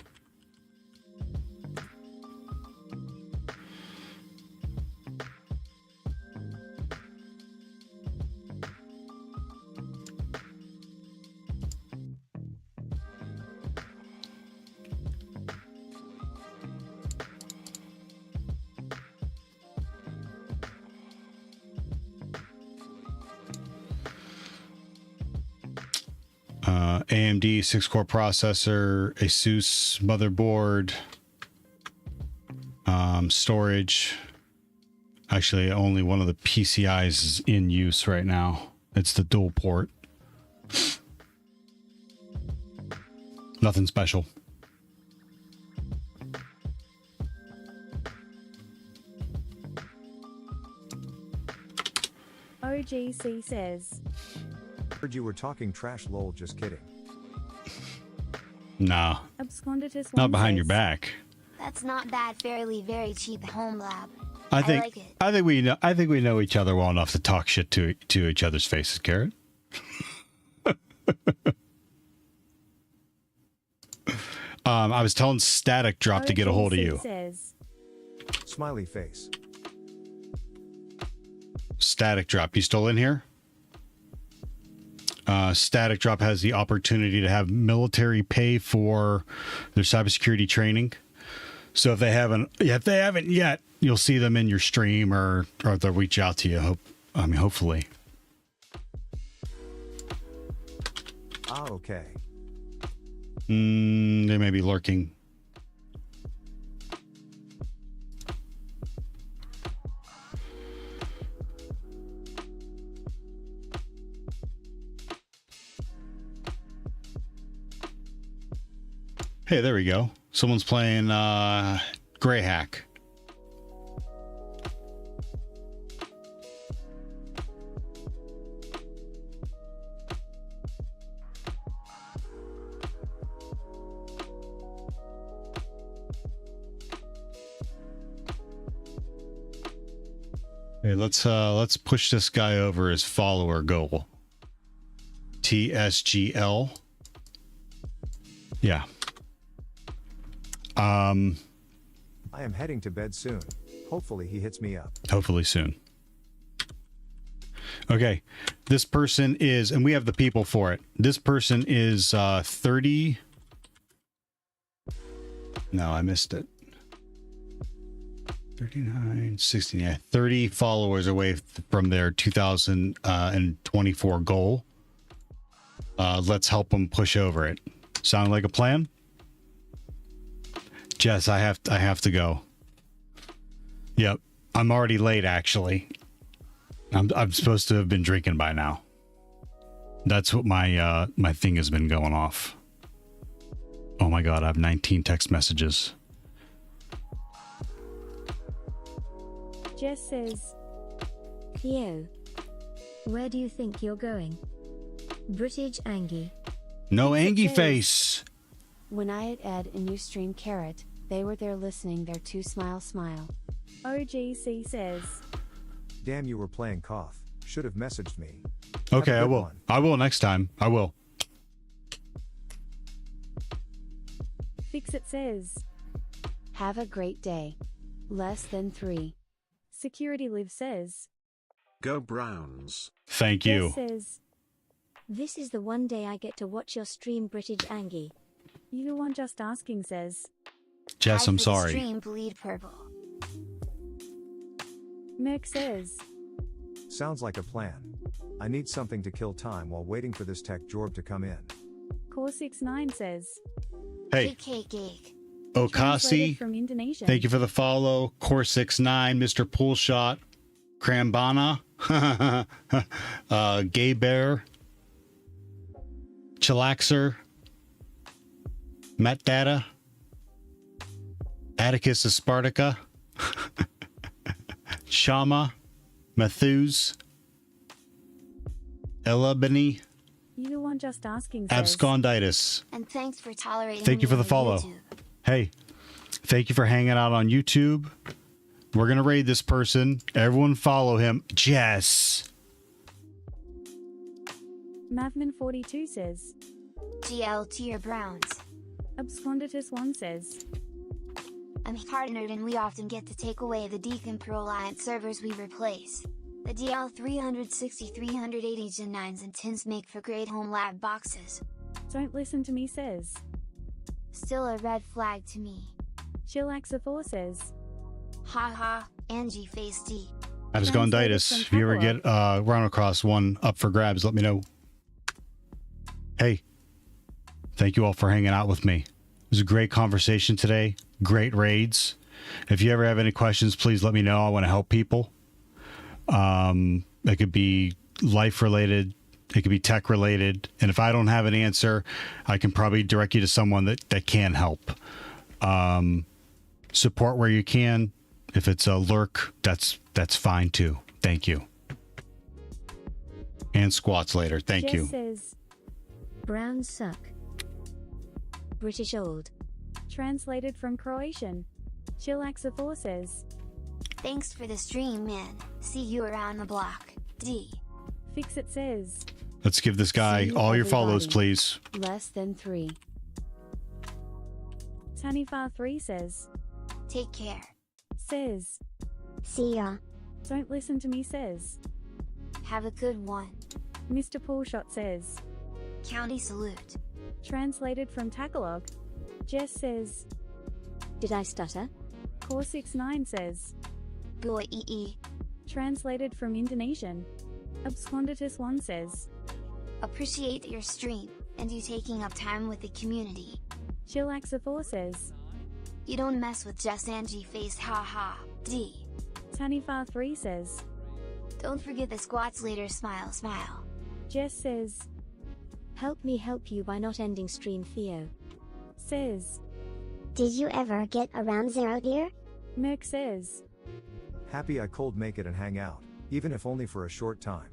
AMD 6-core processor, ASUS motherboard, storage. Actually, only one of the PCIs is in use right now. It's the dual port. Nothing special. OGC says. Heard you were talking trash, lol, just kidding. No. Absconditus1 Not behind says. your back. That's not bad, fairly very cheap home lab. I like it. think we know each other well enough to talk shit to each other's faces, Garrett. I was telling Static Drop to get a hold of you. Says. Smiley face. Static Drop, you still in here? Static Drop has the opportunity to have military pay for their cybersecurity training. So if they haven't yet, you'll see them in your stream or they'll reach out to you. Hopefully. Ah, okay. They may be lurking. Hey, there we go. Someone's playing Gray Hack. Hey, let's push this guy over his follower goal. TSGL. Yeah. I am heading to bed soon. Hopefully he hits me up. Hopefully soon. Okay. This person is, and we have the people for it. This person is 30. No, I missed it. 39, 16, yeah, 30 followers away from their 2024 goal. Let's help them push over it. Sound like a plan? Jess, I have to go. Yep, I'm already late. Actually, I'm supposed to have been drinking by now. That's what my my thing has been going off. Oh my god, I have 19 text messages. Jess says, Theo, where do you think you're going? British Angie. No Angie face. When I had Ed and you stream Carrot, they were there listening their two smile. OGC says, Damn, you were playing KOTH. Should have messaged me. Okay, I will. One. I will next time. I will. Fixit says, have a great day. Less than 3. Security Live says, Go Browns. Thank you. Jess says, this is the one day I get to watch your stream, British Angie. You the one just asking says, Jess, I'm sorry. Stream bleed purple. Merc says, Sounds like a plan. I need something to kill time while waiting for this tech jorb to come in. Core69 says, hey, Cake. Okasi, from Indonesia. Thank you for the follow. Core69, Mr. Poolshot, Krambana, Gay Bear, Chillaxer, Matt Data, Atticus Aspartica, Shama, Mathus, Elabany, You the one just asking says, Absconditis. And thanks for tolerating Thank you me for the on follow. YouTube. Hey, thank you for hanging out on YouTube. We're going to raid this person. Everyone follow him. Jess. Mavman42 says, GL Tier Browns. Absconditus1 says, I'm partnered and we often get to take away the Deacon Pro Alliance servers we replace. The DL 360, 380 Gen 9s and 10s make for great home lab boxes. Don't listen to me says, Still a red flag to me. Chillaxa4 says, Haha, Angie face D. Absconditis. If you ever get run across one up for grabs, let me know. Hey, thank you all for hanging out with me. It was a great conversation today. Great raids. If you ever have any questions, please let me know. I want to help people. It could be life related. It could be tech related. And if I don't have an answer, I can probably direct you to someone that can help. Support where you can. If it's a lurk, that's fine too. Thank you. And squats later. Thank you. Says, Browns suck. British old. Translated from Croatian. Chillaxa4 says, Thanks for the stream, man. See you around the block. D. Fixit says, Let's give this guy all your follows, please. Less than 3. Tanifar3 says, Take care. Says, See ya. Don't listen to me says, Have a good one. Mr. Poolshot says, County salute. Translated from Tagalog. Jess says, Did I stutter? Core69 says, Boy ee. Translated from Indonesian. Absconditus1 says, Appreciate your stream, and you taking up time with the community. Chillaxa4 says, You don't mess with Jess Angie face haha. D. Tanifar3 says, Don't forget the squats later smile. Jess says, Help me help you by not ending stream, Theo. Says, Did you ever get around 0 dear? Merc says, Happy I could make it and hang out, even if only for a short time.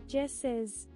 Jess says,